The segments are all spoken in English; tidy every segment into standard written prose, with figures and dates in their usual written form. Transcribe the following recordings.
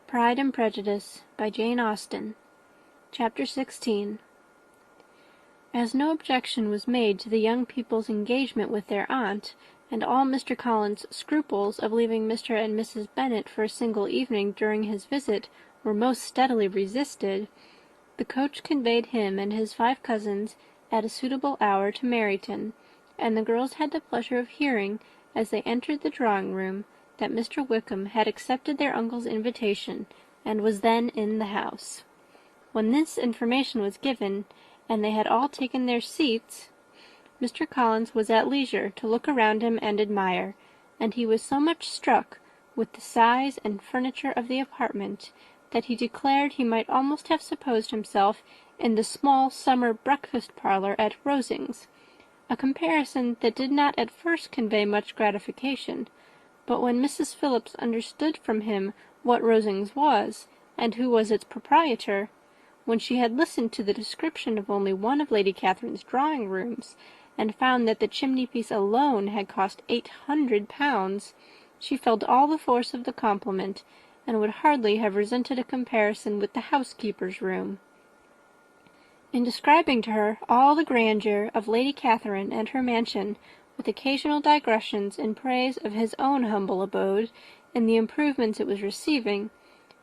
Pride and Prejudice, by Jane Austen. Chapter 16. As no objection was made to the young people's engagement with their aunt, and all Mr. Collins's scruples of leaving Mr. and Mrs. Bennet for a single evening during his visit were most steadily resisted, the coach conveyed him and his 5 cousins at a suitable hour to Meryton, and the girls had the pleasure of hearing, as they entered the drawing-room, that Mr. Wickham had accepted their uncle's invitation, and was then in the house. When this information was given, and they had all taken their seats, Mr. Collins was at leisure to look around him and admire, and he was so much struck with the size and furniture of the apartment, that he declared he might almost have supposed himself in the small summer breakfast-parlour at Rosings, a comparison that did not at first convey much gratification, but when Mrs. Phillips understood from him what Rosings was, and who was its proprietor, when she had listened to the description of only one of Lady Catherine's drawing-rooms, and found that the chimney-piece alone had cost £800, she felt all the force of the compliment, and would hardly have resented a comparison with the housekeeper's room. In describing to her all the grandeur of Lady Catherine and her mansion, with occasional digressions in praise of his own humble abode, and the improvements it was receiving,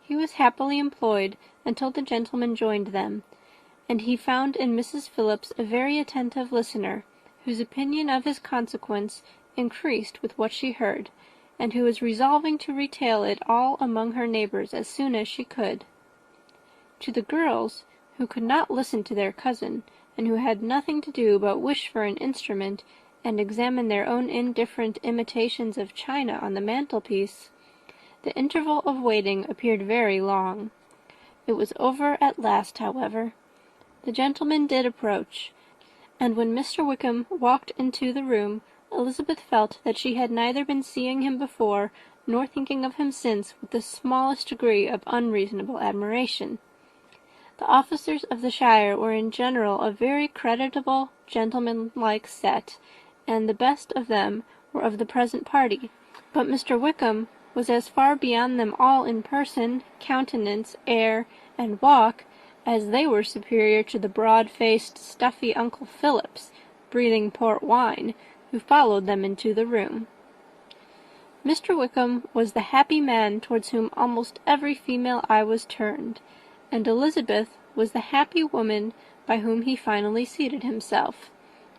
he was happily employed until the gentlemen joined them, and he found in Mrs. Phillips a very attentive listener, whose opinion of his consequence increased with what she heard, and who was resolving to retail it all among her neighbours as soon as she could. To the girls, who could not listen to their cousin, and who had nothing to do but wish for an instrument, and examine their own indifferent imitations of china on the mantelpiece, the interval of waiting appeared very long. It was over at last, however. The gentleman did approach, and when Mr. Wickham walked into the room, Elizabeth felt that she had neither been seeing him before, nor thinking of him since, with the smallest degree of unreasonable admiration. The officers of the shire were in general a very creditable, gentlemanlike set, and the best of them were of the present party, but Mr. Wickham was as far beyond them all in person, countenance, air, and walk, as they were superior to the broad-faced, stuffy Uncle Phillips, breathing port wine, who followed them into the room. Mr. Wickham was the happy man towards whom almost every female eye was turned, and Elizabeth was the happy woman by whom he finally seated himself,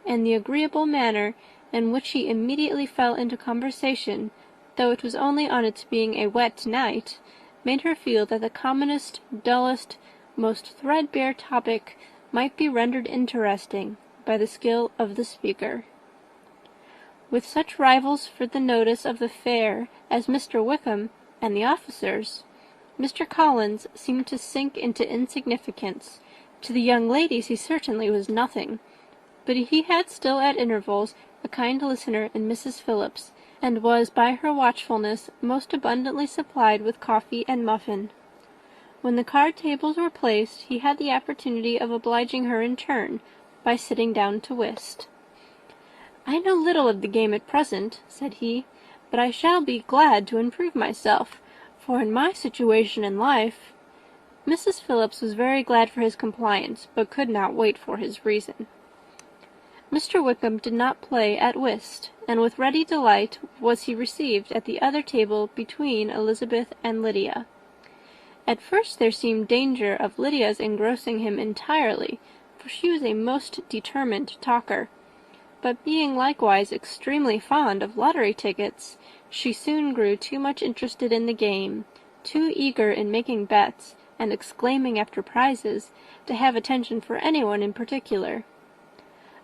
and the agreeable manner in which he immediately fell into conversation, though it was only on its being a wet night, made her feel that the commonest, dullest, most threadbare topic might be rendered interesting by the skill of the speaker. With such rivals for the notice of the fair as Mr. Wickham and the officers, Mr. Collins seemed to sink into insignificance. To the young ladies he certainly was nothing, but he had still at intervals a kind listener in Mrs. Phillips, and was by her watchfulness most abundantly supplied with coffee and muffin. When the card-tables were placed, he had the opportunity of obliging her in turn, by sitting down to whist. "I know little of the game at present," said he, "but I shall be glad to improve myself, for in my situation in life—" Mrs. Phillips was very glad for his compliance, but could not wait for his reason. Mr. Wickham did not play at whist, and with ready delight was he received at the other table between Elizabeth and Lydia. At first there seemed danger of Lydia's engrossing him entirely, for she was a most determined talker, but being likewise extremely fond of lottery tickets, she soon grew too much interested in the game, too eager in making bets and exclaiming after prizes, to have attention for anyone in particular.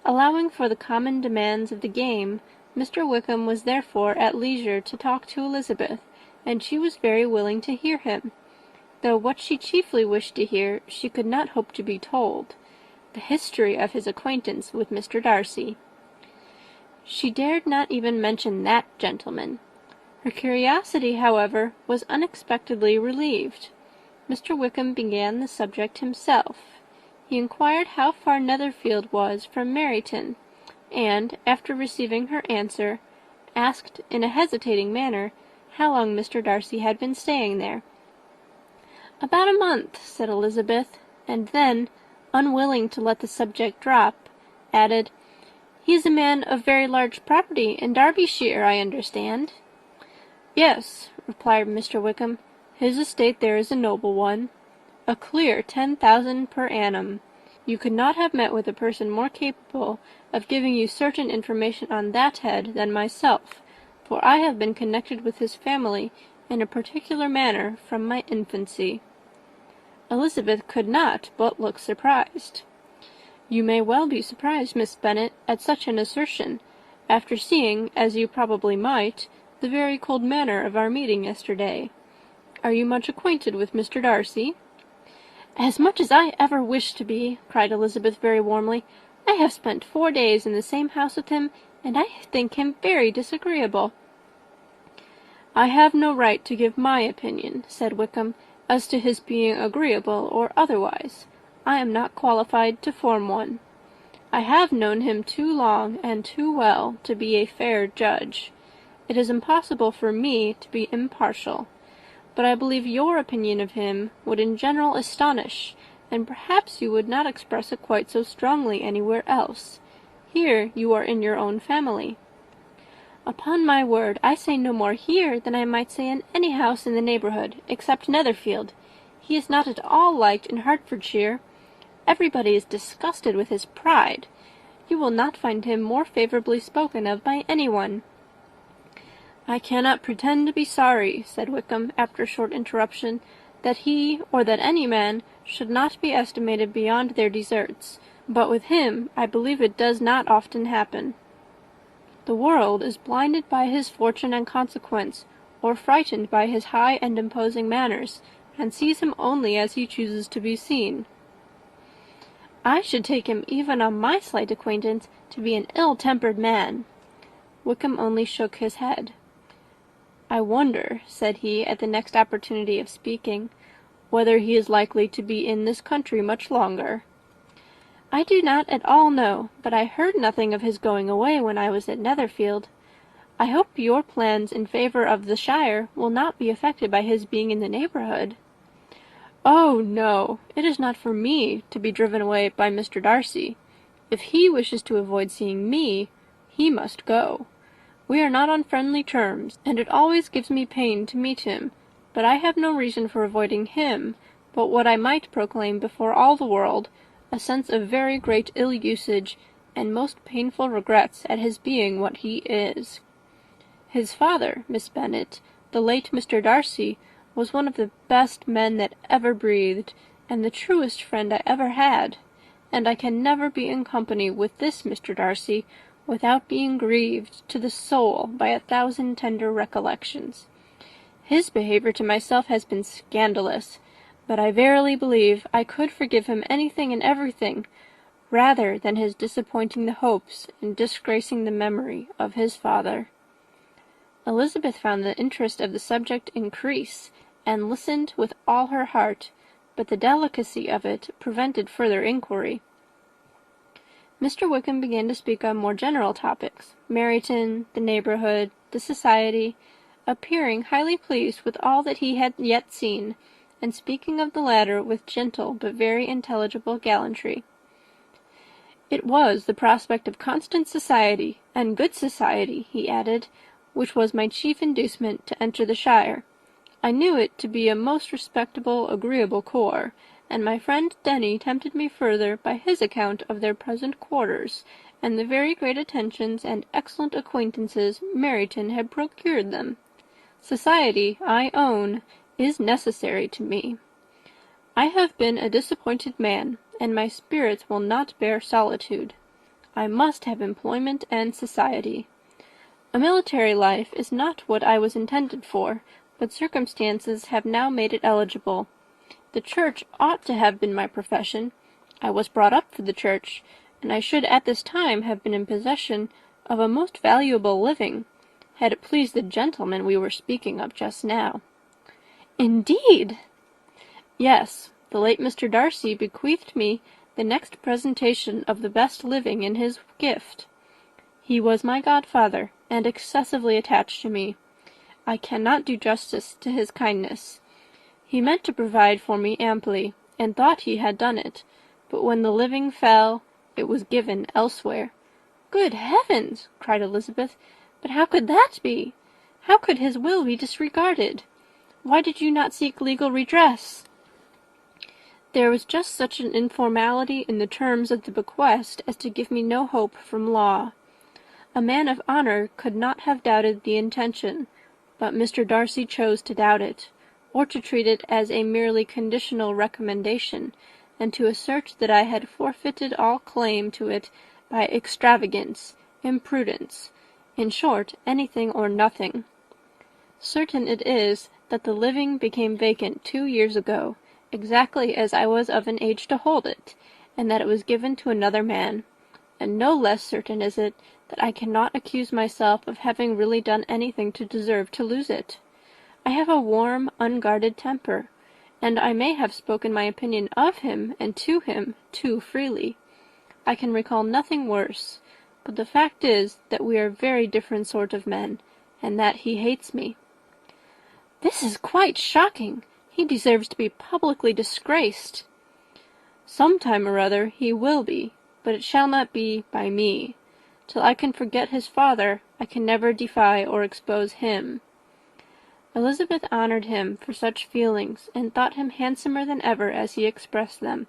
Allowing for the common demands of the game, Mr. Wickham was therefore at leisure to talk to Elizabeth, and she was very willing to hear him, though what she chiefly wished to hear she could not hope to be told, the history of his acquaintance with Mr. Darcy. She dared not even mention that gentleman. Her curiosity, however, was unexpectedly relieved. Mr. Wickham began the subject himself. He inquired how far Netherfield was from Meryton, and, after receiving her answer, asked in a hesitating manner how long Mr. Darcy had been staying there. "About a month," said Elizabeth, and then, unwilling to let the subject drop, added, "He is a man of very large property in Derbyshire, I understand." "Yes," replied Mr. Wickham, "his estate there is a noble one. A clear 10,000 per annum. You could not have met with a person more capable of giving you certain information on that head than myself, for I have been connected with his family in a particular manner from my infancy." Elizabeth could not but look surprised. "You may well be surprised, Miss Bennet, at such an assertion, after seeing, as you probably might, the very cold manner of our meeting yesterday. Are you much acquainted with Mr. Darcy?" "As much as I ever wish to be," cried Elizabeth very warmly. "I have spent 4 days in the same house with him, and I think him very disagreeable." "I have no right to give my opinion," said Wickham, "as to his being agreeable or otherwise. I am not qualified to form one. I have known him too long and too well to be a fair judge. It is impossible for me to be impartial. But I believe your opinion of him would in general astonish, and perhaps you would not express it quite so strongly anywhere else. Here you are in your own family." "Upon my word, I say no more here than I might say in any house in the neighbourhood, except Netherfield. He is not at all liked in Hertfordshire. Everybody is disgusted with his pride. You will not find him more favourably spoken of by any one." "I cannot pretend to be sorry," said Wickham, after a short interruption, "that he, or that any man, should not be estimated beyond their deserts, but with him I believe it does not often happen. The world is blinded by his fortune and consequence, or frightened by his high and imposing manners, and sees him only as he chooses to be seen." "I should take him, even on my slight acquaintance, to be an ill-tempered man." Wickham only shook his head. "I wonder," said he, at the next opportunity of speaking, "whether he is likely to be in this country much longer." "I do not at all know, but I heard nothing of his going away when I was at Netherfield. I hope your plans in favour of the shire will not be affected by his being in the neighbourhood." "Oh, no! It is not for me to be driven away by Mr. Darcy. If he wishes to avoid seeing me, he must go. We are not on friendly terms, and it always gives me pain to meet him, but I have no reason for avoiding him but what I might proclaim before all the world, a sense of very great ill-usage, and most painful regrets at his being what he is. His father, Miss Bennet, the late Mr. Darcy, was one of the best men that ever breathed, and the truest friend I ever had, and I can never be in company with this Mr. Darcy without being grieved to the soul by 1,000 tender recollections. His behaviour to myself has been scandalous, but I verily believe I could forgive him anything and everything, rather than his disappointing the hopes and disgracing the memory of his father." Elizabeth found the interest of the subject increase, and listened with all her heart, but the delicacy of it prevented further inquiry. Mr. Wickham began to speak on more general topics, Meryton, the neighbourhood, the society, appearing highly pleased with all that he had yet seen, and speaking of the latter with gentle but very intelligible gallantry. "It was the prospect of constant society, and good society," he added, "which was my chief inducement to enter the shire. I knew it to be a most respectable, agreeable corps, and my friend Denny tempted me further by his account of their present quarters, and the very great attentions and excellent acquaintances Meryton had procured them. Society, I own, is necessary to me. I have been a disappointed man, and my spirits will not bear solitude. I must have employment and society. A military life is not what I was intended for, but circumstances have now made it eligible. The church ought to have been my profession. I was brought up for the church, and I should at this time have been in possession of a most valuable living, had it pleased the gentleman we were speaking of just now." "Indeed!" "Yes, the late Mr. Darcy bequeathed me the next presentation of the best living in his gift. He was my godfather, and excessively attached to me. I cannot do justice to his kindness. He meant to provide for me amply, and thought he had done it, but when the living fell, it was given elsewhere." "Good heavens!" cried Elizabeth. "But how could that be? How could his will be disregarded? Why did you not seek legal redress?" "There was just such an informality in the terms of the bequest as to give me no hope from law. A man of honour could not have doubted the intention, but Mr. Darcy chose to doubt it, or to treat it as a merely conditional recommendation, and to assert that I had forfeited all claim to it by extravagance, imprudence, in short, anything or nothing. Certain it is that the living became vacant 2 years ago, exactly as I was of an age to hold it, and that it was given to another man, and no less certain is it that I cannot accuse myself of having really done anything to deserve to lose it. I have a warm, unguarded temper, and I may have spoken my opinion of him and to him too freely. I can recall nothing worse, but the fact is that we are very different sort of men, and that he hates me." "This is quite shocking. He deserves to be publicly disgraced." "Some time or other he will be, but it shall not be by me. Till I can forget his father, I can never defy or expose him." Elizabeth honoured him for such feelings, and thought him handsomer than ever as he expressed them.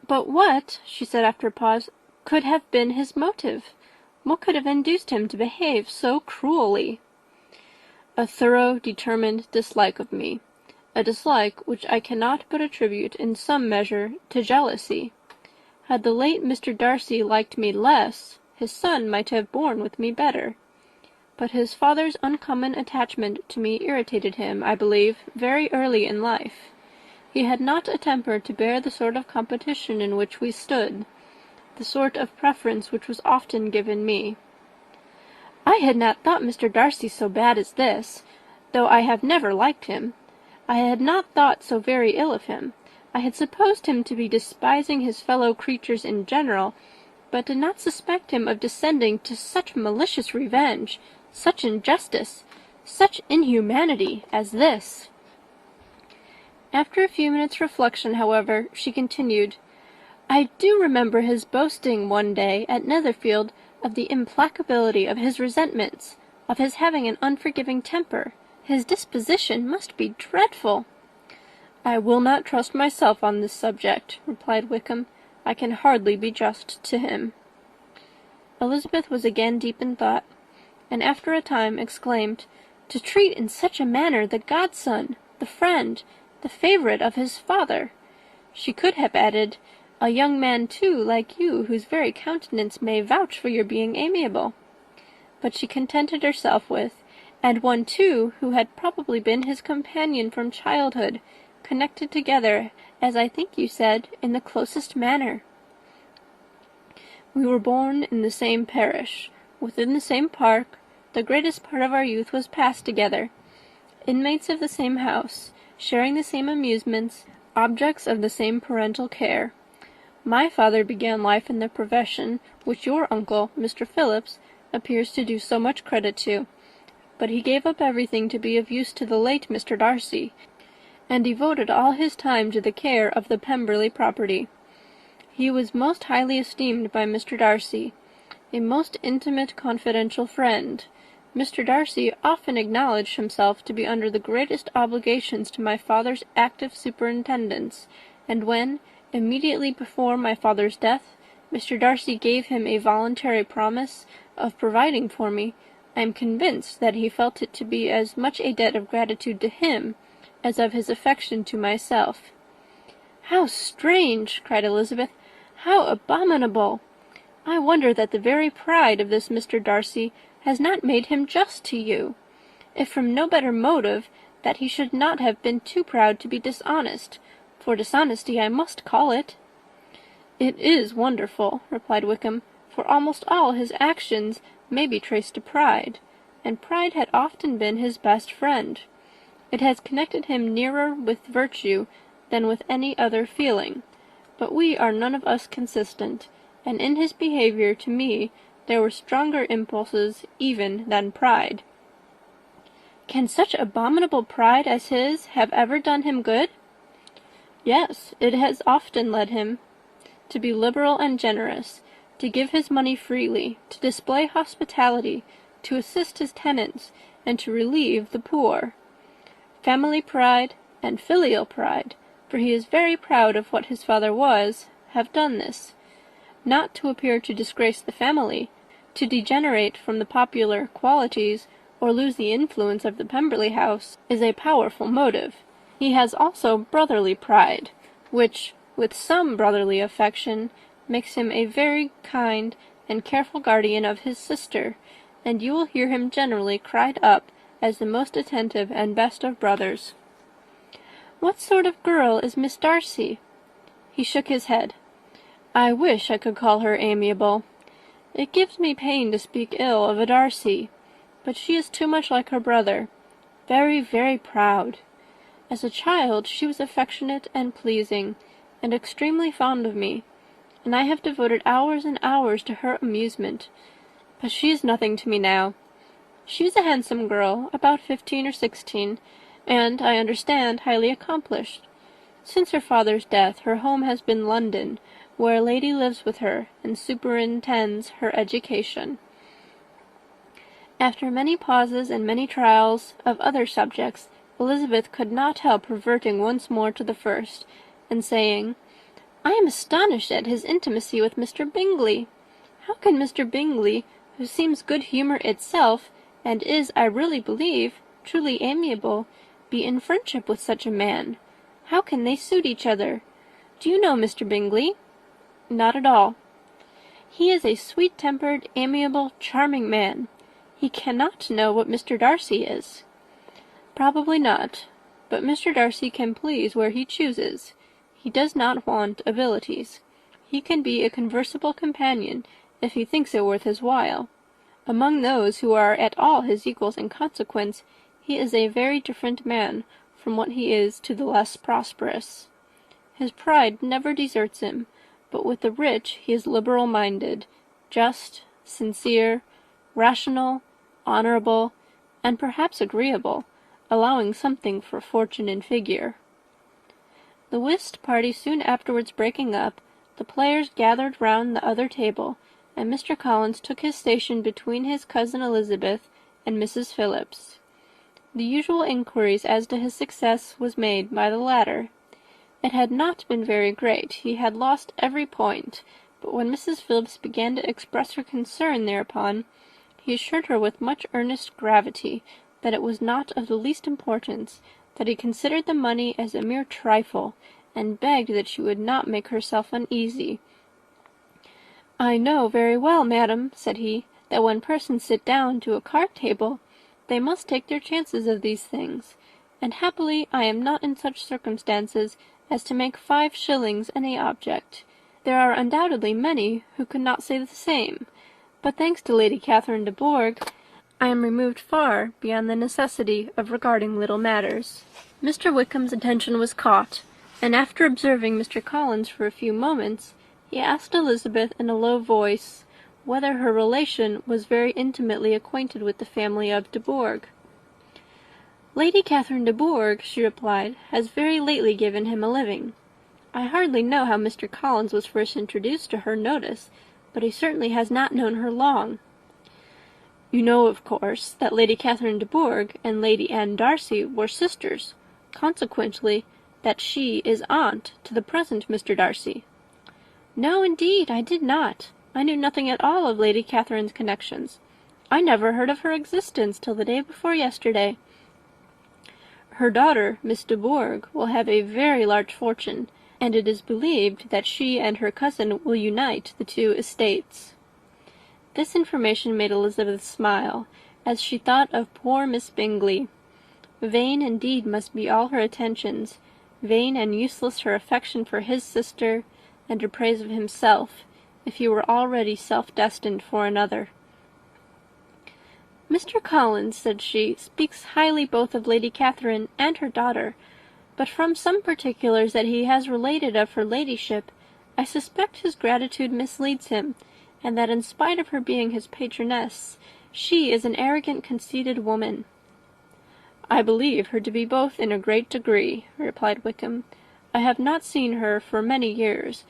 "But what," she said after a pause, "could have been his motive? What could have induced him to behave so cruelly?" "A thorough, determined dislike of me, a dislike which I cannot but attribute in some measure to jealousy. Had the late Mr. Darcy liked me less, his son might have borne with me better. But his father's uncommon attachment to me irritated him, I believe, very early in life. He had not a temper to bear the sort of competition in which we stood, the sort of preference which was often given me. I had not thought Mr. Darcy so bad as this, though I have never liked him. I had not thought so very ill of him. I had supposed him to be despising his fellow creatures in general, but did not suspect him of descending to such malicious revenge, such injustice, such inhumanity as this." After a few minutes' reflection, however, she continued, "I do remember his boasting one day at Netherfield of the implacability of his resentments, of his having an unforgiving temper. His disposition must be dreadful." "I will not trust myself on this subject," replied Wickham. "I can hardly be just to him." Elizabeth was again deep in thought, and after a time exclaimed, "To treat in such a manner the godson, the friend, the favourite of his father!" She could have added, "A young man, too, like you, whose very countenance may vouch for your being amiable." But she contented herself with, "And one, too, who had probably been his companion from childhood, connected together, as I think you said, in the closest manner. We were born in the same parish, within the same park, the greatest part of our youth was passed together, inmates of the same house, sharing the same amusements, objects of the same parental care. My father began life in the profession which your uncle, Mr. Phillips, appears to do so much credit to, but he gave up everything to be of use to the late Mr. Darcy, and devoted all his time to the care of the Pemberley property. He was most highly esteemed by Mr. Darcy, a most intimate confidential friend. Mr. Darcy often acknowledged himself to be under the greatest obligations to my father's active superintendence, and when, immediately before my father's death, Mr. Darcy gave him a voluntary promise of providing for me, I am convinced that he felt it to be as much a debt of gratitude to him as of his affection to myself." "How strange!" cried Elizabeth. "How abominable! I wonder that the very pride of this Mr. Darcy has not made him just to you. If from no better motive, that he should not have been too proud to be dishonest, for dishonesty I must call it." "It is wonderful," replied Wickham, "for almost all his actions may be traced to pride, and pride had often been his best friend. It has connected him nearer with virtue than with any other feeling, but we are none of us consistent, and in his behaviour to me there were stronger impulses even than pride." Can such abominable pride as his have ever done him good? Yes, it has often led him to be liberal and generous, to give his money freely, to display hospitality, to assist his tenants, and to relieve the poor. Family pride and filial pride, for he is very proud of what his father was, have done this. Not to appear to disgrace the family, to degenerate from the popular qualities, or lose the influence of the Pemberley house, is a powerful motive. He has also brotherly pride, which, with some brotherly affection, makes him a very kind and careful guardian of his sister, and you will hear him generally cried up as the most attentive and best of brothers. What sort of girl is Miss Darcy? He shook his head. I wish I could call her amiable. It gives me pain to speak ill of a Darcy, but she is too much like her brother, very, very proud. As a child she was affectionate and pleasing, and extremely fond of me, and I have devoted hours and hours to her amusement, but she is nothing to me now. She is a handsome girl, about 15 or 16, and, I understand, highly accomplished. Since her father's death her home has been London, where a lady lives with her, and superintends her education. After many pauses and many trials of other subjects, Elizabeth could not help reverting once more to the first, and saying, I am astonished at his intimacy with Mr. Bingley. How can Mr. Bingley, who seems good humour itself, and is, I really believe, truly amiable, be in friendship with such a man? How can they suit each other? Do you know Mr. Bingley? Not at all. He is a sweet-tempered, amiable, charming man. He cannot know what Mr. Darcy is. Probably not, but Mr. Darcy can please where he chooses. He does not want abilities. He can be a conversable companion, if he thinks it worth his while. Among those who are at all his equals in consequence, he is a very different man from what he is to the less prosperous. His pride never deserts him, but with the rich he is liberal-minded, just, sincere, rational, honourable, and perhaps agreeable, allowing something for fortune and figure. The whist party soon afterwards breaking up, the players gathered round the other table, and Mr. Collins took his station between his cousin Elizabeth and Mrs. Phillips. The usual inquiries as to his success was made by the latter. It had not been very great. He had lost every point, but when Mrs. Phillips began to express her concern thereupon, he assured her with much earnest gravity that it was not of the least importance, that he considered the money as a mere trifle, and begged that she would not make herself uneasy. I know very well, madam, said he, that when persons sit down to a card-table, they must take their chances of these things, and happily I am not in such circumstances as to make 5 shillings any object. There are undoubtedly many who could not say the same, but thanks to Lady Catherine de Bourgh, I am removed far beyond the necessity of regarding little matters. Mr. Wickham's attention was caught, and after observing Mr. Collins for a few moments, he asked Elizabeth in a low voice whether her relation was very intimately acquainted with the family of de Bourgh. Lady Catherine de Bourgh, she replied, has very lately given him a living. I hardly know how Mr. Collins was first introduced to her notice, but he certainly has not known her long. You know, of course, that Lady Catherine de Bourgh and Lady Anne Darcy were sisters, consequently that she is aunt to the present Mr. Darcy. No, indeed, I did not. I knew nothing at all of Lady Catherine's connections. I never heard of her existence till the day before yesterday. Her daughter, Miss de Bourgh, will have a very large fortune, and it is believed that she and her cousin will unite the 2 estates. This information made Elizabeth smile, as she thought of poor Miss Bingley. Vain indeed must be all her attentions, vain and useless her affection for his sister, and her praise of himself, if he were already self-destined for another. Mr. Collins, said she, speaks highly both of Lady Catherine and her daughter, but from some particulars that he has related of her ladyship, I suspect his gratitude misleads him, and that in spite of her being his patroness, she is an arrogant, conceited woman. "I believe her to be both in a great degree," replied Wickham. "I have not seen her for many years,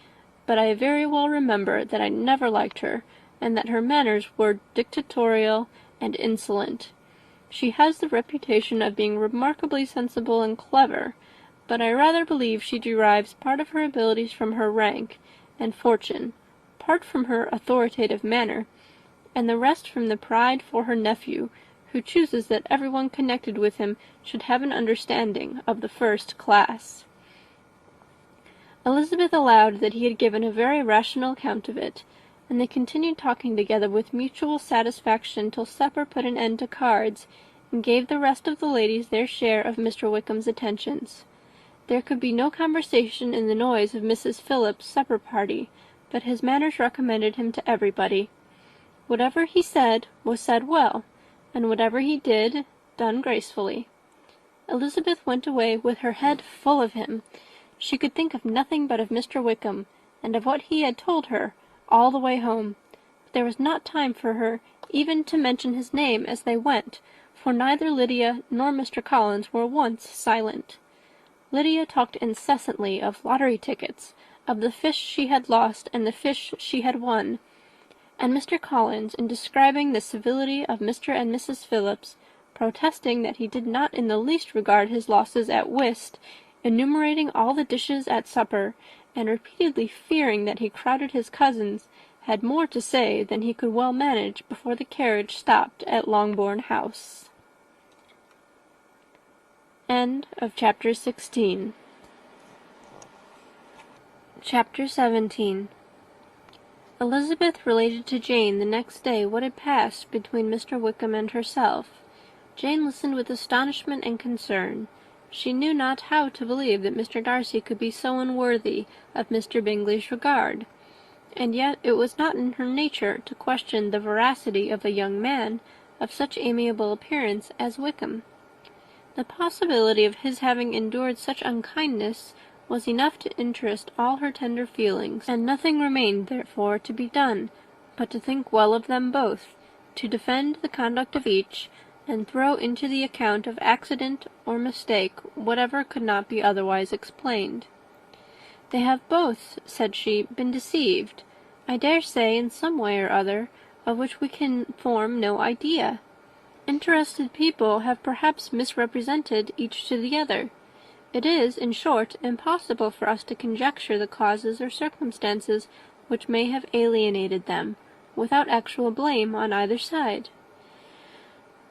but I very well remember that I never liked her, and that her manners were dictatorial and insolent. She has the reputation of being remarkably sensible and clever, but I rather believe she derives part of her abilities from her rank and fortune, part from her authoritative manner, and the rest from the pride for her nephew, who chooses that everyone connected with him should have an understanding of the first class." Elizabeth allowed that he had given a very rational account of it, and they continued talking together with mutual satisfaction till supper put an end to cards, and gave the rest of the ladies their share of Mr. Wickham's attentions. There could be no conversation in the noise of Mrs. Phillips's supper party, but his manners recommended him to everybody. Whatever he said was said well, and whatever he did, done gracefully. Elizabeth went away with her head full of him. She could think of nothing but of Mr. Wickham, and of what he had told her, all the way home. But there was not time for her even to mention his name as they went, for neither Lydia nor Mr. Collins were once silent. Lydia talked incessantly of lottery tickets, of the fish she had lost and the fish she had won, and Mr. Collins, in describing the civility of Mr. and Mrs. Phillips, protesting that he did not in the least regard his losses at whist, enumerating all the dishes at supper, and repeatedly fearing that he crowded his cousins, had more to say than he could well manage before the carriage stopped at Longbourn House. End of Chapter 16. Chapter 17. Elizabeth related to Jane the next day what had passed between Mr. Wickham and herself. Jane listened with astonishment and concern. She knew not how to believe that Mr. Darcy could be so unworthy of Mr. Bingley's regard, and yet it was not in her nature to question the veracity of a young man of such amiable appearance as Wickham. The possibility of his having endured such unkindness was enough to interest all her tender feelings, and nothing remained, therefore, to be done but to think well of them both, to defend the conduct of each, and throw into the account of accident or mistake whatever could not be otherwise explained. "They have both," said she, "been deceived, I dare say, in some way or other, of which we can form no idea. Interested people have perhaps misrepresented each to the other. It is, in short, impossible for us to conjecture the causes or circumstances which may have alienated them, without actual blame on either side."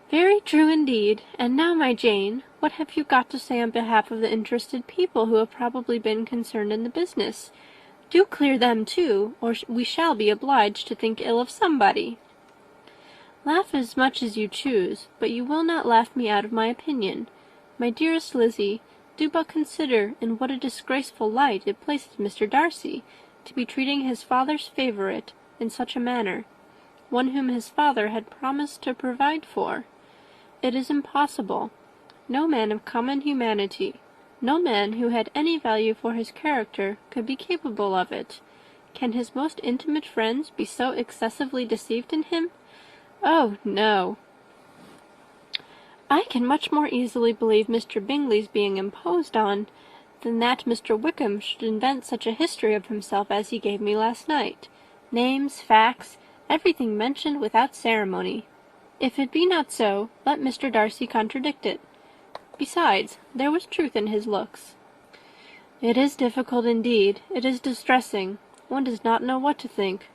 "Very true indeed. And now, my Jane, what have you got to say on behalf of the interested people who have probably been concerned in the business? Do clear them too, or we shall be obliged to think ill of somebody." "Laugh as much as you choose, but you will not laugh me out of my opinion. My dearest Lizzie, do but consider in what a disgraceful light it places Mr. Darcy, to be treating his father's favourite in such a manner, one whom his father had promised to provide for. It is impossible. No man of common humanity, no man who had any value for his character, could be capable of it. Can his most intimate friends be so excessively deceived in him? Oh, no! I can much more easily believe Mr. Bingley's being imposed on, than that Mr. Wickham should invent such a history of himself as he gave me last night. Names, facts, everything mentioned without ceremony. If it be not so, let Mr. Darcy contradict it. Besides, there was truth in his looks. It is difficult indeed. It is distressing. One does not know what to think."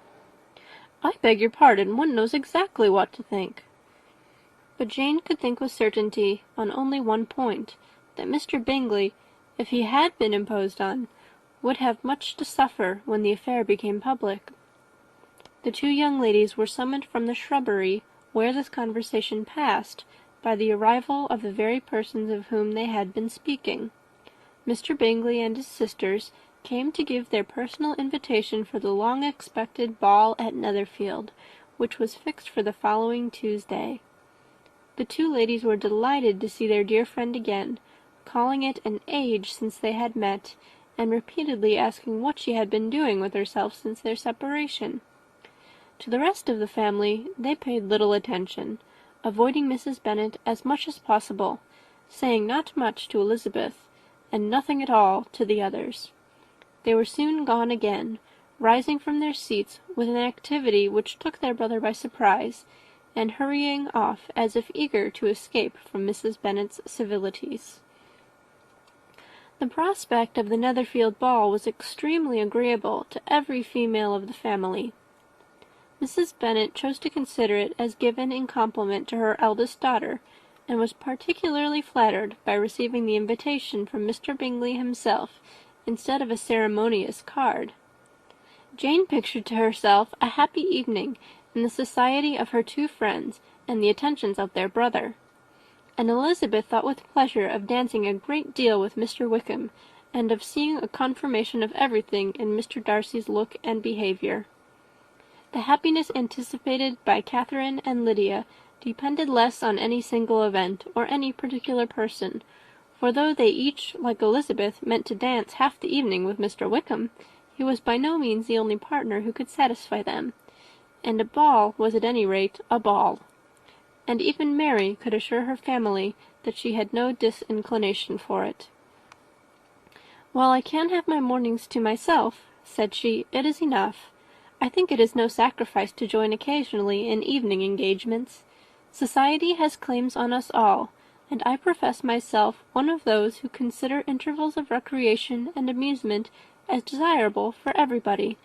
"I beg your pardon, one knows exactly what to think." But Jane could think with certainty on only one point, that Mr. Bingley, if he had been imposed on, would have much to suffer when the affair became public. The two young ladies were summoned from the shrubbery where this conversation passed by the arrival of the very persons of whom they had been speaking. Mr. Bingley and his sisters came to give their personal invitation for the long-expected ball at Netherfield, which was fixed for the following Tuesday. The two ladies were delighted to see their dear friend again, calling it an age since they had met, and repeatedly asking what she had been doing with herself since their separation. To the rest of the family they paid little attention, avoiding Mrs. Bennet as much as possible, saying not much to Elizabeth, and nothing at all to the others. They were soon gone again, rising from their seats with an activity which took their brother by surprise, and hurrying off as if eager to escape from Mrs. Bennet's civilities. The prospect of the Netherfield ball was extremely agreeable to every female of the family. Mrs. Bennet chose to consider it as given in compliment to her eldest daughter, and was particularly flattered by receiving the invitation from Mr. Bingley himself, instead of a ceremonious card. Jane pictured to herself a happy evening in the society of her two friends and the attentions of their brother, and Elizabeth thought with pleasure of dancing a great deal with Mr. Wickham, and of seeing a confirmation of everything in Mr. Darcy's look and behaviour. The happiness anticipated by Catherine and Lydia depended less on any single event or any particular person, for though they each, like Elizabeth, meant to dance half the evening with Mr. Wickham, he was by no means the only partner who could satisfy them, and a ball was at any rate a ball. And even Mary could assure her family that she had no disinclination for it. "While I can have my mornings to myself," said she, "it is enough. I think it is no sacrifice to join occasionally in evening engagements. Society has claims on us all, and I profess myself one of those who consider intervals of recreation and amusement as desirable for everybody."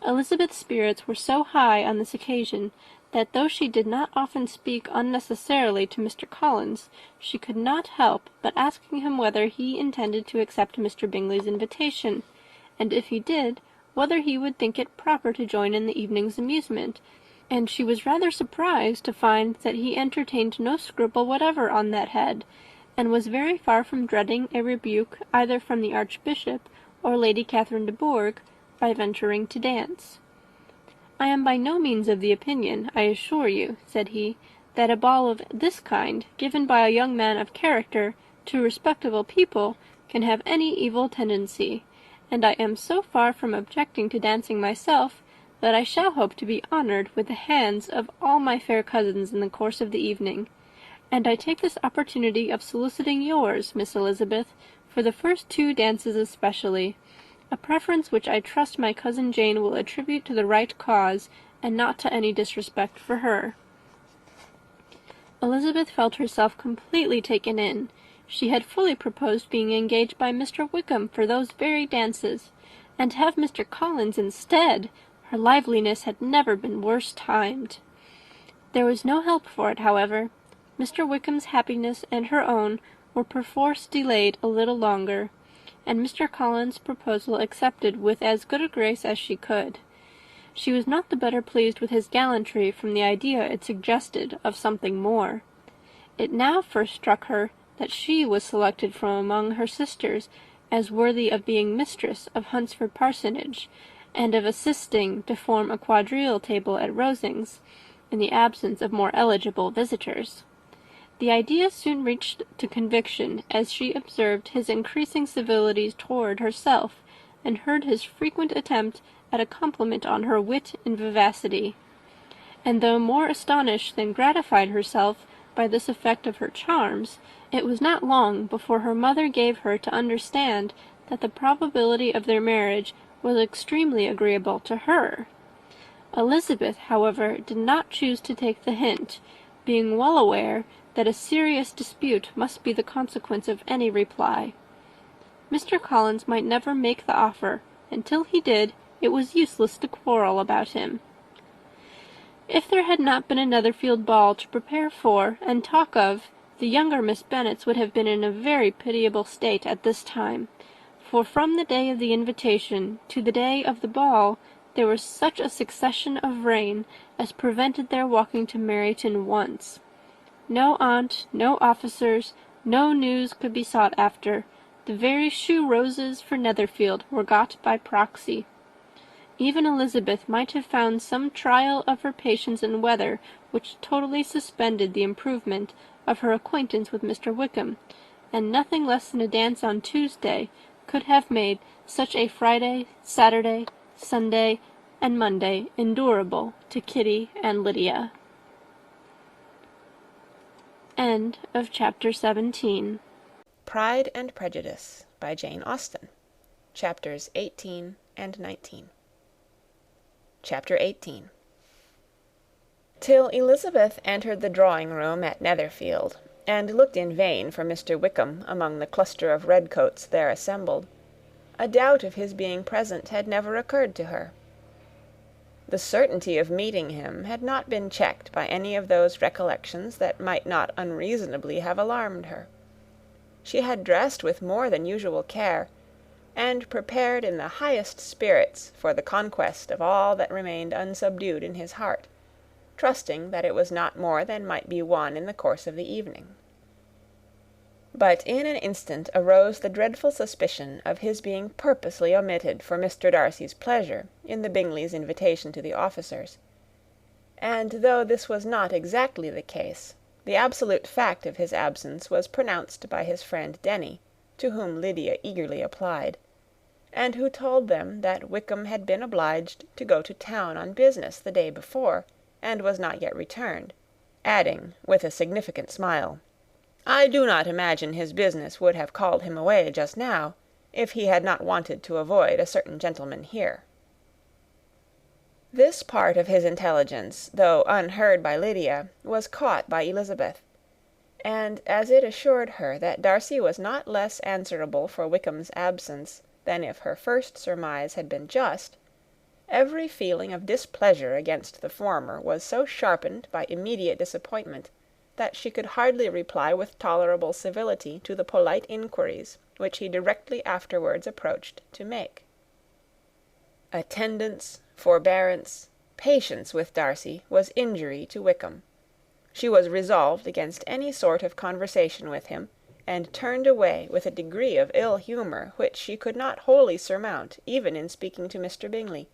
Elizabeth's spirits were so high on this occasion that though she did not often speak unnecessarily to Mr. Collins, she could not help but asking him whether he intended to accept Mr. Bingley's invitation, and if he did, whether he would think it proper to join in the evening's amusement, and she was rather surprised to find that he entertained no scruple whatever on that head, and was very far from dreading a rebuke either from the Archbishop or Lady Catherine de Bourgh by venturing to dance. "I am by no means of the opinion, I assure you," said he, "that a ball of this kind, given by a young man of character to respectable people, can have any evil tendency, and I am so far from objecting to dancing myself, that I shall hope to be honoured with the hands of all my fair cousins in the course of the evening, and I take this opportunity of soliciting yours, Miss Elizabeth, for the first 2 dances especially, a preference which I trust my cousin Jane will attribute to the right cause, and not to any disrespect for her." Elizabeth felt herself completely taken in. She had fully proposed being engaged by Mr. Wickham for those very dances, and to have Mr. Collins instead, her liveliness had never been worse timed. There was no help for it, however. Mr. Wickham's happiness and her own were perforce delayed a little longer, and Mr. Collins' proposal accepted with as good a grace as she could. She was not the better pleased with his gallantry from the idea it suggested of something more. It now first struck her that she was selected from among her sisters as worthy of being mistress of Hunsford Parsonage, and of assisting to form a quadrille table at Rosings, in the absence of more eligible visitors. The idea soon reached to conviction, as she observed his increasing civilities toward herself, and heard his frequent attempt at a compliment on her wit and vivacity. And though more astonished than gratified herself by this effect of her charms, it was not long before her mother gave her to understand that the probability of their marriage was extremely agreeable to her. Elizabeth, however, did not choose to take the hint, being well aware that a serious dispute must be the consequence of any reply. Mr. Collins might never make the offer, and till he did, it was useless to quarrel about him. If there had not been a Netherfield ball to prepare for and talk of, the younger Miss Bennets would have been in a very pitiable state at this time, for from the day of the invitation to the day of the ball there was such a succession of rain as prevented their walking to Meryton once. No aunt, no officers, no news could be sought after. The very shoe roses for Netherfield were got by proxy. Even Elizabeth might have found some trial of her patience in weather which totally suspended the improvement of her acquaintance with Mr. Wickham, and nothing less than a dance on Tuesday could have made such a Friday, Saturday, Sunday, and Monday endurable to Kitty and Lydia. End of chapter 17. Pride and Prejudice by Jane Austen. Chapters 18 and 19. Chapter 18. Till Elizabeth entered the drawing-room at Netherfield, and looked in vain for Mr. Wickham among the cluster of redcoats there assembled, a doubt of his being present had never occurred to her. The certainty of meeting him had not been checked by any of those recollections that might not unreasonably have alarmed her. She had dressed with more than usual care, and prepared in the highest spirits for the conquest of all that remained unsubdued in his heart, trusting that it was not more than might be won in the course of the evening. But in an instant arose the dreadful suspicion of his being purposely omitted for Mr. Darcy's pleasure in the Bingleys' invitation to the officers; and though this was not exactly the case, the absolute fact of his absence was pronounced by his friend Denny, to whom Lydia eagerly applied, and who told them that Wickham had been obliged to go to town on business the day before, and was not yet returned, adding, with a significant smile, "I do not imagine his business would have called him away just now, if he had not wanted to avoid a certain gentleman here." This part of his intelligence, though unheard by Lydia, was caught by Elizabeth; and as it assured her that Darcy was not less answerable for Wickham's absence than if her first surmise had been just, every feeling of displeasure against the former was so sharpened by immediate disappointment, that she could hardly reply with tolerable civility to the polite inquiries which he directly afterwards approached to make. Attendance, forbearance, patience with Darcy was injury to Wickham. She was resolved against any sort of conversation with him, and turned away with a degree of ill humour which she could not wholly surmount even in speaking to Mr. Bingley,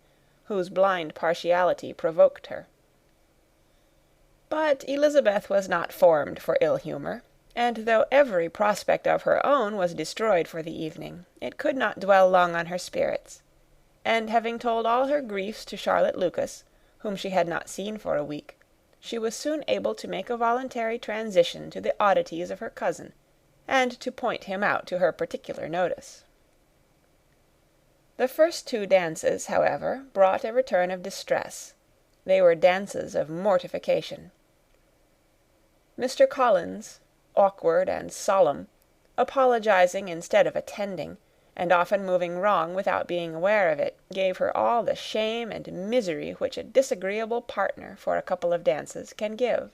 whose blind partiality provoked her. But Elizabeth was not formed for ill humour, and though every prospect of her own was destroyed for the evening, it could not dwell long on her spirits; and having told all her griefs to Charlotte Lucas, whom she had not seen for a week, she was soon able to make a voluntary transition to the oddities of her cousin, and to point him out to her particular notice. The first two dances, however, brought a return of distress. They were dances of mortification. Mr. Collins, awkward and solemn, apologizing instead of attending, and often moving wrong without being aware of it, gave her all the shame and misery which a disagreeable partner for a couple of dances can give.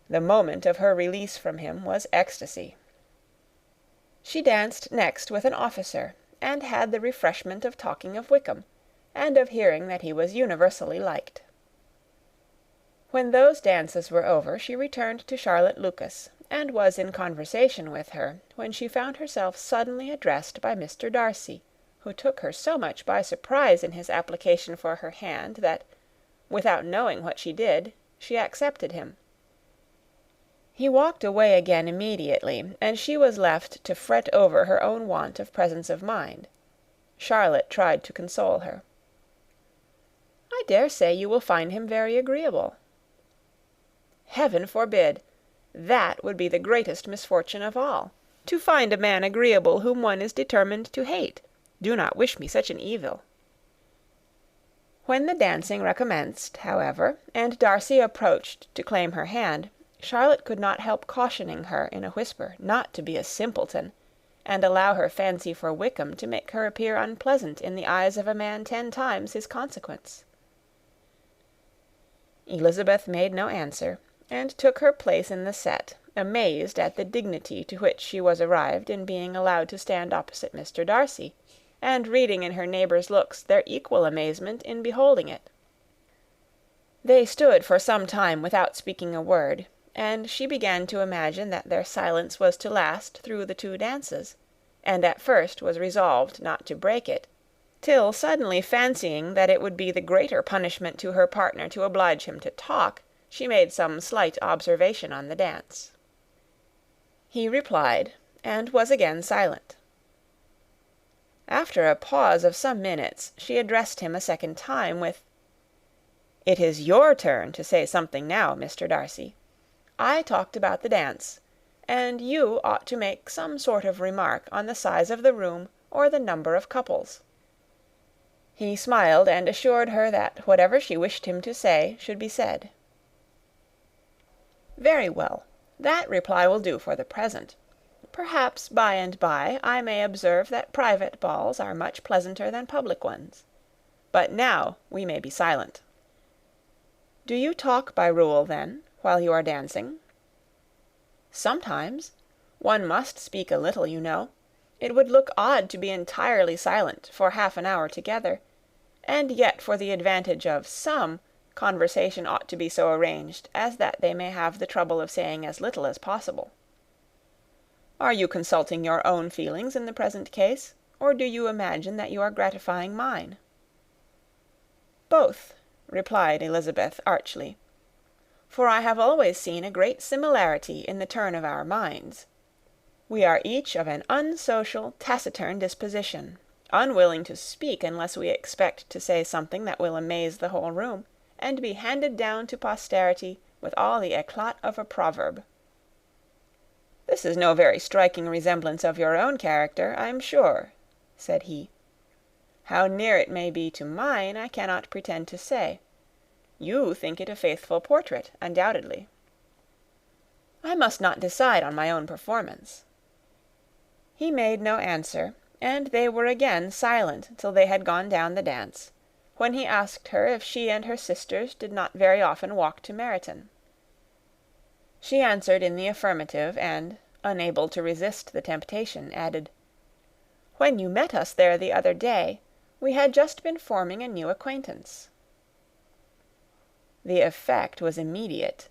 The moment of her release from him was ecstasy. She danced next with an officer, and had the refreshment of talking of Wickham, and of hearing that he was universally liked. When those dances were over, she returned to Charlotte Lucas, and was in conversation with her, when she found herself suddenly addressed by Mr. Darcy, who took her so much by surprise in his application for her hand, that, without knowing what she did, she accepted him. He walked away again immediately, and she was left to fret over her own want of presence of mind. Charlotte tried to console her. "I dare say you will find him very agreeable." "Heaven forbid! That would be the greatest misfortune of all, to find a man agreeable whom one is determined to hate. Do not wish me such an evil." When the dancing recommenced, however, and Darcy approached to claim her hand, Charlotte could not help cautioning her in a whisper not to be a simpleton, and allow her fancy for Wickham to make her appear unpleasant in the eyes of a man 10 times his consequence. Elizabeth made no answer, and took her place in the set, amazed at the dignity to which she was arrived in being allowed to stand opposite Mr. Darcy, and reading in her neighbours' looks their equal amazement in beholding it. They stood for some time without speaking a word, and she began to imagine that their silence was to last through the 2 dances, and at first was resolved not to break it, till suddenly fancying that it would be the greater punishment to her partner to oblige him to talk, she made some slight observation on the dance. He replied, and was again silent. After a pause of some minutes, she addressed him a second time with, "It is your turn to say something now, Mr. Darcy. I talked about the dance, and you ought to make some sort of remark on the size of the room or the number of couples." He smiled and assured her that whatever she wished him to say should be said. "Very well. That reply will do for the present. Perhaps by and by I may observe that private balls are much pleasanter than public ones. But now we may be silent." "Do you talk by rule, then, while you are dancing?" "Sometimes. One must speak a little, you know. It would look odd to be entirely silent for half an hour together, and yet for the advantage of some, conversation ought to be so arranged as that they may have the trouble of saying as little as possible." "Are you consulting your own feelings in the present case, or do you imagine that you are gratifying mine?" "Both," replied Elizabeth archly, "for I have always seen a great similarity in the turn of our minds. We are each of an unsocial, taciturn disposition, unwilling to speak unless we expect to say something that will amaze the whole room, and be handed down to posterity with all the éclat of a proverb." "This is no very striking resemblance of your own character, I'm sure," said he. "How near it may be to mine, I cannot pretend to say. You think it a faithful portrait, undoubtedly." "I must not decide on my own performance." He made no answer, and they were again silent till they had gone down the dance, when he asked her if she and her sisters did not very often walk to Meryton. She answered in the affirmative, and, unable to resist the temptation, added, "When you met us there the other day, we had just been forming a new acquaintance." The effect was immediate.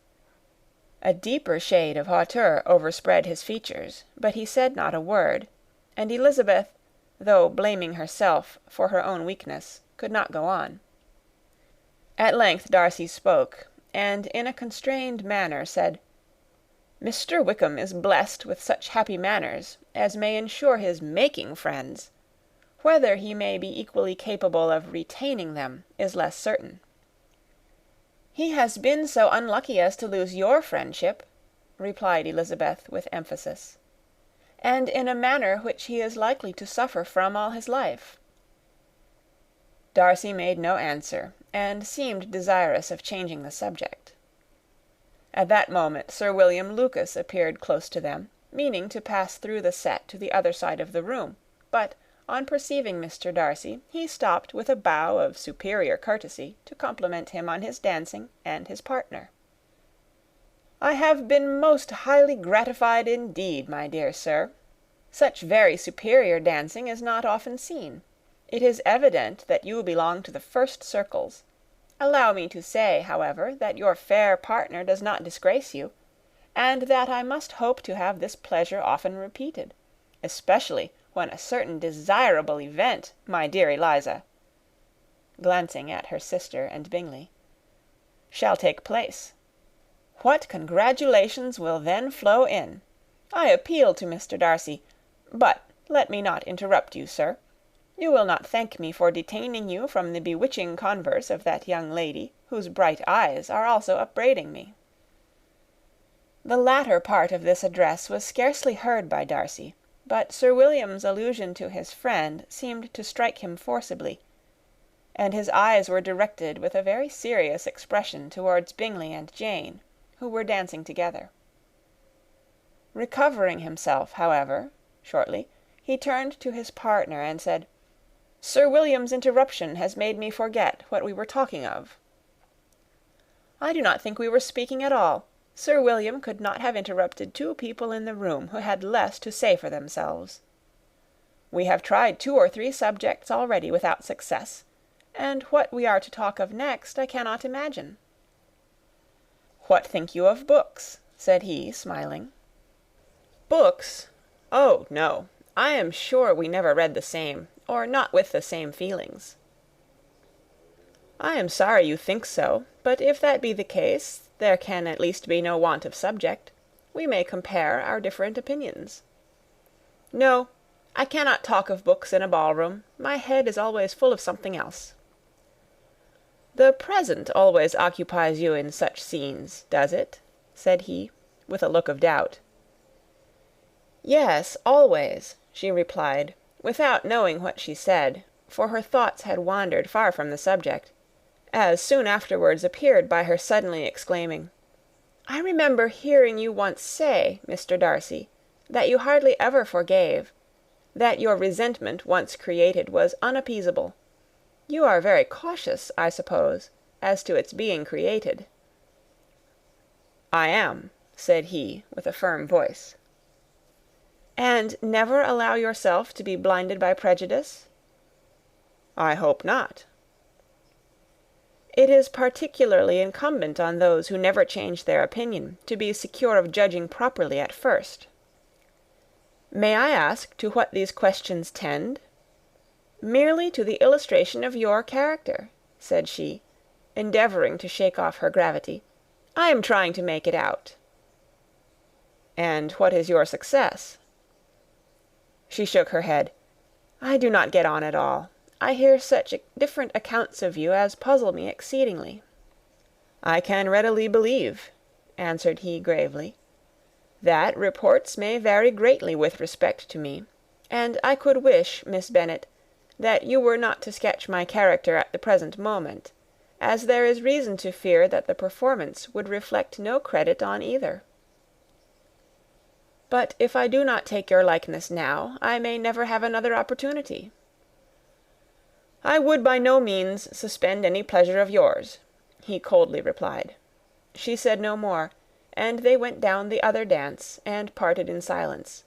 A deeper shade of hauteur overspread his features, but he said not a word, and Elizabeth, though blaming herself for her own weakness, could not go on. At length Darcy spoke, and in a constrained manner said, "Mr. Wickham is blessed with such happy manners as may ensure his making friends. Whether he may be equally capable of retaining them is less certain." "He has been so unlucky as to lose your friendship," replied Elizabeth with emphasis, "and in a manner which he is likely to suffer from all his life." Darcy made no answer, and seemed desirous of changing the subject. At that moment Sir William Lucas appeared close to them, meaning to pass through the set to the other side of the room, but, on perceiving Mr. Darcy, he stopped with a bow of superior courtesy to compliment him on his dancing and his partner. "I have been most highly gratified indeed, my dear sir. Such very superior dancing is not often seen. It is evident that you belong to the first circles. Allow me to say, however, that your fair partner does not disgrace you, and that I must hope to have this pleasure often repeated, especially when a certain desirable event, my dear Eliza," glancing at her sister and Bingley, "shall take place. What congratulations will then flow in! I appeal to Mr. Darcy, but let me not interrupt you, sir. You will not thank me for detaining you from the bewitching converse of that young lady, whose bright eyes are also upbraiding me." The latter part of this address was scarcely heard by Darcy, but Sir William's allusion to his friend seemed to strike him forcibly, and his eyes were directed with a very serious expression towards Bingley and Jane, who were dancing together. Recovering himself, however, shortly, he turned to his partner and said, "Sir William's interruption has made me forget what we were talking of." "I do not think we were speaking at all. Sir William could not have interrupted two people in the room who had less to say for themselves. We have tried 2 or 3 subjects already without success, and what we are to talk of next I cannot imagine." "What think you of books?" said he, smiling. "Books? Oh, no. I am sure we never read the same, or not with the same feelings." "I am sorry you think so, but if that be the case, there can at least be no want of subject. We may compare our different opinions." "No, I cannot talk of books in a ballroom. My head is always full of something else." "The present always occupies you in such scenes, does it?" said he, with a look of doubt. "Yes, always," she replied, without knowing what she said, for her thoughts had wandered far from the subject, as soon afterwards appeared by her suddenly exclaiming, "I remember hearing you once say, Mr. Darcy, that you hardly ever forgave, that your resentment once created was unappeasable. You are very cautious, I suppose, as to its being created." "I am," said he, with a firm voice. "And never allow yourself to be blinded by prejudice?" "I hope not." "It is particularly incumbent on those who never change their opinion to be secure of judging properly at first." "May I ask to what these questions tend?" "Merely to the illustration of your character," said she, endeavouring to shake off her gravity. "I am trying to make it out." "And what is your success?" She shook her head. "I do not get on at all. I hear such different accounts of you as puzzle me exceedingly." "I can readily believe," answered he gravely, "that reports may vary greatly with respect to me, and I could wish, Miss Bennet, that you were not to sketch my character at the present moment, as there is reason to fear that the performance would reflect no credit on either." "But if I do not take your likeness now, I may never have another opportunity." "I would by no means suspend any pleasure of yours," he coldly replied. She said no more, and they went down the other dance, and parted in silence,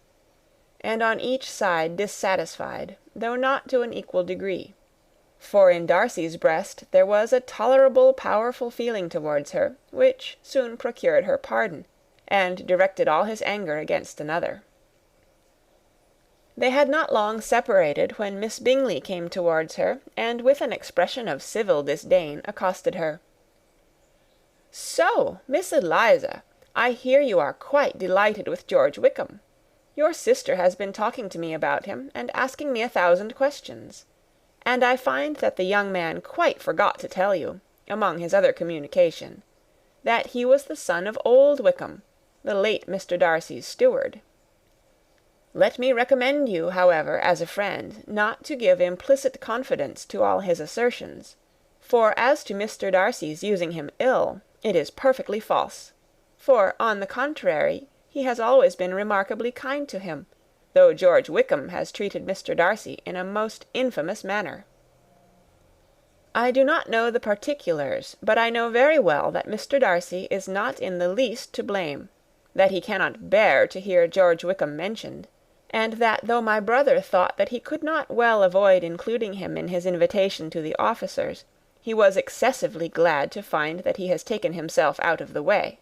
and on each side dissatisfied, though not to an equal degree. For in Darcy's breast there was a tolerable powerful feeling towards her, which soon procured her pardon, and directed all his anger against another. They had not long separated when Miss Bingley came towards her, and with an expression of civil disdain accosted her. "So, Miss Eliza, I hear you are quite delighted with George Wickham. Your sister has been talking to me about him, and asking me 1,000 questions. And I find that the young man quite forgot to tell you, among his other communication, that he was the son of old Wickham, the late Mr. Darcy's steward. Let me recommend you, however, as a friend, not to give implicit confidence to all his assertions, for as to Mr. Darcy's using him ill, it is perfectly false, for, on the contrary, he has always been remarkably kind to him, though George Wickham has treated Mr. Darcy in a most infamous manner. I do not know the particulars, but I know very well that Mr. Darcy is not in the least to blame, that he cannot bear to hear George Wickham mentioned, and that though my brother thought that he could not well avoid including him in his invitation to the officers, he was excessively glad to find that he has taken himself out of the way.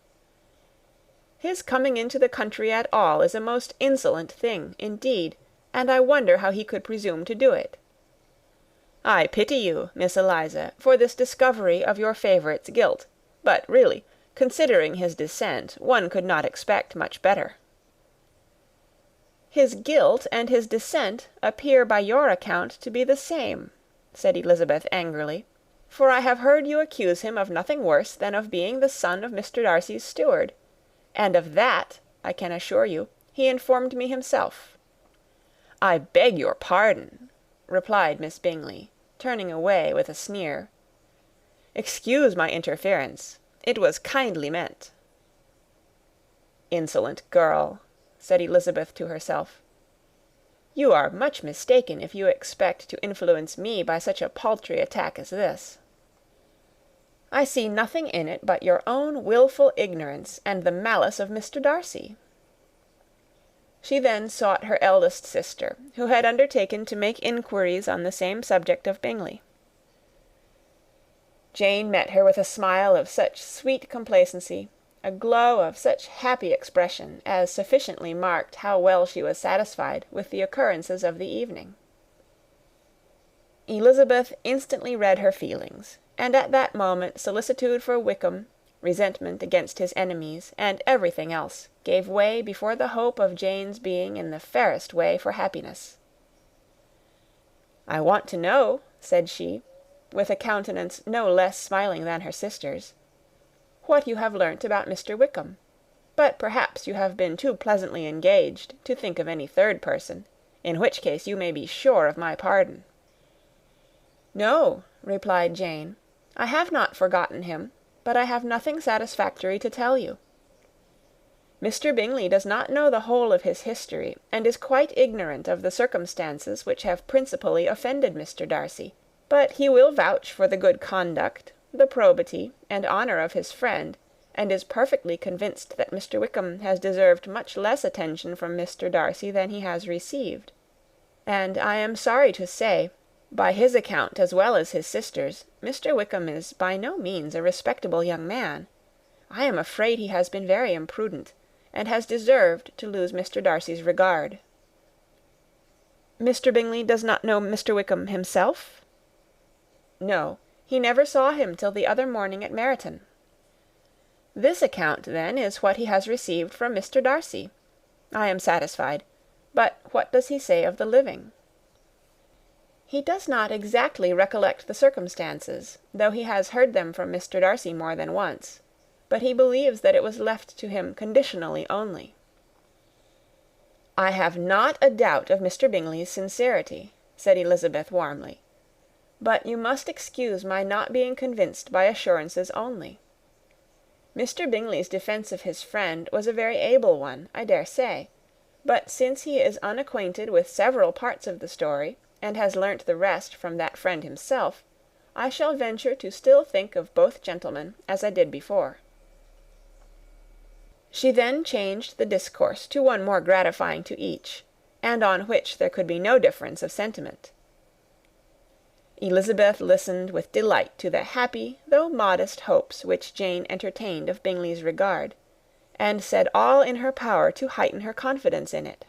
His coming into the country at all is a most insolent thing, indeed, and I wonder how he could presume to do it. I pity you, Miss Eliza, for this discovery of your favourite's guilt, but really, considering his descent, one could not expect much better." "His guilt and his descent appear by your account to be the same," said Elizabeth angrily, "for I have heard you accuse him of nothing worse than of being the son of Mr. Darcy's steward, and of that, I can assure you, he informed me himself." "I beg your pardon," replied Miss Bingley, turning away with a sneer. "Excuse my interference. It was kindly meant." "Insolent girl," said Elizabeth to herself. "You are much mistaken if you expect to influence me by such a paltry attack as this. I see nothing in it but your own wilful ignorance and the malice of Mr. Darcy." She then sought her eldest sister, who had undertaken to make inquiries on the same subject of Bingley. Jane met her with a smile of such sweet complacency, a glow of such happy expression, as sufficiently marked how well she was satisfied with the occurrences of the evening. Elizabeth instantly read her feelings, and at that moment solicitude for Wickham, resentment against his enemies, and everything else, gave way before the hope of Jane's being in the fairest way for happiness. "I want to know," said she, with a countenance no less smiling than her sister's, "what you have learnt about Mr. Wickham." but perhaps you have been too pleasantly engaged to think of any third person, in which case you may be sure of my pardon." "No," replied Jane, "I have not forgotten him, but I have nothing satisfactory to tell you. Mr. Bingley does not know the whole of his history, and is quite ignorant of the circumstances which have principally offended Mr. Darcy, but he will vouch for the good conduct, the probity, and honour of his friend, and is perfectly convinced that Mr. Wickham has deserved much less attention from Mr. Darcy than he has received; and I am sorry to say, by his account as well as his sister's, Mr. Wickham is by no means a respectable young man. I am afraid he has been very imprudent, and has deserved to lose Mr. Darcy's regard." "Mr. Bingley does not know Mr. Wickham himself?" "No, he never saw him till the other morning at Meryton." "This account, then, is what he has received from Mr. Darcy. I am satisfied. But what does he say of the living?" "He does not exactly recollect the circumstances, though he has heard them from Mr. Darcy more than once, but he believes that it was left to him conditionally only." "I have not a doubt of Mr. Bingley's sincerity," said Elizabeth warmly, "but you must excuse my not being convinced by assurances only. Mr. Bingley's defence of his friend was a very able one, I dare say; but since he is unacquainted with several parts of the story, and has learnt the rest from that friend himself, I shall venture to still think of both gentlemen as I did before." She then changed the discourse to one more gratifying to each, and on which there could be no difference of sentiment. Elizabeth listened with delight to the happy though modest hopes which Jane entertained of Bingley's regard, and said all in her power to heighten her confidence in it.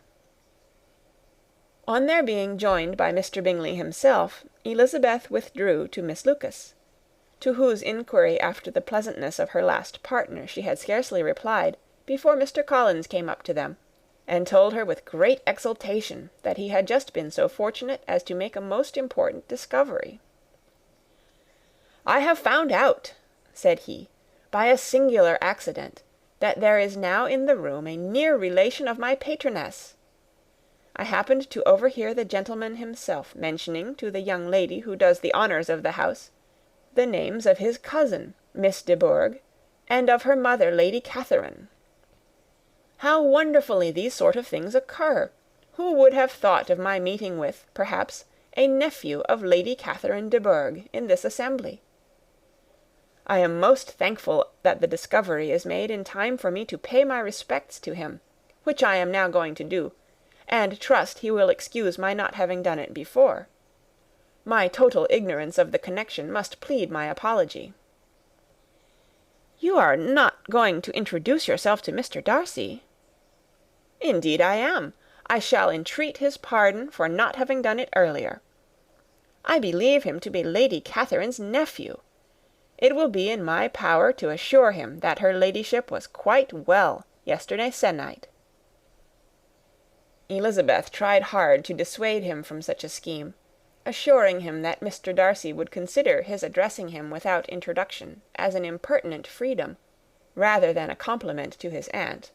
On their being joined by Mr. Bingley himself, Elizabeth withdrew to Miss Lucas, to whose inquiry after the pleasantness of her last partner she had scarcely replied, before Mr. Collins came up to them, and told her with great exultation that he had just been so fortunate as to make a most important discovery. "I have found out," said he, "by a singular accident, that there is now in the room a near relation of my patroness. I happened to overhear the gentleman himself mentioning to the young lady who does the honours of the house the names of his cousin, Miss de Bourgh, and of her mother, Lady Catherine. How wonderfully these sort of things occur! Who would have thought of my meeting with, perhaps, a nephew of Lady Catherine de Bourgh in this assembly? I am most thankful that the discovery is made in time for me to pay my respects to him, which I am now going to do, and trust he will excuse my not having done it before. My total ignorance of the connection must plead my apology." "You are not going to introduce yourself to Mr. Darcy?" "Indeed I am. I shall entreat his pardon for not having done it earlier. I believe him to be Lady Catherine's nephew. It will be in my power to assure him that her ladyship was quite well yesterday se'nnight." Elizabeth tried hard to dissuade him from such a scheme, assuring him that Mr. Darcy would consider his addressing him without introduction as an impertinent freedom, rather than a compliment to his aunt;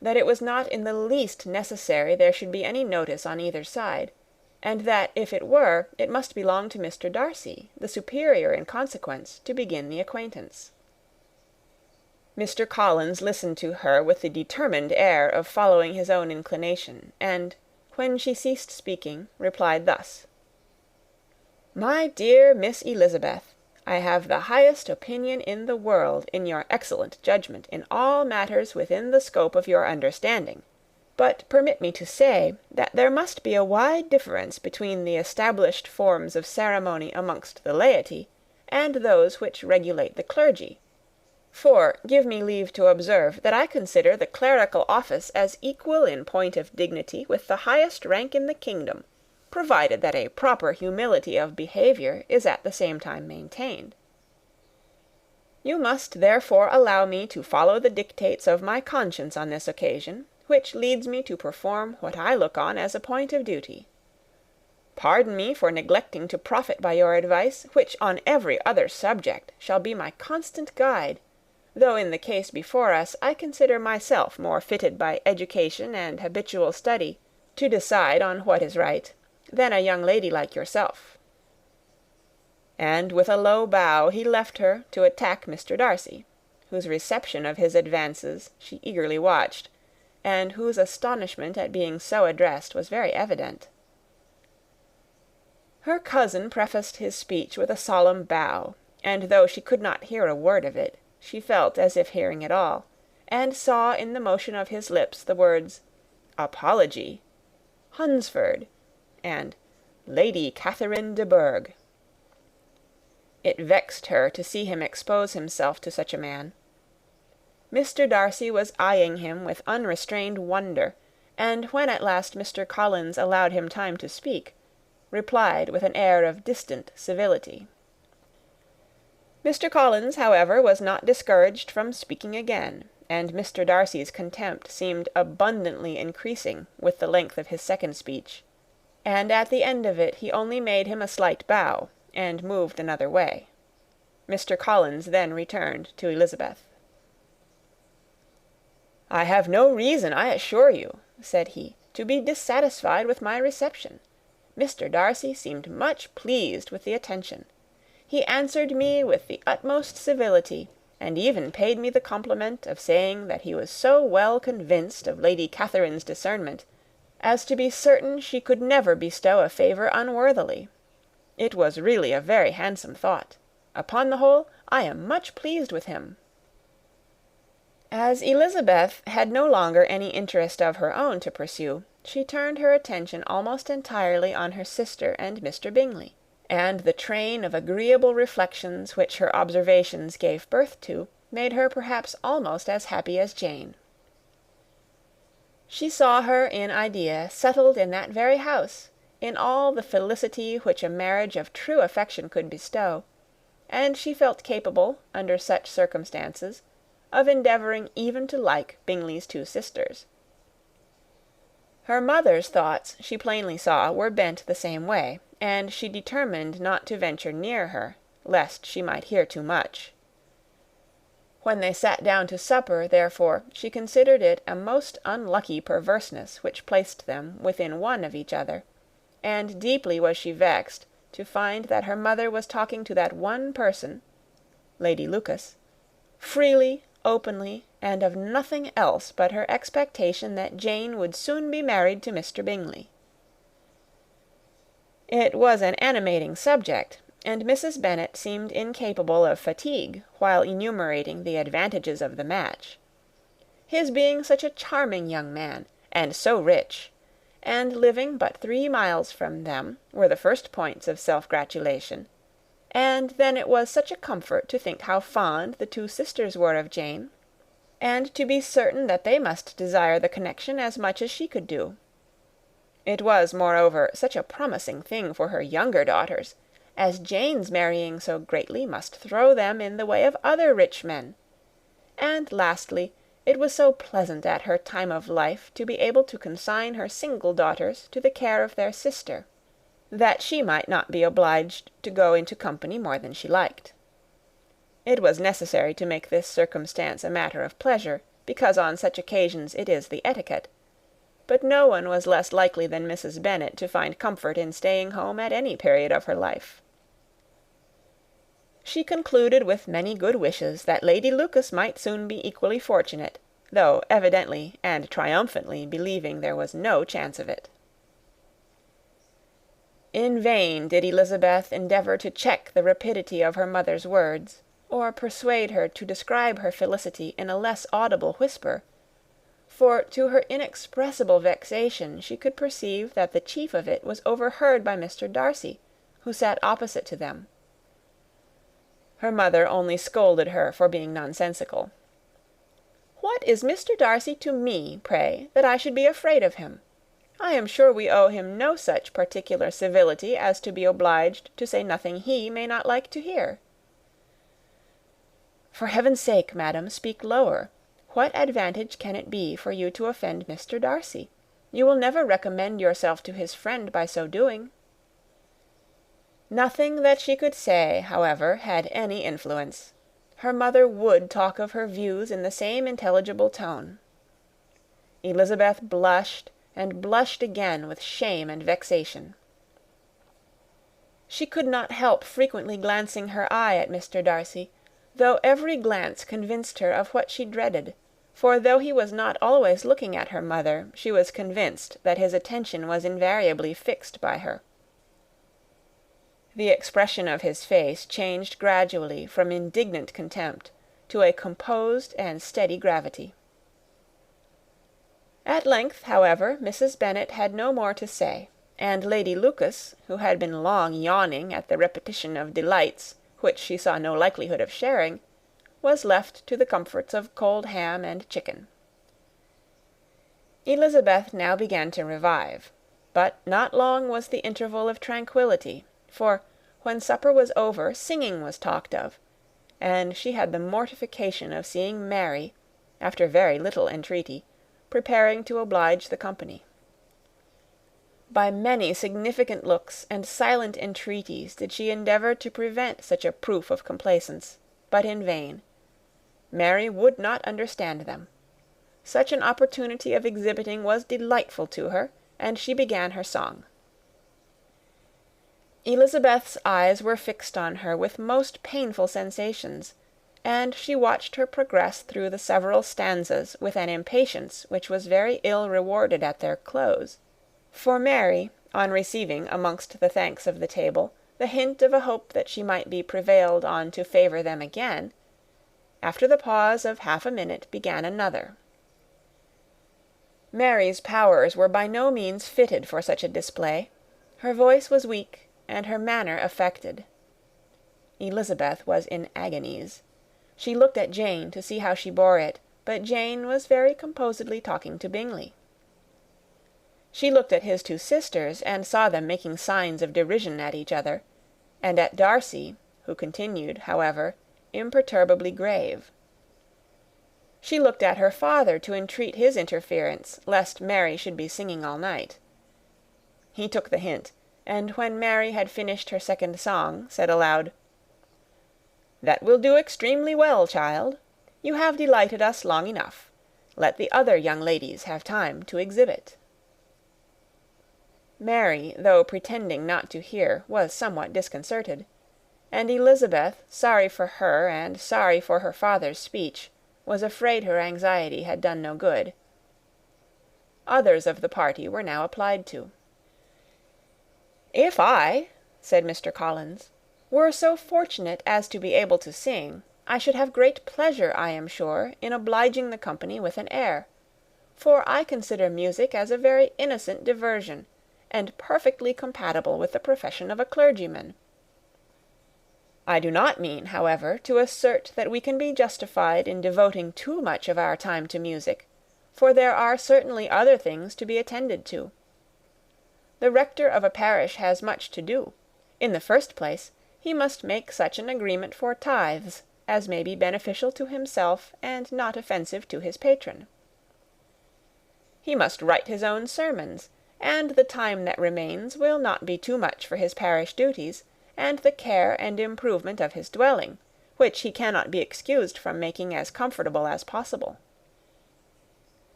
that it was not in the least necessary there should be any notice on either side, and that if it were, it must belong to Mr. Darcy, the superior in consequence, to begin the acquaintance. Mr. Collins listened to her with the determined air of following his own inclination, and, when she ceased speaking, replied thus: "My dear Miss Elizabeth, I have the highest opinion in the world in your excellent judgment in all matters within the scope of your understanding; but permit me to say that there must be a wide difference between the established forms of ceremony amongst the laity, and those which regulate the clergy. For, give me leave to observe that I consider the clerical office as equal in point of dignity with the highest rank in the kingdom, provided that a proper humility of behaviour is at the same time maintained. You must therefore allow me to follow the dictates of my conscience on this occasion, which leads me to perform what I look on as a point of duty. Pardon me for neglecting to profit by your advice, which on every other subject shall be my constant guide, though in the case before us I consider myself more fitted by education and habitual study to decide on what is right, than a young lady like yourself." And with a low bow he left her to attack Mr. Darcy, whose reception of his advances she eagerly watched, and whose astonishment at being so addressed was very evident. Her cousin prefaced his speech with a solemn bow, and though she could not hear a word of it, she felt as if hearing it all, and saw in the motion of his lips the words "apology," "Hunsford," and "Lady Catherine de Bourgh." It vexed her to see him expose himself to such a man. Mr. Darcy was eyeing him with unrestrained wonder, and when at last Mr. Collins allowed him time to speak, replied with an air of distant civility. Mr. Collins, however, was not discouraged from speaking again, and Mr. Darcy's contempt seemed abundantly increasing with the length of his second speech, and at the end of it he only made him a slight bow, and moved another way. Mr. Collins then returned to Elizabeth. "I have no reason, I assure you," said he, "to be dissatisfied with my reception. Mr. Darcy seemed much pleased with the attention. He answered me with the utmost civility, and even paid me the compliment of saying that he was so well convinced of Lady Catherine's discernment as to be certain she could never bestow a favour unworthily. It was really a very handsome thought. Upon the whole, I am much pleased with him." As Elizabeth had no longer any interest of her own to pursue, she turned her attention almost entirely on her sister and Mr. Bingley, and the train of agreeable reflections which her observations gave birth to made her perhaps almost as happy as Jane. She saw her in idea settled in that very house, in all the felicity which a marriage of true affection could bestow, and she felt capable, under such circumstances, of endeavouring even to like Bingley's two sisters. Her mother's thoughts, she plainly saw, were bent the same way, and she determined not to venture near her, lest she might hear too much. When they sat down to supper, therefore, she considered it a most unlucky perverseness which placed them within one of each other, and deeply was she vexed to find that her mother was talking to that one person, Lady Lucas, freely, openly, and of nothing else but her expectation that Jane would soon be married to Mr. Bingley. It was an animating subject, and Mrs. Bennet seemed incapable of fatigue while enumerating the advantages of the match. His being such a charming young man, and so rich, and living but 3 miles from them, were the first points of self-gratulation. And then it was such a comfort to think how fond the two sisters were of Jane, and to be certain that they must desire the connection as much as she could do. It was, moreover, such a promising thing for her younger daughters, as Jane's marrying so greatly must throw them in the way of other rich men. And lastly, it was so pleasant at her time of life to be able to consign her single daughters to the care of their sister, that she might not be obliged to go into company more than she liked. It was necessary to make this circumstance a matter of pleasure, because on such occasions it is the etiquette, but no one was less likely than Mrs. Bennet to find comfort in staying home at any period of her life. She concluded with many good wishes that Lady Lucas might soon be equally fortunate, though evidently and triumphantly believing there was no chance of it. In vain did Elizabeth endeavour to check the rapidity of her mother's words, or persuade her to describe her felicity in a less audible whisper, for to her inexpressible vexation she could perceive that the chief of it was overheard by Mr. Darcy, who sat opposite to them. Her mother only scolded her for being nonsensical. "What is Mr. Darcy to me, pray, that I should be afraid of him? I am sure we owe him no such particular civility as to be obliged to say nothing he may not like to hear." "For heaven's sake, madam, speak lower. What advantage can it be for you to offend Mr. Darcy? You will never recommend yourself to his friend by so doing." Nothing that she could say, however, had any influence. her mother would talk of her views in the same intelligible tone. Elizabeth blushed and blushed again with shame and vexation. She could not help frequently glancing her eye at Mr. Darcy, though every glance convinced her of what she dreaded, for though he was not always looking at her mother, she was convinced that his attention was invariably fixed by her. The expression of his face changed gradually from indignant contempt to a composed and steady gravity. At length, however, Mrs. Bennet had no more to say, and Lady Lucas, who had been long yawning at the repetition of delights which she saw no likelihood of sharing, was left to the comforts of cold ham and chicken. Elizabeth now began to revive, but not long was the interval of tranquillity, for, when supper was over, singing was talked of, and she had the mortification of seeing Mary, after very little entreaty, preparing to oblige the company. By many significant looks and silent entreaties did she endeavour to prevent such a proof of complaisance, but in vain. Mary would not understand them. Such an opportunity of exhibiting was delightful to her, and she began her song. Elizabeth's eyes were fixed on her with most painful sensations, and she watched her progress through the several stanzas with an impatience which was very ill rewarded at their close. For Mary, on receiving, amongst the thanks of the table, the hint of a hope that she might be prevailed on to favour them again, after the pause of half a minute began another. Mary's powers were by no means fitted for such a display. Her voice was weak, and her manner affected. Elizabeth was in agonies. She looked at Jane to see how she bore it, but Jane was very composedly talking to Bingley. She looked at his two sisters, and saw them making signs of derision at each other, and at Darcy, who continued, however, imperturbably grave. She looked at her father to entreat his interference, lest Mary should be singing all night. He took the hint, and when Mary had finished her second song, said aloud, "That will do extremely well, child. You have delighted us long enough. Let the other young ladies have time to exhibit." Mary, though pretending not to hear, was somewhat disconcerted, and Elizabeth, sorry for her and sorry for her father's speech, was afraid her anxiety had done no good. Others of the party were now applied to. "If I," said Mr. Collins, "were so fortunate as to be able to sing, I should have great pleasure, I am sure, in obliging the company with an air, for I consider music as a very innocent diversion, and perfectly compatible with the profession of a clergyman. I do not mean, however, to assert that we can be justified in devoting too much of our time to music, for there are certainly other things to be attended to. The rector of a parish has much to do. In the first place, he must make such an agreement for tithes as may be beneficial to himself and not offensive to his patron. He must write his own sermons, and the time that remains will not be too much for his parish duties, and the care and improvement of his dwelling, which he cannot be excused from making as comfortable as possible.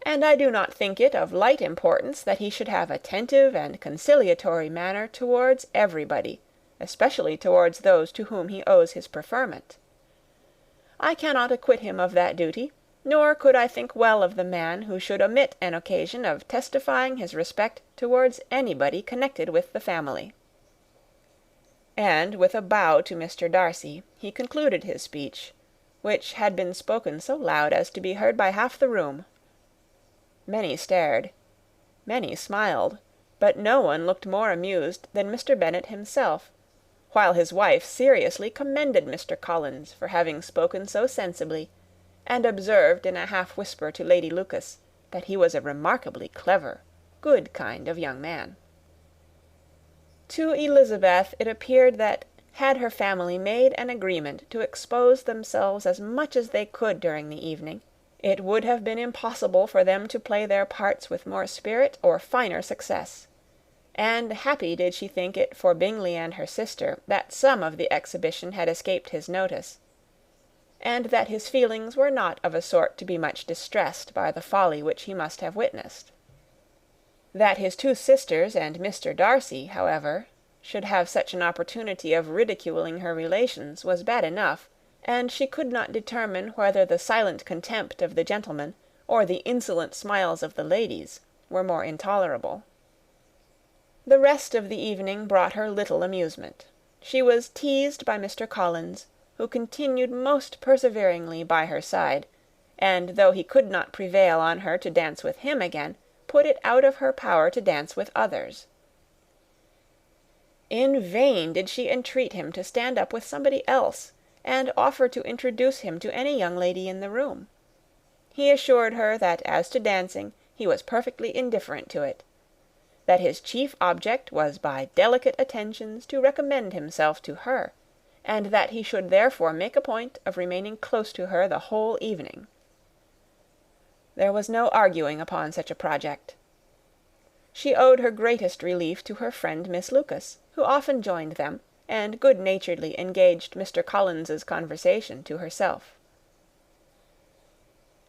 And I do not think it of light importance that he should have attentive and conciliatory manner towards everybody, especially towards those to whom he owes his preferment. I cannot acquit him of that duty, nor could I think well of the man who should omit an occasion of testifying his respect towards anybody connected with the family." And with a bow to Mr. Darcy, he concluded his speech, which had been spoken so loud as to be heard by half the room. Many stared, many smiled, but no one looked more amused than Mr. Bennet himself, while his wife seriously commended Mr. Collins for having spoken so sensibly, and observed in a half-whisper to Lady Lucas that he was a remarkably clever, good kind of young man. To Elizabeth it appeared that, had her family made an agreement to expose themselves as much as they could during the evening, it would have been impossible for them to play their parts with more spirit or finer success; and happy did she think it for Bingley and her sister that some of the exhibition had escaped his notice. and that his feelings were not of a sort to be much distressed by the folly which he must have witnessed. That his two sisters and Mr. Darcy, however, should have such an opportunity of ridiculing her relations was bad enough, and she could not determine whether the silent contempt of the gentlemen or the insolent smiles of the ladies were more intolerable. The rest of the evening brought her little amusement. She was teased by Mr. Collins, who continued most perseveringly by her side, and though he could not prevail on her to dance with him again, put it out of her power to dance with others. In vain did she entreat him to stand up with somebody else, and offer to introduce him to any young lady in the room. He assured her that as to dancing he was perfectly indifferent to it, that his chief object was by delicate attentions to recommend himself to her, and that he should therefore make a point of remaining close to her the whole evening. There was no arguing upon such a project. She owed her greatest relief to her friend Miss Lucas, who often joined them, and good-naturedly engaged Mr. Collins's conversation to herself.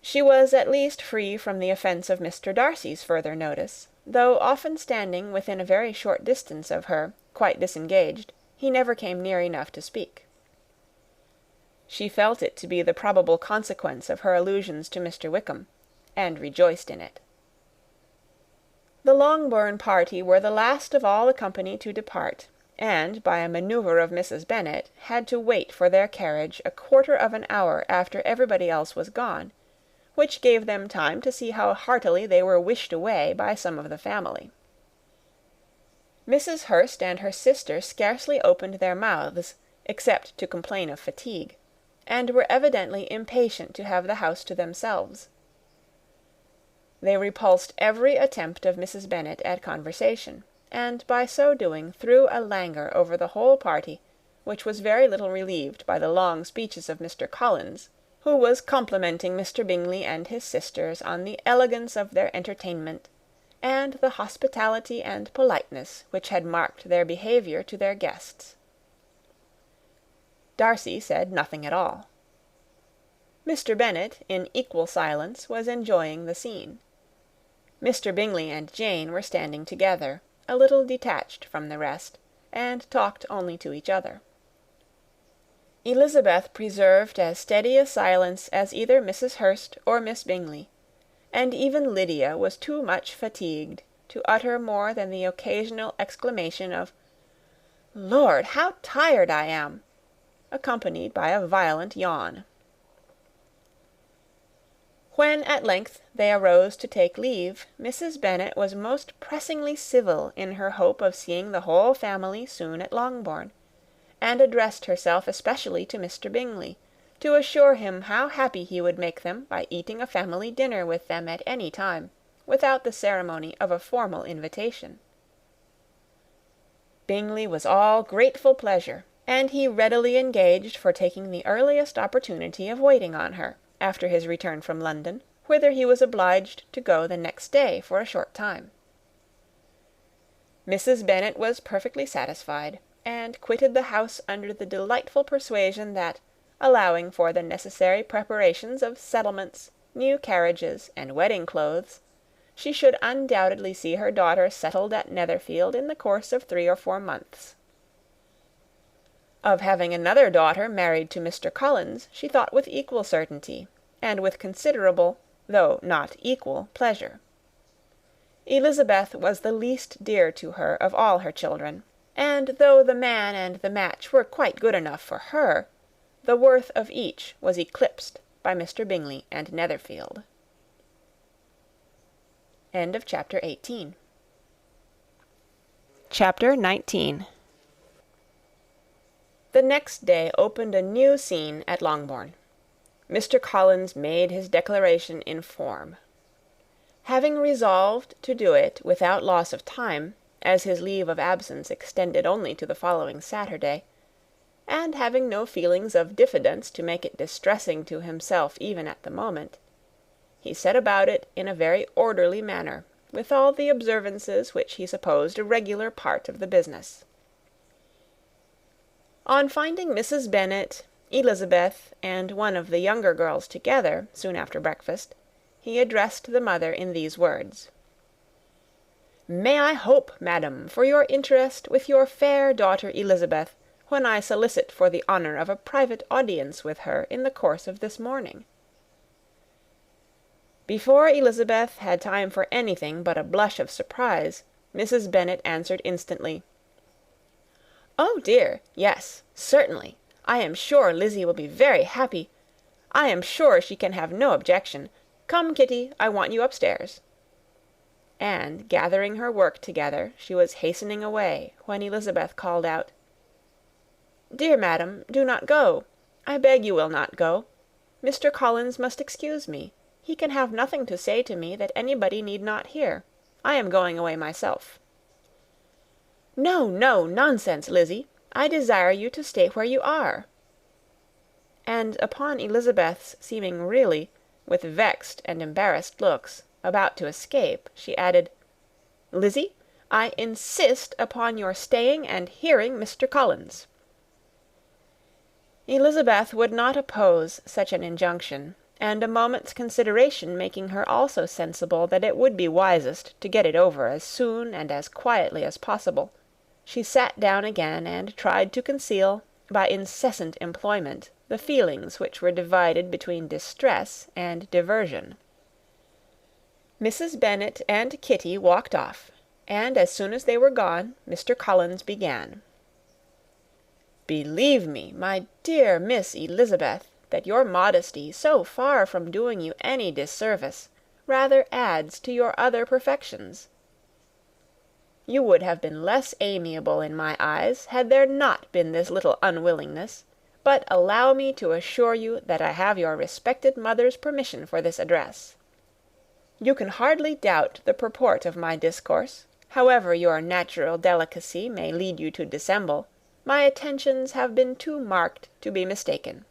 She was at least free from the offence of Mr. Darcy's further notice, though often standing within a very short distance of her, quite disengaged, he never came near enough to speak. She felt it to be the probable consequence of her allusions to Mr. Wickham, and rejoiced in it. The Longbourn party were the last of all the company to depart, and, by a manoeuvre of Mrs. Bennet, had to wait for their carriage a quarter of an hour after everybody else was gone, which gave them time to see how heartily they were wished away by some of the family. Mrs. Hurst and her sister scarcely opened their mouths, except to complain of fatigue, and were evidently impatient to have the house to themselves. They repulsed every attempt of Mrs. Bennet at conversation, and by so doing threw a languor over the whole party, which was very little relieved by the long speeches of Mr. Collins, who was complimenting Mr. Bingley and his sisters on the elegance of their entertainment, and the hospitality and politeness which had marked their behaviour to their guests. Darcy said nothing at all. Mr. Bennet, in equal silence, was enjoying the scene. Mr. Bingley and Jane were standing together, a little detached from the rest, and talked only to each other. Elizabeth preserved as steady a silence as either Mrs. Hurst or Miss Bingley, and even Lydia was too much fatigued to utter more than the occasional exclamation of "Lord, how tired I am!" accompanied by a violent yawn. When at length they arose to take leave, Mrs. Bennet was most pressingly civil in her hope of seeing the whole family soon at Longbourn, and addressed herself especially to Mr. Bingley, to assure him how happy he would make them by eating a family dinner with them at any time, without the ceremony of a formal invitation. Bingley was all grateful pleasure, and he readily engaged for taking the earliest opportunity of waiting on her, after his return from London, whither he was obliged to go the next day for a short time. Mrs. Bennet was perfectly satisfied, and quitted the house under the delightful persuasion that, allowing for the necessary preparations of settlements, new carriages, and wedding clothes, she should undoubtedly see her daughter settled at Netherfield in the course of 3 or 4 months. Of having another daughter married to Mr. Collins she thought with equal certainty, and with considerable, though not equal, pleasure. Elizabeth was the least dear to her of all her children, and though the man and the match were quite good enough for her, the worth of each was eclipsed by Mr. Bingley and Netherfield. End of chapter 18. Chapter 19. The next day opened a new scene at Longbourn. Mr. Collins made his declaration in form. Having resolved to do it without loss of time, as his leave of absence extended only to the following Saturday, and having no feelings of diffidence to make it distressing to himself even at the moment, he set about it in a very orderly manner, with all the observances which he supposed a regular part of the business. On finding Mrs. Bennet Elizabeth and one of the younger girls together, soon after breakfast, he addressed the mother in these words: "May I hope, madam, for your interest with your fair daughter Elizabeth, when I solicit for the honour of a private audience with her in the course of this morning?" Before Elizabeth had time for anything but a blush of surprise, Mrs. Bennet answered instantly, "Oh dear, yes, certainly. I am sure Lizzy will be very happy. I am sure she can have no objection. Come, Kitty, I want you upstairs." And, gathering her work together, she was hastening away, when Elizabeth called out, "Dear madam, do not go. I beg you will not go. Mr. Collins must excuse me. He can have nothing to say to me that anybody need not hear. I am going away myself." "No, no, nonsense, Lizzy. I desire you to stay where you are." And upon Elizabeth's seeming really, with vexed and embarrassed looks, about to escape, she added, "Lizzy, I insist upon your staying and hearing Mr. Collins." Elizabeth would not oppose such an injunction, and a moment's consideration making her also sensible that it would be wisest to get it over as soon and as quietly as possible, she sat down again and tried to conceal, by incessant employment, the feelings which were divided between distress and diversion. Mrs. Bennet and Kitty walked off, and as soon as they were gone, Mr. Collins began. "Believe me, my dear Miss Elizabeth, that your modesty, so far from doing you any disservice, rather adds to your other perfections. You would have been less amiable in my eyes, had there not been this little unwillingness, but allow me to assure you that I have your respected mother's permission for this address. You can hardly doubt the purport of my discourse, however your natural delicacy may lead you to dissemble. My attentions have been too marked to be mistaken.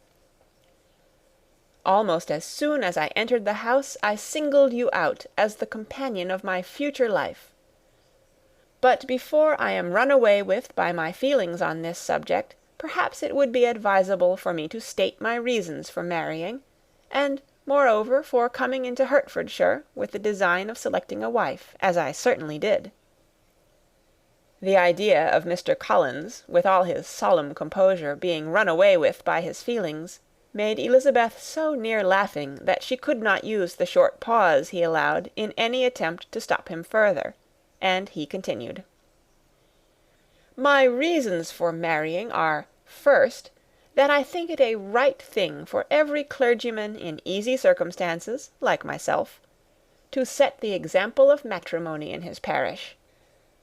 Almost as soon as I entered the house, I singled you out as the companion of my future life. But before I am run away with by my feelings on this subject, perhaps it would be advisable for me to state my reasons for marrying, and, moreover, for coming into Hertfordshire with the design of selecting a wife, as I certainly did." The idea of Mr. Collins, with all his solemn composure, being run away with by his feelings, made Elizabeth so near laughing that she could not use the short pause he allowed in any attempt to stop him further, and he continued, "My reasons for marrying are, first, that I think it a right thing for every clergyman in easy circumstances, like myself, to set the example of matrimony in his parish.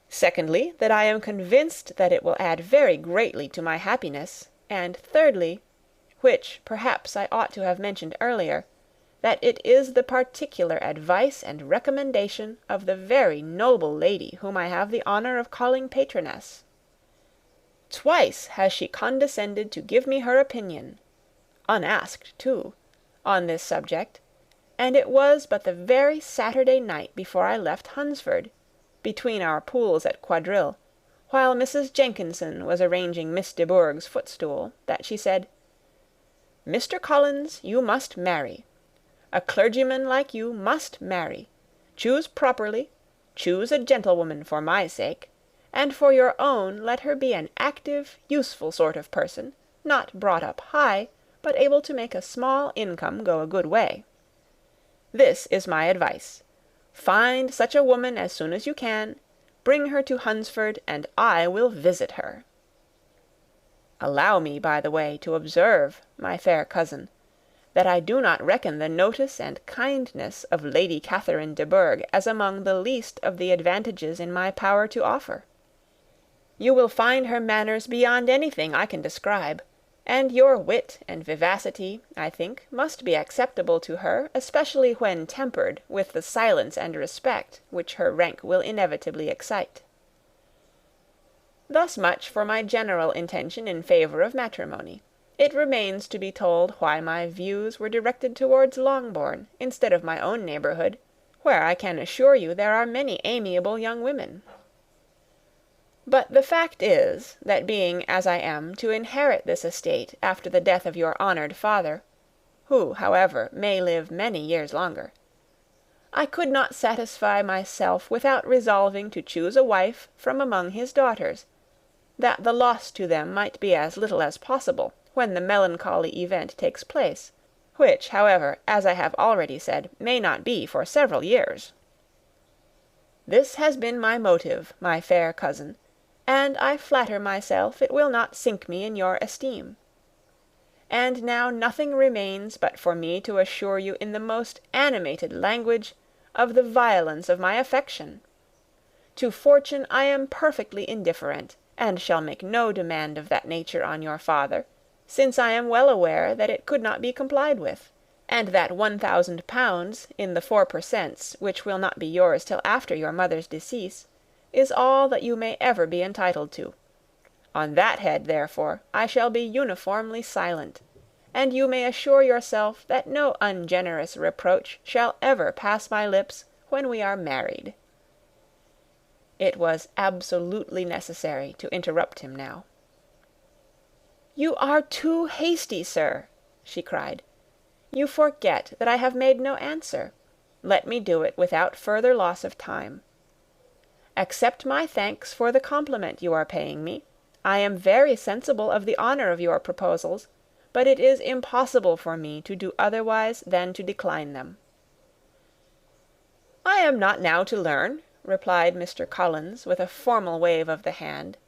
Secondly, that I am convinced that it will add very greatly to my happiness, and thirdly, which perhaps I ought to have mentioned earlier, that it is the particular advice and recommendation of the very noble lady whom I have the honour of calling patroness. Twice has she condescended to give me her opinion, unasked too, on this subject, and it was but the very Saturday night before I left Hunsford, between our pools at quadrille, while Mrs. Jenkinson was arranging Miss de Bourgh's footstool, that she said, "Mr. Collins, you must marry. A clergyman like you must marry. Choose properly, choose a gentlewoman for my sake, and for your own let her be an active, useful sort of person, not brought up high, but able to make a small income go a good way. This is my advice. Find such a woman as soon as you can, bring her to Hunsford, and I will visit her. Allow me, by the way, to observe, my fair cousin, that I do not reckon the notice and kindness of Lady Catherine de Bourgh as among the least of the advantages in my power to offer. You will find her manners beyond anything I can describe, and your wit and vivacity, I think, must be acceptable to her, especially when tempered with the silence and respect which her rank will inevitably excite. Thus much for my general intention in favour of matrimony. It remains to be told why my views were directed towards Longbourn, instead of my own neighbourhood, where I can assure you there are many amiable young women. But the fact is, that being, as I am, to inherit this estate after the death of your honoured father, who, however, may live many years longer, I could not satisfy myself without resolving to choose a wife from among his daughters, that the loss to them might be as little as possible when the melancholy event takes place, which, however, as I have already said, may not be for several years. This has been my motive, my fair cousin, and I flatter myself it will not sink me in your esteem. And now nothing remains but for me to assure you in the most animated language of the violence of my affection. To fortune I am perfectly indifferent, and shall make no demand of that nature on your father, since I am well aware that it could not be complied with, and that £1,000 in the 4 per cents, which will not be yours till after your mother's decease, is all that you may ever be entitled to. On that head, therefore, I shall be uniformly silent, and you may assure yourself that no ungenerous reproach shall ever pass my lips when we are married." It was absolutely necessary to interrupt him now. "You are too hasty, sir," she cried. "You forget that I have made no answer. Let me do it without further loss of time. Accept my thanks for the compliment you are paying me. I am very sensible of the honour of your proposals, but it is impossible for me to do otherwise than to decline them." "I am not now to learn," replied Mr. Collins, with a formal wave of the hand,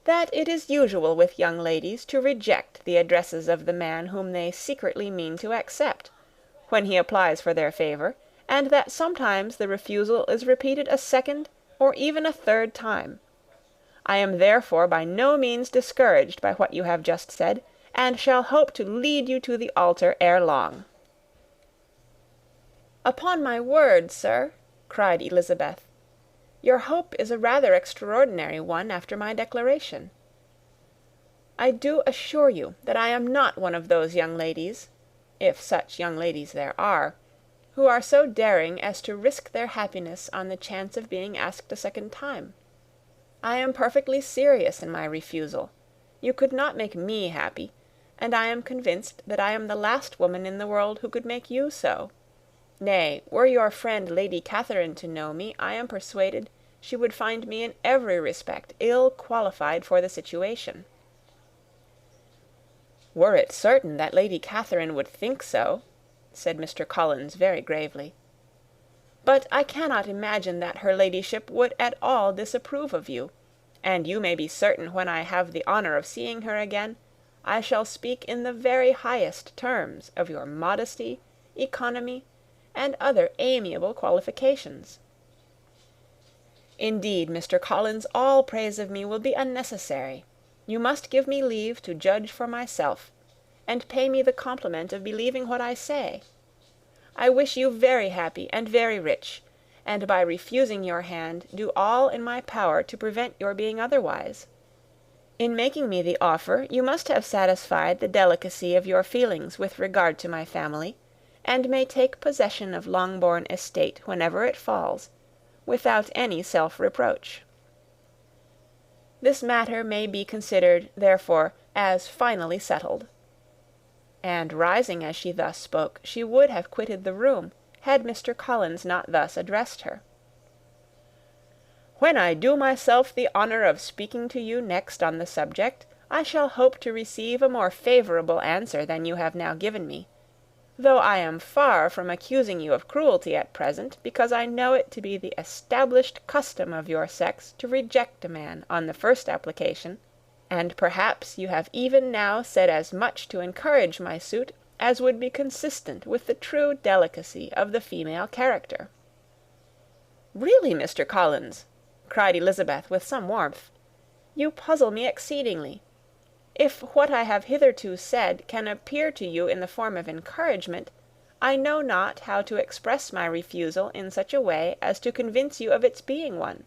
"that it is usual with young ladies to reject the addresses of the man whom they secretly mean to accept, when he applies for their favour, and that sometimes the refusal is repeated a second or even a third time. I am therefore by no means discouraged by what you have just said, and shall hope to lead you to the altar ere long." "Upon my word, sir," cried Elizabeth, "your hope is a rather extraordinary one after my declaration. I do assure you that I am not one of those young ladies, if such young ladies there are, who are so daring as to risk their happiness on the chance of being asked a second time. I am perfectly serious in my refusal. You could not make me happy, and I am convinced that I am the last woman in the world who could make you so. Nay, were your friend Lady Catherine to know me, I am persuaded she would find me in every respect ill qualified for the situation." "Were it certain that Lady Catherine would think so," said Mr. Collins very gravely. "But I cannot imagine that her ladyship would at all disapprove of you, and you may be certain when I have the honour of seeing her again, I shall speak in the very highest terms of your modesty, economy, and other amiable qualifications. Indeed, Mr. Collins, all praise of me will be unnecessary. You must give me leave to judge for myself, and pay me the compliment of believing what I say. I wish you very happy and very rich, and by refusing your hand do all in my power to prevent your being otherwise. In making me the offer, you must have satisfied the delicacy of your feelings with regard to my family, and may take possession of Longbourn estate whenever it falls, without any self-reproach. This matter may be considered, therefore, as finally settled." And rising as she thus spoke, she would have quitted the room, had Mr. Collins not thus addressed her. "When I do myself the honour of speaking to you next on the subject, I shall hope to receive a more favourable answer than you have now given me, though I am far from accusing you of cruelty at present, because I know it to be the established custom of your sex to reject a man on the first application, and perhaps you have even now said as much to encourage my suit as would be consistent with the true delicacy of the female character." "Really, Mr. Collins," cried Elizabeth with some warmth, "you puzzle me exceedingly. If what I have hitherto said can appear to you in the form of encouragement, I know not how to express my refusal in such a way as to convince you of its being one.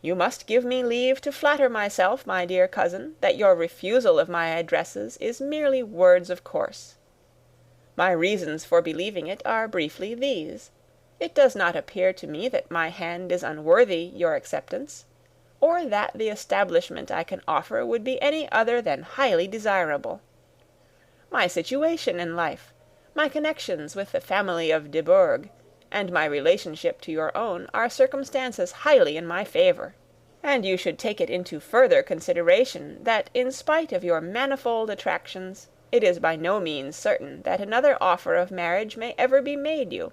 You must give me leave to flatter myself, my dear cousin, that your refusal of my addresses is merely words of course. My reasons for believing it are briefly these. It does not appear to me that my hand is unworthy your acceptance. or that the establishment I can offer would be any other than highly desirable. My situation in life, my connections with the family of de Bourgh, and my relationship to your own, are circumstances highly in my favour, and you should take it into further consideration that, in spite of your manifold attractions, it is by no means certain that another offer of marriage may ever be made you.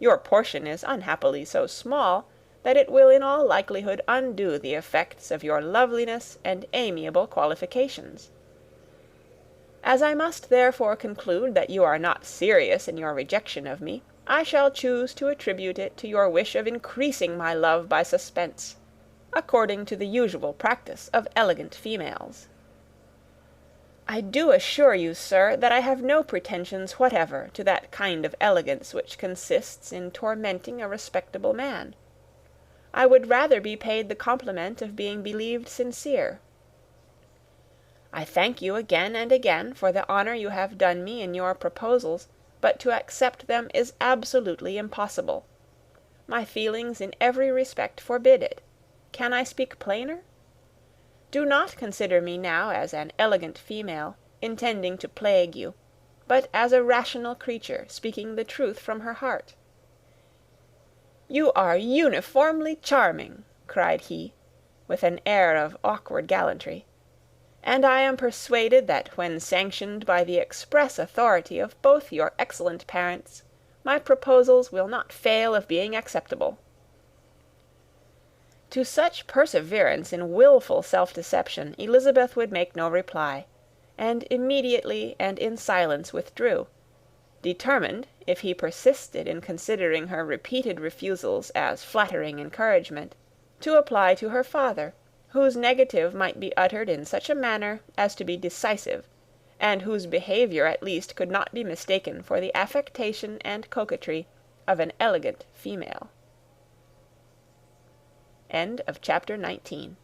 Your portion is unhappily so small that it will in all likelihood undo the effects of your loveliness and amiable qualifications. As I must therefore conclude that you are not serious in your rejection of me, I shall choose to attribute it to your wish of increasing my love by suspense, according to the usual practice of elegant females. I do assure you, sir, that I have no pretensions whatever to that kind of elegance which consists in tormenting a respectable man. I would rather be paid the compliment of being believed sincere. I thank you again and again for the honour you have done me in your proposals, but to accept them is absolutely impossible. My feelings in every respect forbid it. Can I speak plainer? Do not consider me now as an elegant female, intending to plague you, but as a rational creature, speaking the truth from her heart. You are uniformly charming, cried he, with an air of awkward gallantry, and I am persuaded that when sanctioned by the express authority of both your excellent parents, my proposals will not fail of being acceptable. To such perseverance in wilful self-deception Elizabeth would make no reply, and immediately and in silence withdrew, determined, if he persisted in considering her repeated refusals as flattering encouragement, to apply to her father, whose negative might be uttered in such a manner as to be decisive, and whose behaviour at least could not be mistaken for the affectation and coquetry of an elegant female. End of chapter 19.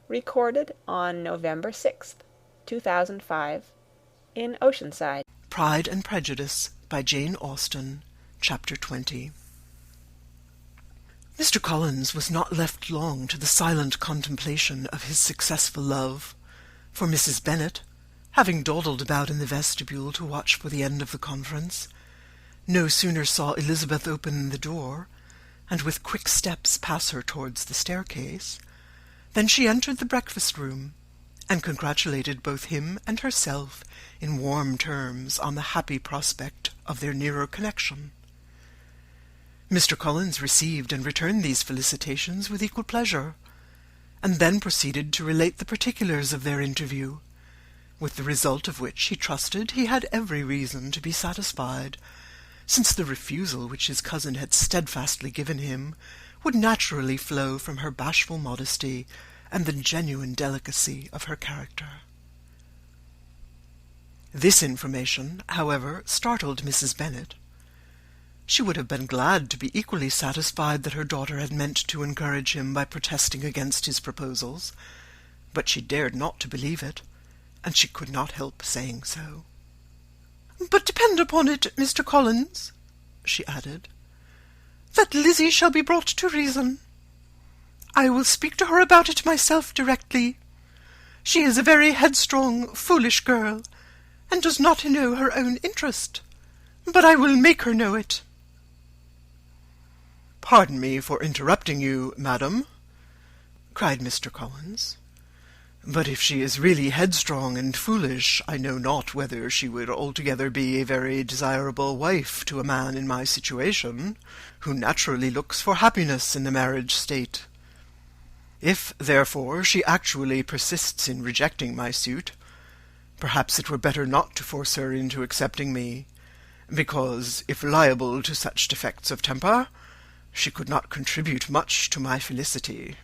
Recorded on November 6th, 2005, in Oceanside. Pride and Prejudice by Jane Austen, Chapter 20. Mr. Collins was not left long to the silent contemplation of his successful love, for Mrs. Bennet, having dawdled about in the vestibule to watch for the end of the conference, no sooner saw Elizabeth open the door, and with quick steps pass her towards the staircase, than she entered the breakfast-room, and congratulated both him and herself in warm terms on the happy prospect of their nearer connection. Mr. Collins received and returned these felicitations with equal pleasure, and then proceeded to relate the particulars of their interview, with the result of which he trusted he had every reason to be satisfied, since the refusal which his cousin had steadfastly given him would naturally flow from her bashful modesty and the genuine delicacy of her character. This information, however, startled Mrs. Bennet. She would have been glad to be equally satisfied that her daughter had meant to encourage him by protesting against his proposals, but she dared not to believe it, and she could not help saying so. "But depend upon it, Mr. Collins," she added, "that Lizzie shall be brought to reason. I will speak to her about it myself directly. She is a very headstrong, foolish girl, and does not know her own interest, but I will make her know it." "Pardon me for interrupting you, madam," cried Mr. Collins, "but if she is really headstrong and foolish, I know not whether she would altogether be a very desirable wife to a man in my situation, who naturally looks for happiness in the marriage state. If, therefore, she actually persists in rejecting my suit, perhaps it were better not to force her into accepting me, because, if liable to such defects of temper, she could not contribute much to my felicity."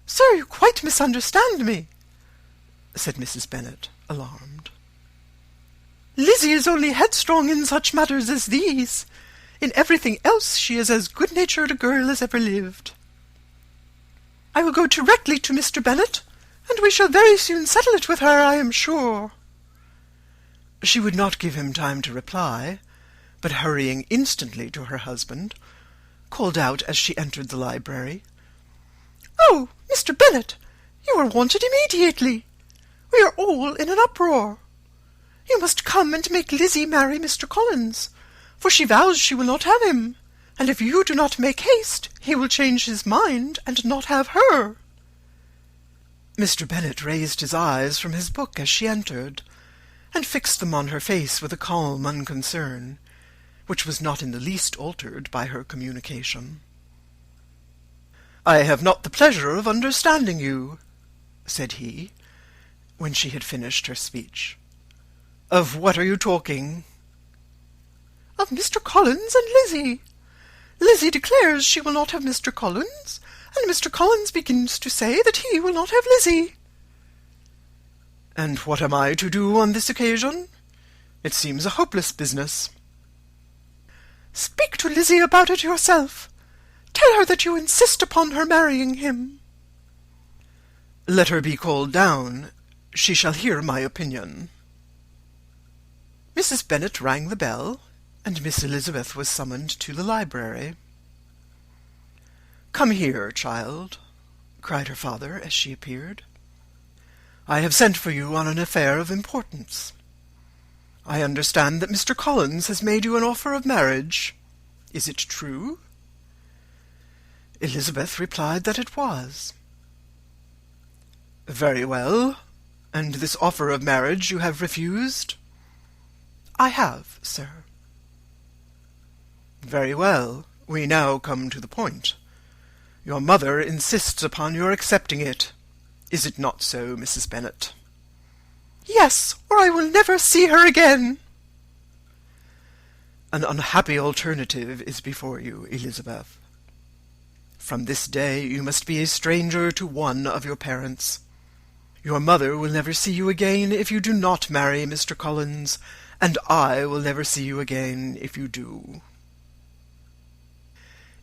"Sir, you quite misunderstand me," said Mrs. Bennet, alarmed. "Lizzie is only headstrong in such matters as these. In everything else she is as good-natured a girl as ever lived. I will go directly to Mr. Bennet, and we shall very soon settle it with her, I am sure." She would not give him time to reply, but hurrying instantly to her husband, called out as she entered the library, "Oh, Mr. Bennet, you are wanted immediately. We are all in an uproar. You must come and make Lizzie marry Mr. Collins, for she vows she will not have him, and if you do not make haste, he will change his mind and not have her." Mr. Bennet raised his eyes from his book as she entered, and fixed them on her face with a calm unconcern, which was not in the least altered by her communication. "I have not the pleasure of understanding you," said he, when she had finished her speech. "Of what are you talking?" "Of Mr. Collins and Lizzie. Lizzie declares she will not have Mr. Collins, and Mr. Collins begins to say that he will not have Lizzie." "And what am I to do on this occasion? It seems a hopeless business." "Speak to Lizzie about it yourself. Tell her that you insist upon her marrying him." "Let her be called down. She shall hear my opinion." Mrs. Bennet rang the bell, and Miss Elizabeth was summoned to the library. "Come here, child," cried her father as she appeared. "I have sent for you on an affair of importance. I understand that Mr. Collins has made you an offer of marriage. Is it true?" Elizabeth replied that it was. "Very well. And this offer of marriage you have refused?" "I have, sir." "Very well. We now come to the point. Your mother insists upon your accepting it. Is it not so, Mrs. Bennet?" "Yes, or I will never see her again." "An unhappy alternative is before you, Elizabeth. From this day you must be a stranger to one of your parents. Your mother will never see you again if you do not marry Mr. Collins, and I will never see you again if you do."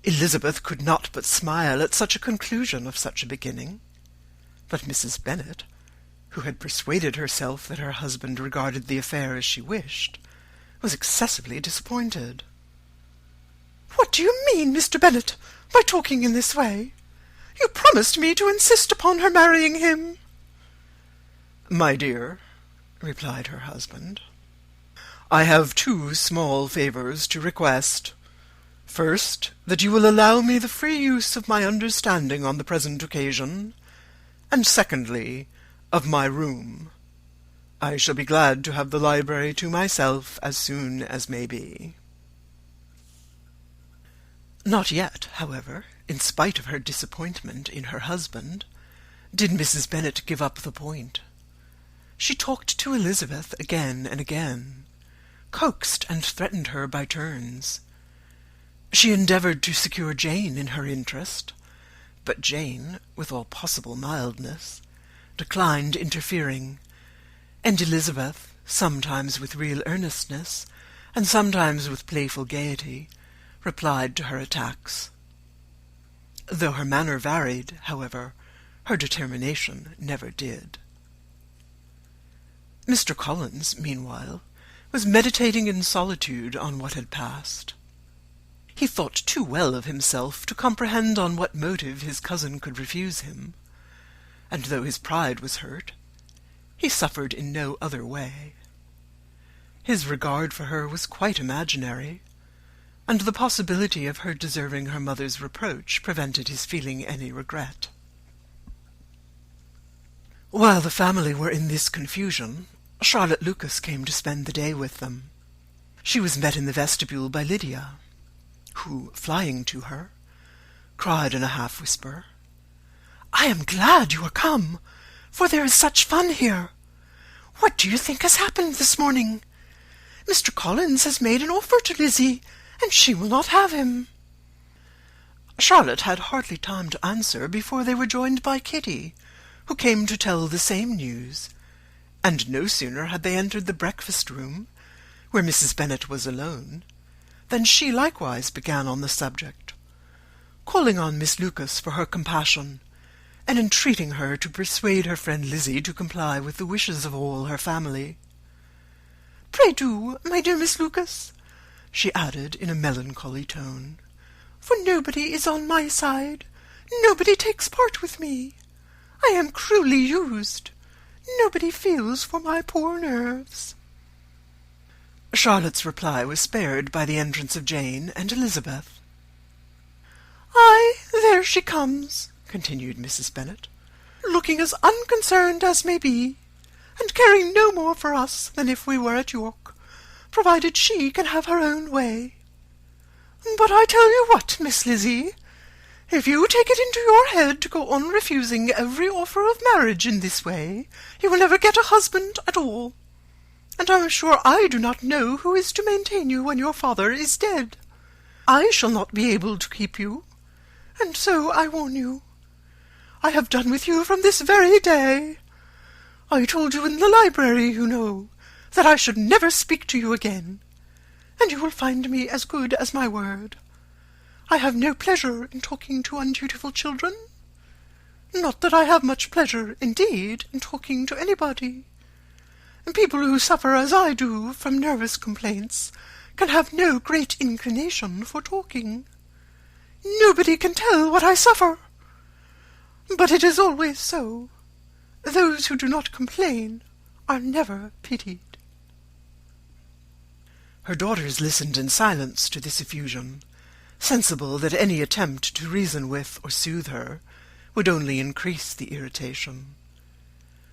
Elizabeth could not but smile at such a conclusion of such a beginning, but Mrs. Bennet, who had persuaded herself that her husband regarded the affair as she wished, was excessively disappointed. "What do you mean, Mr. Bennet, by talking in this way? You promised me to insist upon her marrying him." "My dear," replied her husband, "I have two small favours to request. First, that you will allow me the free use of my understanding on the present occasion, and secondly, of my room. I shall be glad to have the library to myself as soon as may be." Not yet, however, in spite of her disappointment in her husband, did Mrs. Bennet give up the point. She talked to Elizabeth again and again, coaxed and threatened her by turns. She endeavoured to secure Jane in her interest, but Jane, with all possible mildness, declined interfering, and Elizabeth, sometimes with real earnestness, and sometimes with playful gaiety, replied to her attacks. Though her manner varied, however, her determination never did. Mr. Collins, meanwhile, was meditating in solitude on what had passed. He thought too well of himself to comprehend on what motive his cousin could refuse him, and though his pride was hurt, he suffered in no other way. His regard for her was quite imaginary, and the possibility of her deserving her mother's reproach prevented his feeling any regret. While the family were in this confusion, Charlotte Lucas came to spend the day with them. She was met in the vestibule by Lydia, who, flying to her, cried in a half-whisper, "I am glad you are come, for there is such fun here. What do you think has happened this morning? Mr. Collins has made an offer to Lizzie, and she will not have him." Charlotte had hardly time to answer before they were joined by Kitty, who came to tell the same news, and no sooner had they entered the breakfast-room, where Mrs. Bennet was alone, than she likewise began on the subject, calling on Miss Lucas for her compassion, and entreating her to persuade her friend Lizzie to comply with the wishes of all her family. "Pray do, my dear Miss Lucas," she added in a melancholy tone, "for nobody is on my side. Nobody takes part with me. I am cruelly used. Nobody feels for my poor nerves." Charlotte's reply was spared by the entrance of Jane and Elizabeth. "Ay, there she comes," continued Mrs. Bennet, "looking as unconcerned as may be, and caring no more for us than if we were at York, provided she can have her own way. But I tell you what, Miss Lizzie, if you take it into your head to go on refusing every offer of marriage in this way, you will never get a husband at all. And I am sure I do not know who is to maintain you when your father is dead. I shall not be able to keep you, and so I warn you. I have done with you from this very day. I told you in the library, you know, that I should never speak to you again, and you will find me as good as my word. I have no pleasure in talking to undutiful children. Not that I have much pleasure, indeed, in talking to anybody. People who suffer as I do from nervous complaints can have no great inclination for talking. Nobody can tell what I suffer. But it is always so. Those who do not complain are never pitied." Her daughters listened in silence to this effusion, sensible that any attempt to reason with or soothe her would only increase the irritation.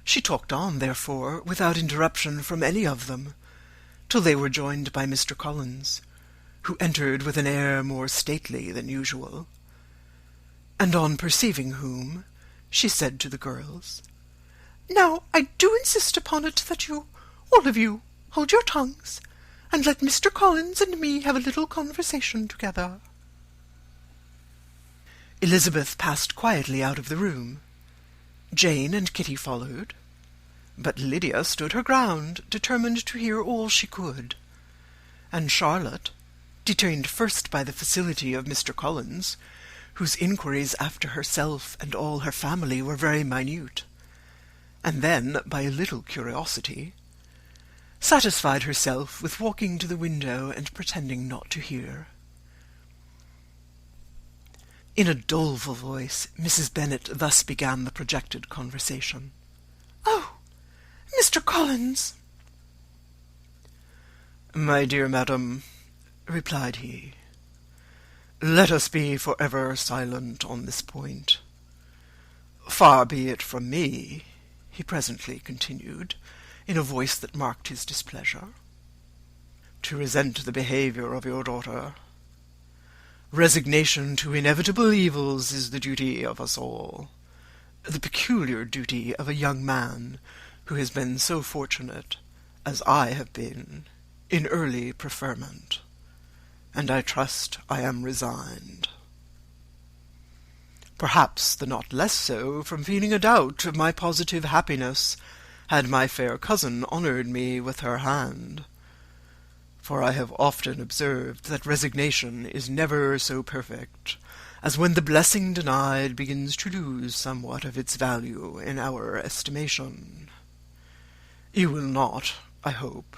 She talked on, therefore, without interruption from any of them, till they were joined by Mr. Collins, who entered with an air more stately than usual, and on perceiving whom, she said to the girls, "Now I do insist upon it that you, all of you, hold your tongues, and let Mr. Collins and me have a little conversation together." Elizabeth passed quietly out of the room. Jane and Kitty followed, but Lydia stood her ground, determined to hear all she could, and Charlotte, detained first by the facility of Mr. Collins, whose inquiries after herself and all her family were very minute, and then by a little curiosity, satisfied herself with walking to the window and pretending not to hear. In a doleful voice, Mrs. Bennet thus began the projected conversation. "Oh, Mr. Collins!" "My dear madam," replied he, "let us be for ever silent on this point. Far be it from me," he presently continued, in a voice that marked his displeasure, "to resent the behaviour of your daughter. Resignation to inevitable evils is the duty of us all, the peculiar duty of a young man who has been so fortunate, as I have been, in early preferment, and I trust I am resigned. Perhaps the not less so from feeling a doubt of my positive happiness had my fair cousin honoured me with her hand. For I have often observed that resignation is never so perfect as when the blessing denied begins to lose somewhat of its value in our estimation. You will not, I hope,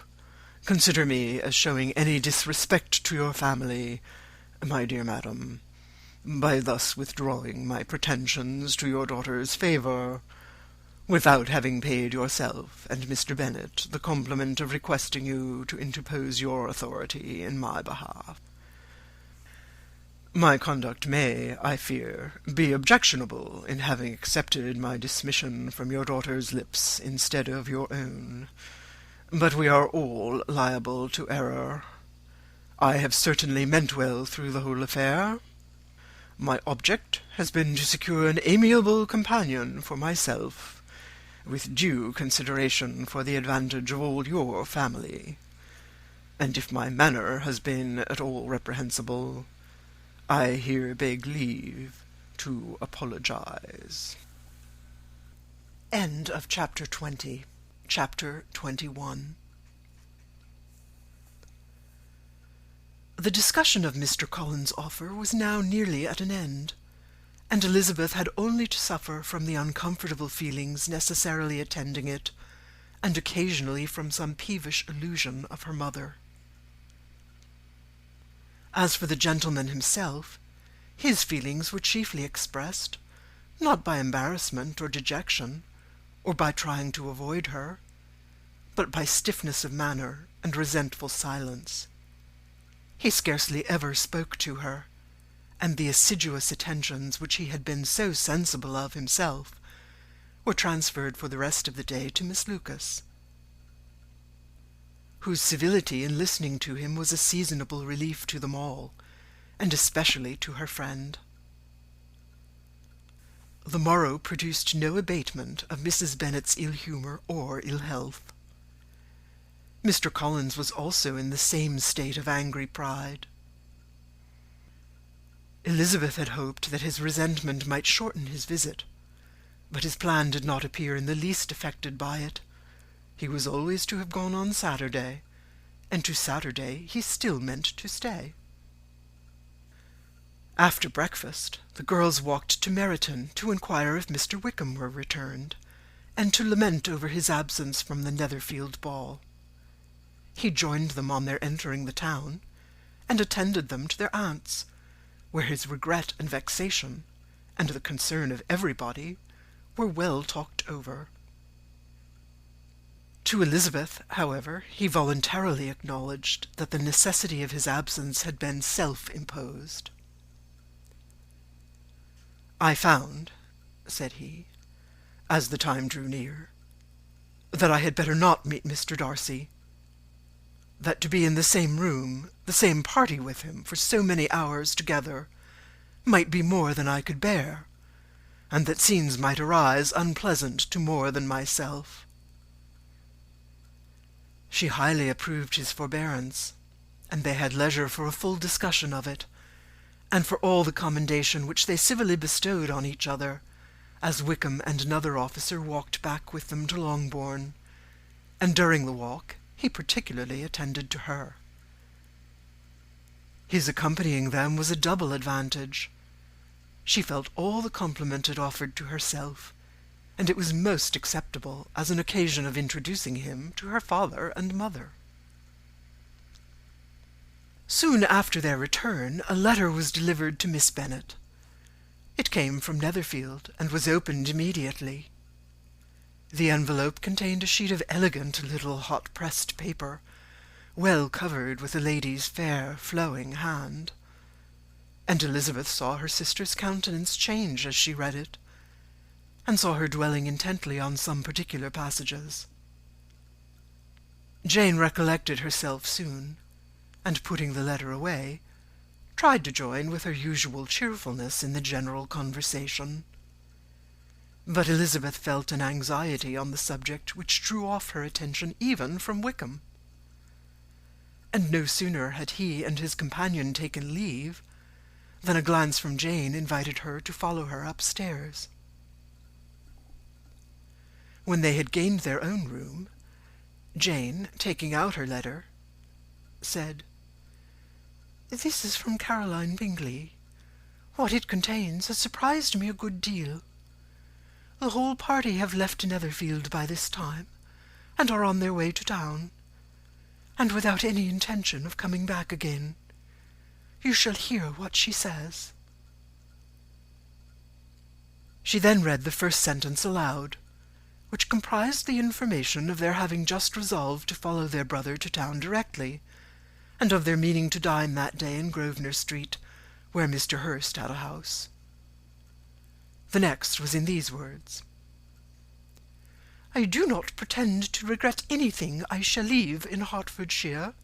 consider me as showing any disrespect to your family, my dear madam, by thus withdrawing my pretensions to your daughter's favour, without having paid yourself and Mr. Bennet the compliment of requesting you to interpose your authority in my behalf. My conduct may, I fear, be objectionable in having accepted my dismission from your daughter's lips instead of your own, but we are all liable to error. I have certainly meant well through the whole affair. My object has been to secure an amiable companion for myself, with due consideration for the advantage of all your family, and if my manner has been at all reprehensible, I here beg leave to apologize. End of Chapter 20. Chapter 21. The discussion of Mr. Collins' offer was now nearly at an end, and Elizabeth had only to suffer from the uncomfortable feelings necessarily attending it, and occasionally from some peevish allusion of her mother. As for the gentleman himself, His feelings were chiefly expressed, not by embarrassment or dejection, or by trying to avoid her, but by stiffness of manner and resentful silence. He scarcely ever spoke to her, and the assiduous attentions which he had been so sensible of himself were transferred for the rest of the day to Miss Lucas, whose civility in listening to him was a seasonable relief to them all, and especially to her friend. The morrow produced no abatement of Mrs. Bennet's ill-humour or ill-health. Mr. Collins was also in the same state of angry pride. Elizabeth had hoped that his resentment might shorten his visit, but his plan did not appear in the least affected by it. He was always to have gone on Saturday, and to Saturday he still meant to stay. After breakfast, the girls walked to Meryton to inquire if Mr. Wickham were returned, and to lament over his absence from the Netherfield ball. He joined them on their entering the town, and attended them to their aunt's, where his regret and vexation, and the concern of everybody, were well talked over. To Elizabeth, however, he voluntarily acknowledged that the necessity of his absence had been self-imposed. "I found," said he, as the time drew near, "that I had better not meet Mr. Darcy, that to be in the same room, the same party with him, for so many hours together, might be more than I could bear, and that scenes might arise unpleasant to more than myself." She highly approved his forbearance, and they had leisure for a full discussion of it, and for all the commendation which they civilly bestowed on each other, as Wickham and another officer walked back with them to Longbourn, and during the walk he particularly attended to her. His accompanying them was a double advantage. She felt all the compliment it offered to herself, and it was most acceptable as an occasion of introducing him to her father and mother. Soon after their return, a letter was delivered to Miss Bennet. It came from Netherfield, and was opened immediately. The envelope contained a sheet of elegant little hot-pressed paper, well covered with a lady's fair, flowing hand, and Elizabeth saw her sister's countenance change as she read it, and saw her dwelling intently on some particular passages. Jane recollected herself soon, and putting the letter away, tried to join with her usual cheerfulness in the general conversation. But Elizabeth felt an anxiety on the subject which drew off her attention even from Wickham. And no sooner had he and his companion taken leave, than a glance from Jane invited her to follow her upstairs. When they had gained their own room, Jane, taking out her letter, said, "This is from Caroline Bingley. What it contains has surprised me a good deal. The whole party have left Netherfield by this time, and are on their way to town, and without any intention of coming back again. You shall hear what she says." She then read the first sentence aloud, which comprised the information of their having just resolved to follow their brother to town directly, and of their meaning to dine that day in Grosvenor Street, where Mr. Hurst had a house. The next was in these words: "I do not pretend to regret anything I shall leave in Hertfordshire,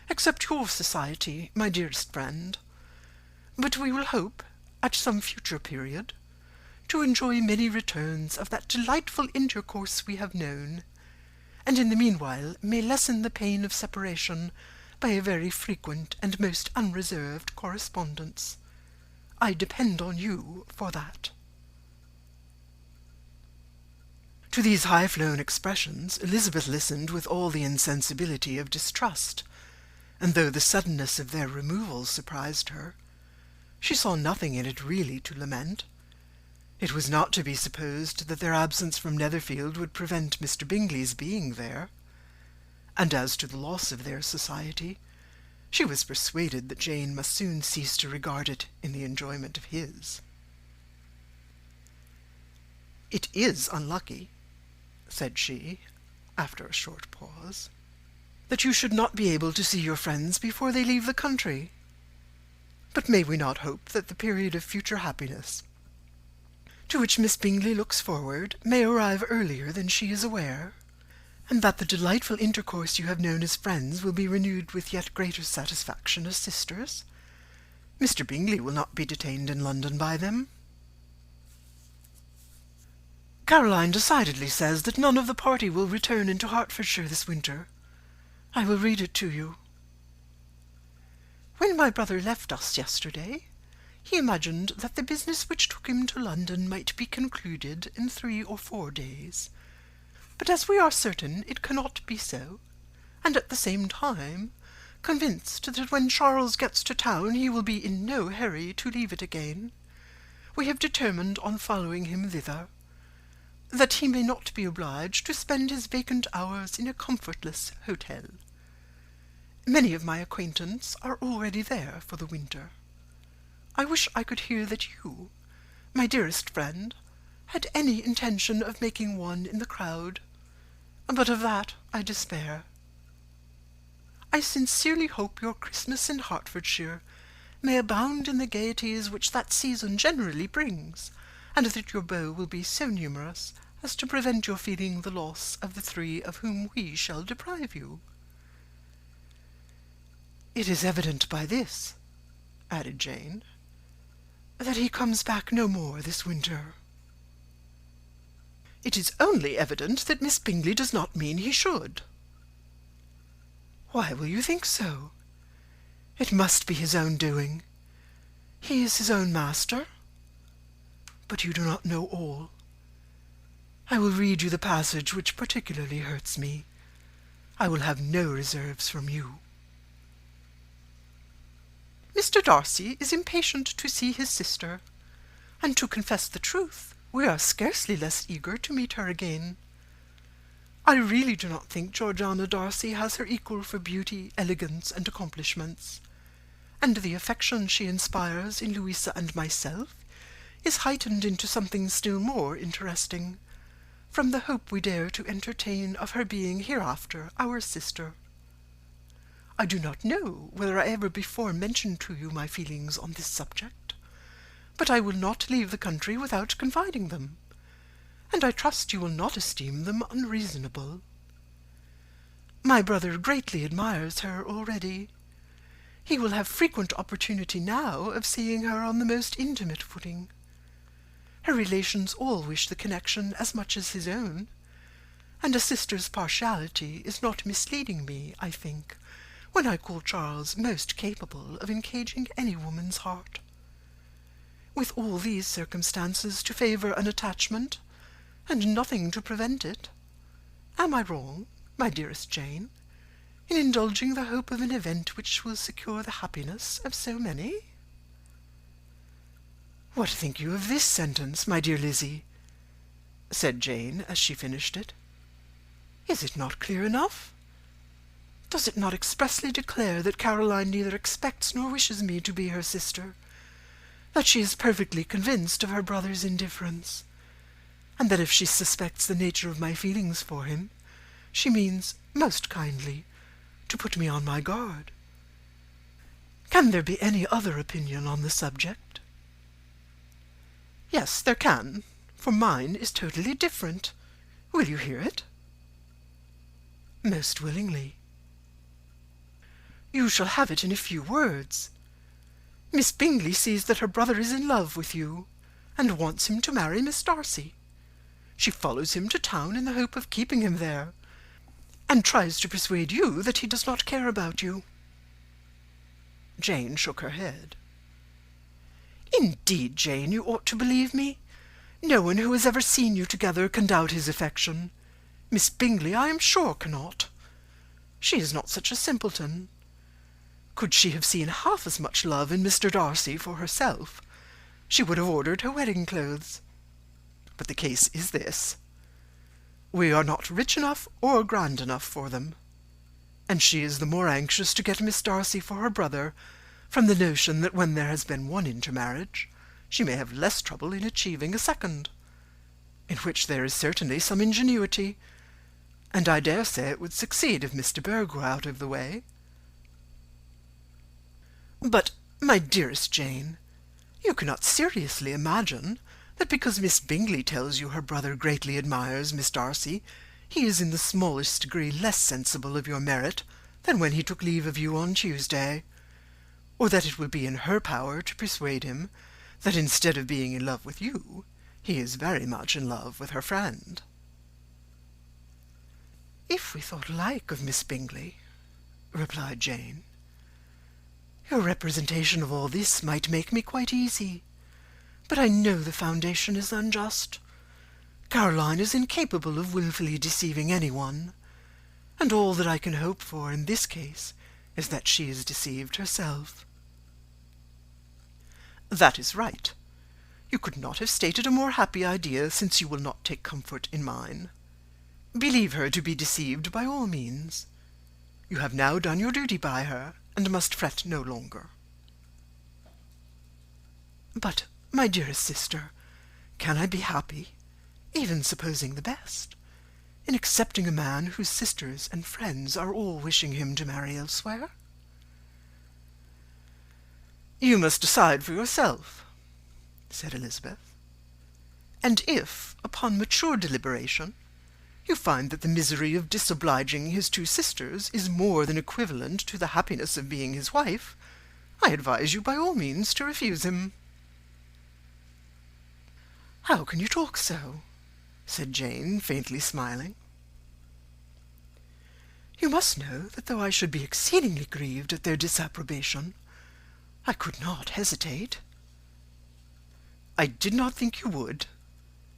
except your society, my dearest friend, but we will hope, at some future period, to enjoy many returns of that delightful intercourse we have known, and in the meanwhile may lessen the pain of separation by a very frequent and most unreserved correspondence. I depend on you for that." To these high-flown expressions Elizabeth listened with all the insensibility of distrust, and though the suddenness of their removal surprised her, she saw nothing in it really to lament. It was not to be supposed that their absence from Netherfield would prevent Mr. Bingley's being there, and as to the loss of their society, She was persuaded that Jane must soon cease to regard it in the enjoyment of his. "It is unlucky," said she, after a short pause, "that you should not be able to see your friends before they leave the country. But may we not hope that the period of future happiness, to which Miss Bingley looks forward, may arrive earlier than she is aware, and that the delightful intercourse you have known as friends will be renewed with yet greater satisfaction as sisters? Mr. Bingley will not be detained in London by them." "Caroline decidedly says that none of the party will return into Hertfordshire this winter. I will read it to you. When my brother left us yesterday, he imagined that the business which took him to London might be concluded in 3 or 4 days. But as we are certain it cannot be so, and at the same time convinced that when Charles gets to town he will be in no hurry to leave it again, we have determined on following him thither, that he may not be obliged to spend his vacant hours in a comfortless hotel. Many of my acquaintance are already there for the winter. I wish I could hear that you, my dearest friend, had any intention of making one in the crowd, but of that I despair. I sincerely hope your Christmas in Hertfordshire may abound in the gaieties which that season generally brings, and that your beaux will be so numerous as to prevent your feeling the loss of the 3 of whom we shall deprive you. It is evident by this," added Jane, "that he comes back no more this winter." "It is only evident that Miss Bingley does not mean he should." "Why will you think so? It must be his own doing. He is his own master. But you do not know all. I will read you the passage which particularly hurts me. I will have no reserves from you. Mr. Darcy is impatient to see his sister, and to confess the truth, we are scarcely less eager to meet her again. I really do not think Georgiana Darcy has her equal for beauty, elegance, and accomplishments, and the affection she inspires in Louisa and myself is heightened into something still more interesting, from the hope we dare to entertain of her being hereafter our sister. I do not know whether I ever before mentioned to you my feelings on this subject, but I will not leave the country without confiding them, and I trust you will not esteem them unreasonable. My brother greatly admires her already. He will have frequent opportunity now of seeing her on the most intimate footing. Her relations all wish the connection as much as his own, and a sister's partiality is not misleading me, I think, when I call Charles most capable of engaging any woman's heart. With all these circumstances to favour an attachment, and nothing to prevent it, am I wrong, my dearest Jane, in indulging the hope of an event which will secure the happiness of so many? What think you of this sentence, my dear Lizzy? Said Jane, as she finished it. Is it not clear enough? Does it not expressly declare that Caroline neither expects nor wishes me to be her sister, that she is perfectly convinced of her brother's indifference, and that if she suspects the nature of my feelings for him, she means, most kindly, to put me on my guard? Can there be any other opinion on the subject? Yes, there can, for mine is totally different. Will you hear it? Most willingly. You shall have it in a few words. Miss Bingley sees that her brother is in love with you, and wants him to marry Miss Darcy. She follows him to town in the hope of keeping him there, and tries to persuade you that he does not care about you. Jane shook her head. Indeed, Jane, you ought to believe me. No one who has ever seen you together can doubt his affection. Miss Bingley, I am sure, cannot. She is not such a simpleton. Could she have seen half as much love in Mr. Darcy for herself, she would have ordered her wedding clothes. But the case is this. We are not rich enough or grand enough for them. and she is the more anxious to get Miss Darcy for her brother, from the notion that when there has been one intermarriage, she may have less trouble in achieving a second, in which there is certainly some ingenuity, and I dare say it would succeed if Mr. Berg were out of the way. But, my dearest Jane, you cannot seriously imagine that because Miss Bingley tells you her brother greatly admires Miss Darcy, he is in the smallest degree less sensible of your merit than when he took leave of you on Tuesday, or that it will be in her power to persuade him that instead of being in love with you, he is very much in love with her friend. If we thought alike of Miss Bingley, replied Jane, your representation of all this might make me quite easy, but I know the foundation is unjust. Caroline is incapable of wilfully deceiving anyone, and all that I can hope for in this case is that she is deceived herself. That is right. You could not have stated a more happy idea, since you will not take comfort in mine. Believe her to be deceived by all means. You have now done your duty by her, and must fret no longer. But, my dearest sister, can I be happy, even supposing the best, in accepting a man whose sisters and friends are all wishing him to marry elsewhere? You must decide for yourself, said Elizabeth, and if, upon mature deliberation, you find that the misery of disobliging his two sisters is more than equivalent to the happiness of being his wife, I advise you by all means to refuse him. How can you talk so? Said Jane, faintly smiling. You must know that though I should be exceedingly grieved at their disapprobation, I could not hesitate. I did not think you would,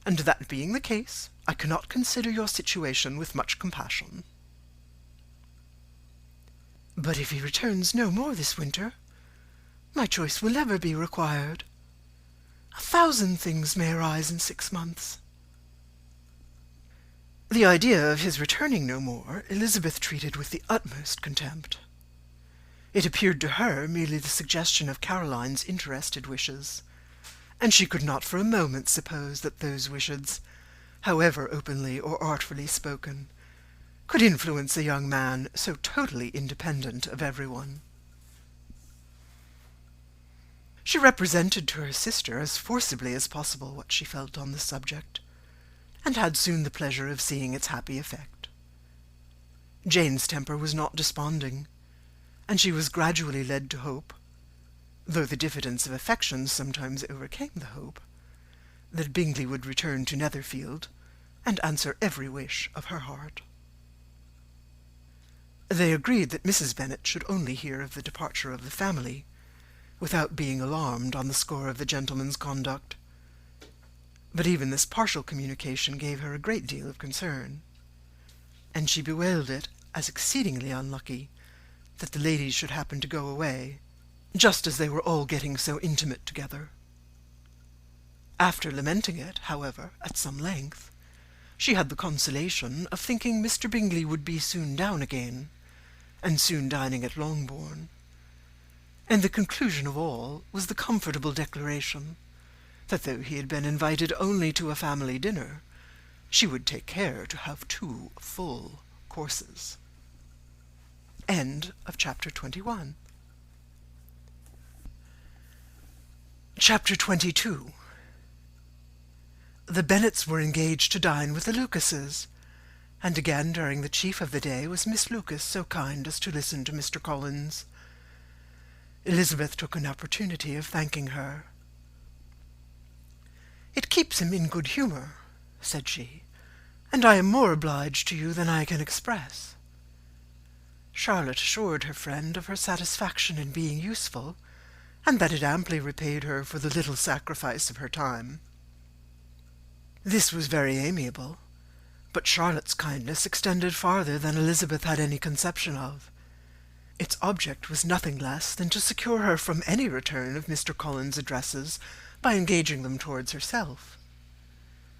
and that being the case, I cannot consider your situation with much compassion. But if he returns no more this winter, my choice will never be required. 1,000 things may arise in 6 months. The idea of his returning no more Elizabeth treated with the utmost contempt. It appeared to her merely the suggestion of Caroline's interested wishes, and she could not for a moment suppose that those wishes, however openly or artfully spoken, could influence a young man so totally independent of everyone. She represented to her sister as forcibly as possible what she felt on the subject, and had soon the pleasure of seeing its happy effect. Jane's temper was not desponding, and she was gradually led to hope, though the diffidence of affection sometimes overcame the hope, that Bingley would return to Netherfield, and answer every wish of her heart. They agreed that Mrs. Bennet should only hear of the departure of the family, without being alarmed on the score of the gentleman's conduct. But even this partial communication gave her a great deal of concern, and she bewailed it as exceedingly unlucky that the ladies should happen to go away, just as they were all getting so intimate together. After lamenting it, however, at some length, she had the consolation of thinking Mr. Bingley would be soon down again, and soon dining at Longbourn, and the conclusion of all was the comfortable declaration that though he had been invited only to a family dinner, she would take care to have 2 full courses. End of chapter 21. Chapter 22. The Bennets were engaged to dine with the Lucases, and again during the chief of the day was Miss Lucas so kind as to listen to Mr. Collins. Elizabeth took an opportunity of thanking her. "It keeps him in good humour," said she, "and I am more obliged to you than I can express." Charlotte assured her friend of her satisfaction in being useful, and that it amply repaid her for the little sacrifice of her time. This was very amiable, but Charlotte's kindness extended farther than Elizabeth had any conception of. Its object was nothing less than to secure her from any return of Mr. Collins's addresses by engaging them towards herself.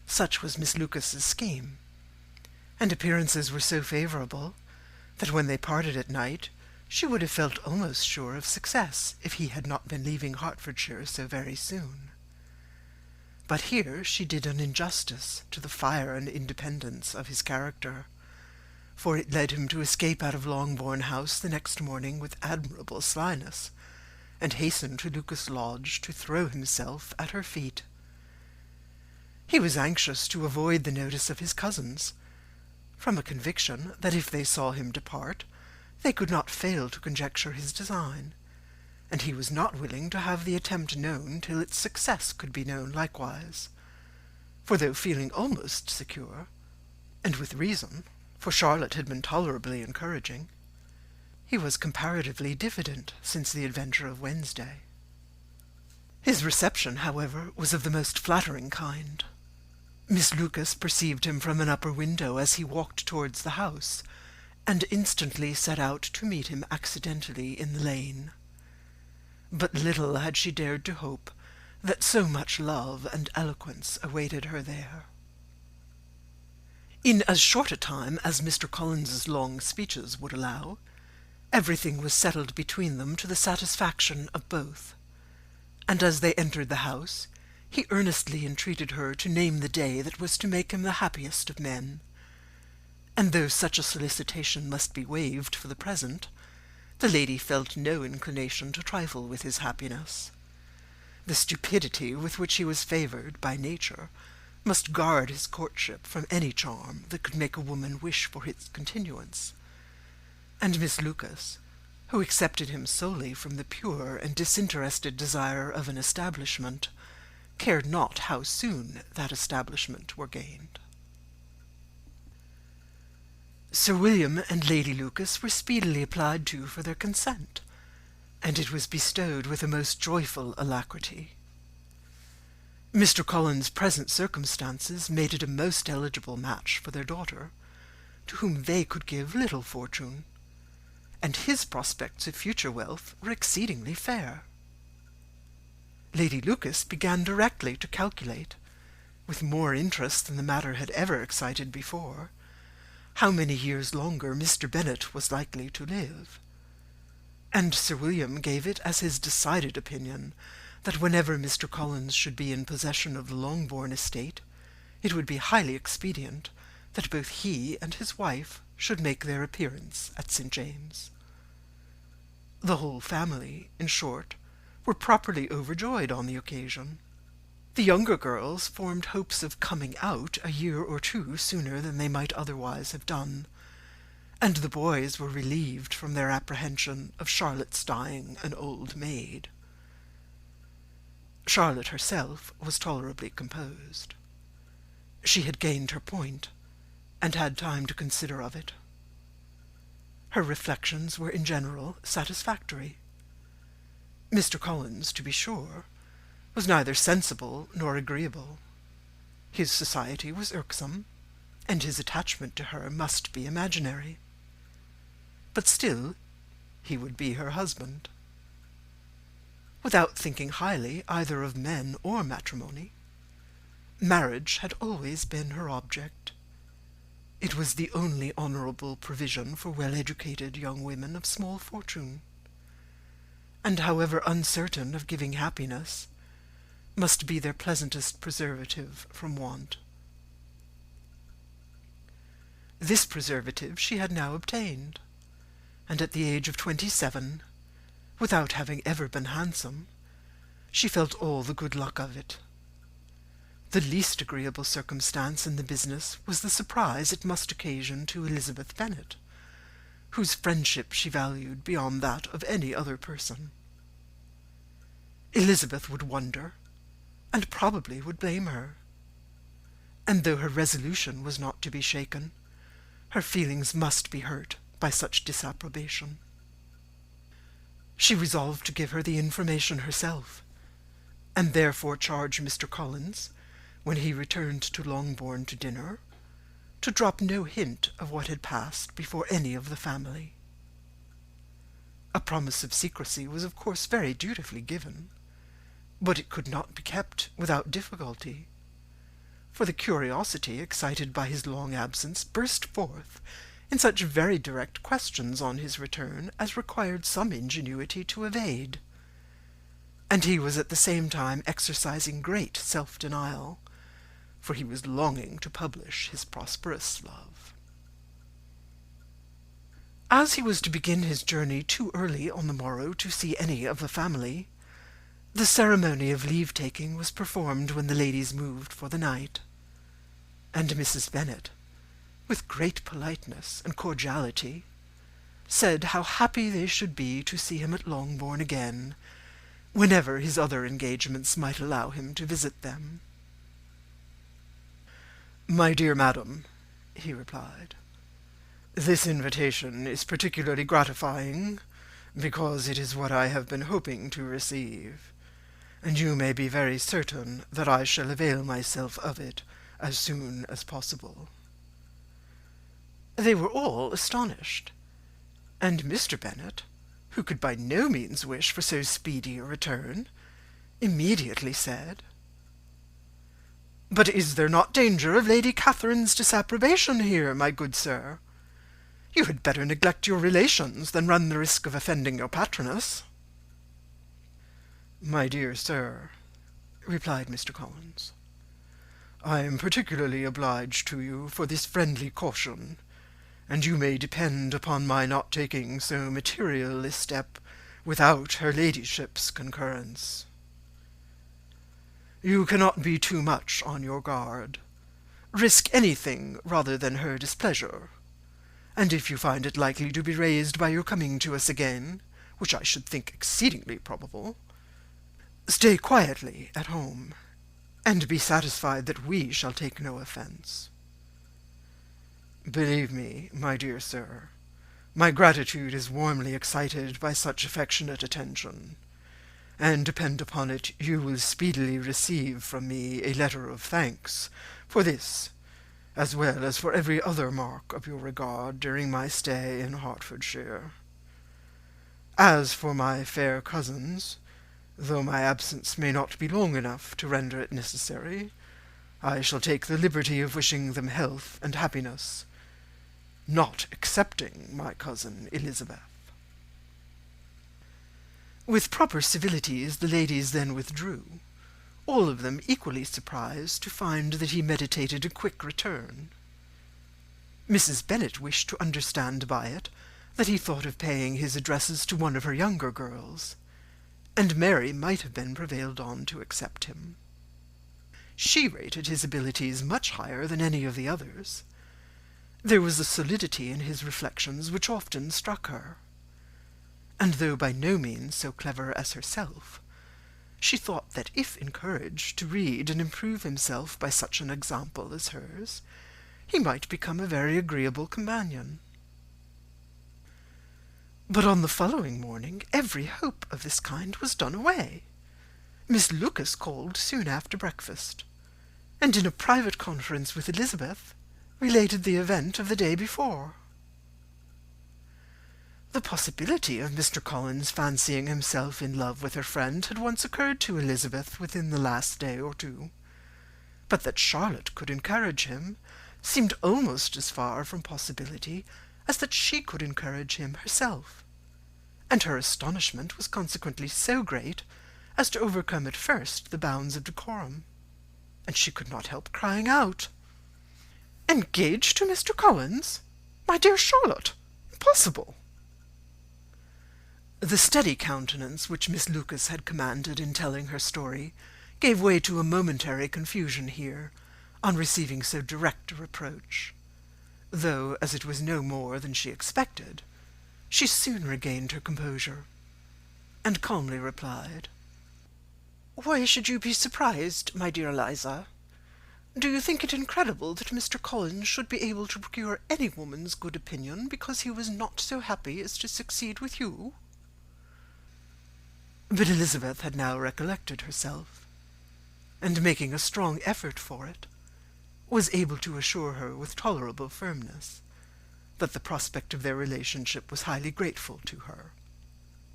Such was Miss Lucas's scheme, and appearances were so favourable that when they parted at night, she would have felt almost sure of success if he had not been leaving Hertfordshire so very soon. But here she did an injustice to the fire and independence of his character, for it led him to escape out of Longbourn House the next morning with admirable slyness, and hasten to Lucas Lodge to throw himself at her feet. He was anxious to avoid the notice of his cousins, from a conviction that if they saw him depart, they could not fail to conjecture his design, and he was not willing to have the attempt known till its success could be known likewise. For though feeling almost secure, and with reason, for Charlotte had been tolerably encouraging, he was comparatively diffident since the adventure of Wednesday. His reception, however, was of the most flattering kind. Miss Lucas perceived him from an upper window as he walked towards the house, and instantly set out to meet him accidentally in the lane. But little had she dared to hope that so much love and eloquence awaited her there. In as short a time as Mr. Collins's long speeches would allow, everything was settled between them to the satisfaction of both, and as they entered the house, he earnestly entreated her to name the day that was to make him the happiest of men, and though such a solicitation must be waived for the present, the lady felt no inclination to trifle with his happiness. The stupidity with which he was favoured by nature must guard his courtship from any charm that could make a woman wish for its continuance, and Miss Lucas, who accepted him solely from the pure and disinterested desire of an establishment, cared not how soon that establishment were gained. Sir William and Lady Lucas were speedily applied to for their consent, and it was bestowed with a most joyful alacrity. Mr. Collins's present circumstances made it a most eligible match for their daughter, to whom they could give little fortune, and his prospects of future wealth were exceedingly fair. Lady Lucas began directly to calculate, with more interest than the matter had ever excited before, how many years longer Mr. Bennet was likely to live, and Sir William gave it as his decided opinion that whenever Mr. Collins should be in possession of the Longbourn estate, it would be highly expedient that both he and his wife should make their appearance at St. James's. The whole family, in short, were properly overjoyed on the occasion. The younger girls formed hopes of coming out a year or two sooner than they might otherwise have done, and the boys were relieved from their apprehension of Charlotte's dying an old maid. Charlotte herself was tolerably composed. She had gained her point, and had time to consider of it. Her reflections were in general satisfactory. Mr. Collins, to be sure, was neither sensible nor agreeable. His society was irksome, and his attachment to her must be imaginary. But still he would be her husband. Without thinking highly either of men or matrimony, marriage had always been her object. It was the only honourable provision for well-educated young women of small fortune, and however uncertain of giving happiness, must be their pleasantest preservative from want. This preservative she had now obtained, and at the age of 27, without having ever been handsome, she felt all the good luck of it. The least agreeable circumstance in the business was the surprise it must occasion to Elizabeth Bennet, whose friendship she valued beyond that of any other person. Elizabeth would wonder, and probably would blame her, and though her resolution was not to be shaken, her feelings must be hurt by such disapprobation. She resolved to give her the information herself, and therefore charged Mr. Collins, when he returned to Longbourn to dinner, to drop no hint of what had passed before any of the family. A promise of secrecy was of course very dutifully given, but it could not be kept without difficulty, for the curiosity excited by his long absence burst forth in such very direct questions on his return as required some ingenuity to evade, and he was at the same time exercising great self-denial, for he was longing to publish his prosperous love. As he was to begin his journey too early on the morrow to see any of the family, the ceremony of leave-taking was performed when the ladies moved for the night, and Mrs. Bennet, with great politeness and cordiality, said how happy they should be to see him at Longbourn again, whenever his other engagements might allow him to visit them. "My dear madam," he replied, "this invitation is particularly gratifying, because it is what I have been hoping to receive, and you may be very certain that I shall avail myself of it as soon as possible." They were all astonished, and Mr. Bennet, who could by no means wish for so speedy a return, immediately said, "But is there not danger of Lady Catherine's disapprobation here, my good sir? You had better neglect your relations than run the risk of offending your patroness." "My dear sir," replied Mr. Collins, "I am particularly obliged to you for this friendly caution, and you may depend upon my not taking so material a step without her ladyship's concurrence. You cannot be too much on your guard. Risk anything rather than her displeasure, and if you find it likely to be raised by your coming to us again, which I should think exceedingly probable, stay quietly at home, and be satisfied that we shall take no offence. Believe me, my dear sir, my gratitude is warmly excited by such affectionate attention, and depend upon it you will speedily receive from me a letter of thanks for this, as well as for every other mark of your regard during my stay in Hertfordshire. As for my fair cousins, though my absence may not be long enough to render it necessary, I shall take the liberty of wishing them health and happiness, not excepting my cousin Elizabeth." With proper civilities the ladies then withdrew, all of them equally surprised to find that he meditated a quick return. Mrs. Bennet wished to understand by it that he thought of paying his addresses to one of her younger girls, and Mary might have been prevailed on to accept him. She rated his abilities much higher than any of the others. There was a solidity in his reflections which often struck her, and though by no means so clever as herself, she thought that if encouraged to read and improve himself by such an example as hers, he might become a very agreeable companion. But on the following morning every hope of this kind was done away. Miss Lucas called soon after breakfast, and in a private conference with Elizabeth, related the event of the day before. The possibility of Mr. Collins fancying himself in love with her friend had once occurred to Elizabeth within the last day or two, but that Charlotte could encourage him seemed almost as far from possibility as that she could encourage him herself, and her astonishment was consequently so great as to overcome at first the bounds of decorum, and she could not help crying out, "Engaged to Mr. Collins? My dear Charlotte, impossible!" The steady countenance which Miss Lucas had commanded in telling her story gave way to a momentary confusion here, on receiving so direct a reproach, though, as it was no more than she expected, she soon regained her composure, and calmly replied, "Why should you be surprised, my dear Eliza? Do you think it incredible that Mr. Collins should be able to procure any woman's good opinion because he was not so happy as to succeed with you?" But Elizabeth had now recollected herself, and making a strong effort for it, was able to assure her with tolerable firmness that the prospect of their relationship was highly grateful to her,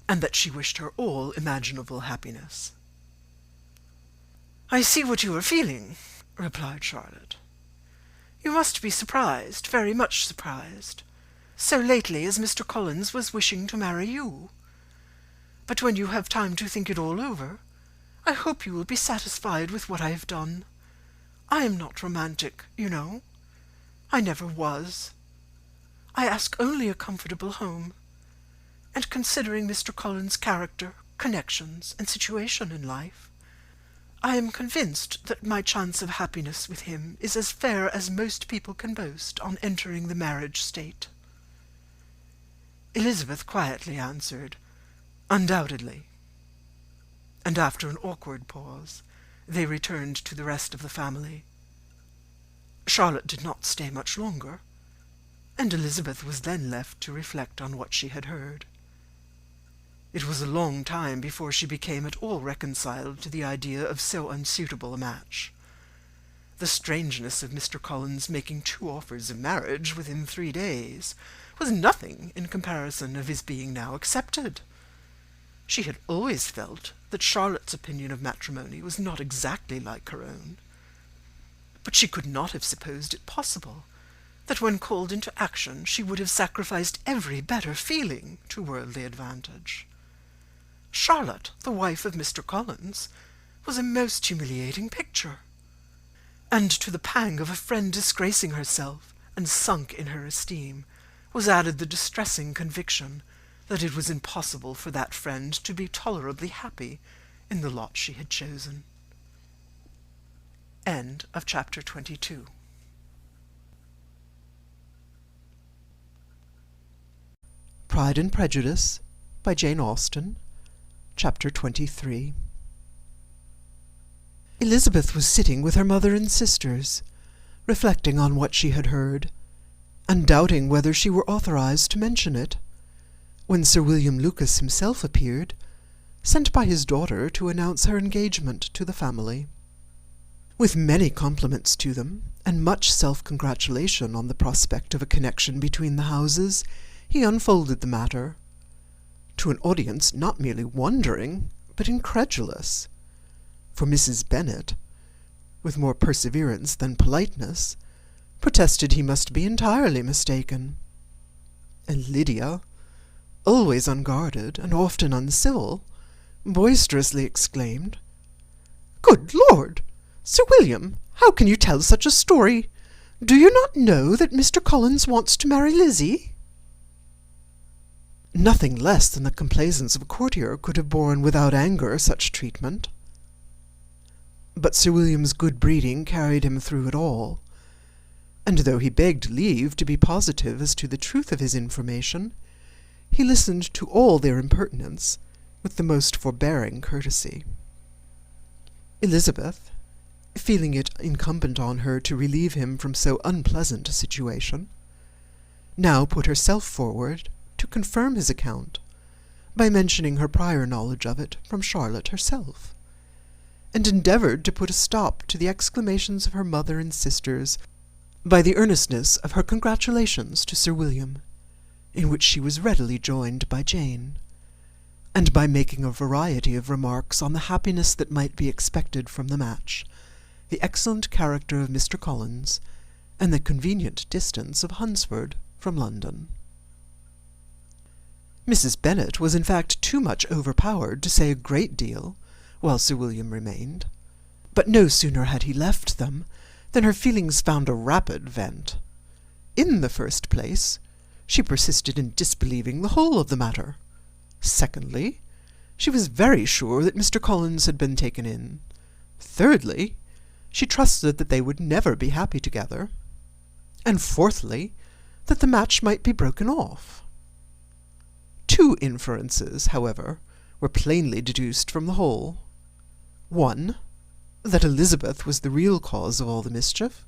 and that she wished her all imaginable happiness. "I see what you are feeling," replied Charlotte. "You must be surprised, very much surprised, so lately as Mr. Collins was wishing to marry you. But when you have time to think it all over, I hope you will be satisfied with what I have done. I am not romantic, you know. I never was. I ask only a comfortable home, and considering Mr. Collins' character, connections, and situation in life, I am convinced that my chance of happiness with him is as fair as most people can boast on entering the marriage state. Elizabeth quietly answered, "Undoubtedly." And after an awkward pause, they returned to the rest of the family. Charlotte did not stay much longer, and Elizabeth was then left to reflect on what she had heard. It was a long time before she became at all reconciled to the idea of so unsuitable a match. The strangeness of Mr. Collins making 2 offers of marriage within 3 days was nothing in comparison of his being now accepted. She had always felt that Charlotte's opinion of matrimony was not exactly like her own, but she could not have supposed it possible that when called into action she would have sacrificed every better feeling to worldly advantage. Charlotte, the wife of Mr. Collins, was a most humiliating picture, and to the pang of a friend disgracing herself and sunk in her esteem was added the distressing conviction that it was impossible for that friend to be tolerably happy in the lot she had chosen. End of chapter 22. Pride and Prejudice by Jane Austen, Chapter 23. Elizabeth was sitting with her mother and sisters, reflecting on what she had heard, and doubting whether she were authorized to mention it, when Sir William Lucas himself appeared, sent by his daughter to announce her engagement to the family. With many compliments to them, and much self-congratulation on the prospect of a connection between the houses, he unfolded the matter, to an audience not merely wondering, but incredulous, for Mrs. Bennet, with more perseverance than politeness, protested he must be entirely mistaken, and Lydia, always unguarded and often uncivil, boisterously exclaimed, "Good Lord! Sir William, how can you tell such a story? Do you not know that Mr. Collins wants to marry Lizzie?" Nothing less than the complaisance of a courtier could have borne without anger such treatment. But Sir William's good breeding carried him through it all, and though he begged leave to be positive as to the truth of his information, he listened to all their impertinence with the most forbearing courtesy. Elizabeth, feeling it incumbent on her to relieve him from so unpleasant a situation, now put herself forward to confirm his account by mentioning her prior knowledge of it from Charlotte herself, and endeavoured to put a stop to the exclamations of her mother and sisters by the earnestness of her congratulations to Sir William, in which she was readily joined by Jane, and by making a variety of remarks on the happiness that might be expected from the match, the excellent character of Mr. Collins, and the convenient distance of Hunsford from London. Mrs. Bennet was in fact too much overpowered to say a great deal while Sir William remained, but no sooner had he left them than her feelings found a rapid vent. In the first place, she persisted in disbelieving the whole of the matter. Secondly, she was very sure that Mr. Collins had been taken in. Thirdly, she trusted that they would never be happy together. And fourthly, that the match might be broken off. 2 inferences, however, were plainly deduced from the whole. 1, that Elizabeth was the real cause of all the mischief,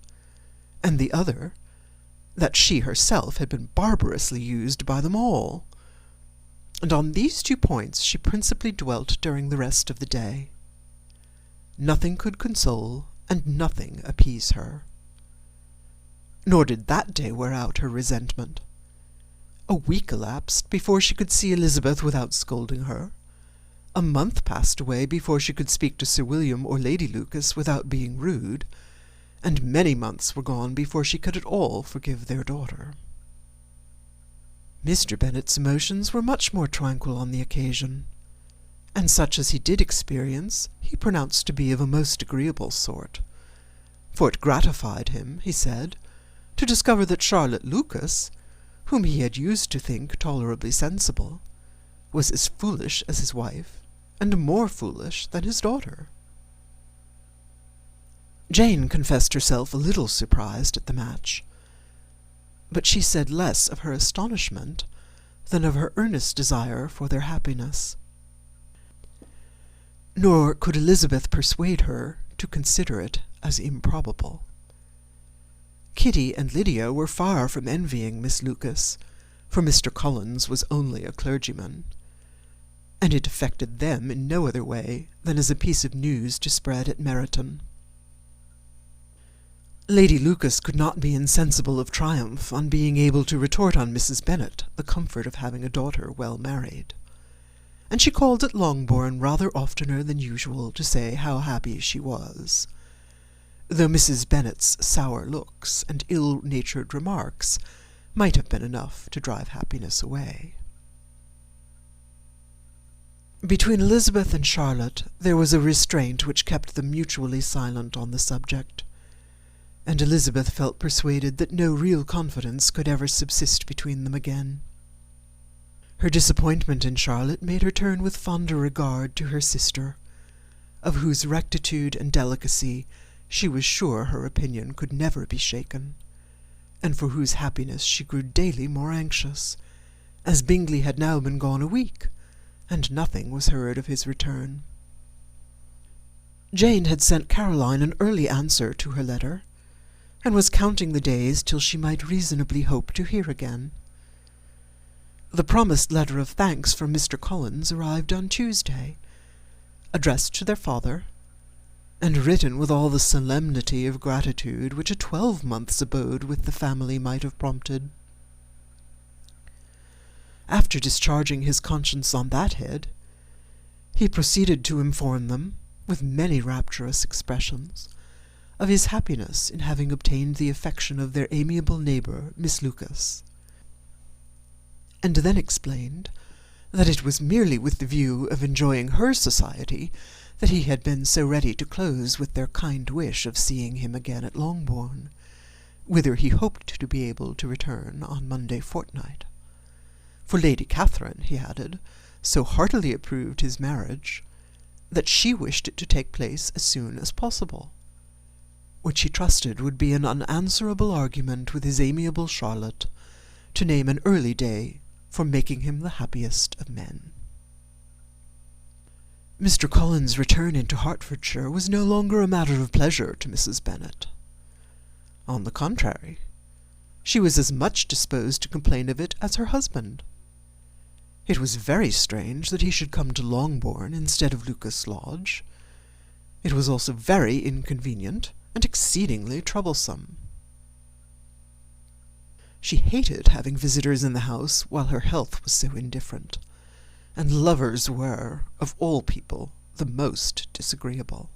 and the other, that she herself had been barbarously used by them all. And on these 2 points she principally dwelt during the rest of the day. Nothing could console, and nothing appease her. Nor did that day wear out her resentment. A week elapsed before she could see Elizabeth without scolding her. A month passed away before she could speak to Sir William or Lady Lucas without being rude, and many months were gone before she could at all forgive their daughter. Mr. Bennet's emotions were much more tranquil on the occasion, and such as he did experience he pronounced to be of a most agreeable sort, for it gratified him, he said, to discover that Charlotte Lucas, whom he had used to think tolerably sensible, was as foolish as his wife, and more foolish than his daughter. Jane confessed herself a little surprised at the match, but she said less of her astonishment than of her earnest desire for their happiness. Nor could Elizabeth persuade her to consider it as improbable. Kitty and Lydia were far from envying Miss Lucas, for Mr. Collins was only a clergyman, and it affected them in no other way than as a piece of news to spread at Meryton. Lady Lucas could not be insensible of triumph on being able to retort on Mrs. Bennet the comfort of having a daughter well married, and she called at Longbourn rather oftener than usual to say how happy she was, though Mrs. Bennet's sour looks and ill-natured remarks might have been enough to drive happiness away. Between Elizabeth and Charlotte there was a restraint which kept them mutually silent on the subject, and Elizabeth felt persuaded that no real confidence could ever subsist between them again. Her disappointment in Charlotte made her turn with fonder regard to her sister, of whose rectitude and delicacy she was sure her opinion could never be shaken, and for whose happiness she grew daily more anxious, as Bingley had now been gone a week, and nothing was heard of his return. Jane had sent Caroline an early answer to her letter, and was counting the days till she might reasonably hope to hear again. The promised letter of thanks from Mr. Collins arrived on Tuesday, addressed to their father, and written with all the solemnity of gratitude which a 12-month's abode with the family might have prompted. After discharging his conscience on that head, he proceeded to inform them, with many rapturous expressions, of his happiness in having obtained the affection of their amiable neighbour, Miss Lucas, and then explained that it was merely with the view of enjoying her society that he had been so ready to close with their kind wish of seeing him again at Longbourn, whither he hoped to be able to return on Monday fortnight. For Lady Catherine, he added, so heartily approved his marriage, that she wished it to take place as soon as possible, which he trusted would be an unanswerable argument with his amiable Charlotte to name an early day for making him the happiest of men. Mr. Collins' return into Hertfordshire was no longer a matter of pleasure to Mrs. Bennet. On the contrary, she was as much disposed to complain of it as her husband. It was very strange that he should come to Longbourn instead of Lucas Lodge. It was also very inconvenient and exceedingly troublesome. She hated having visitors in the house while her health was so indifferent, and lovers were, of all people, the most disagreeable.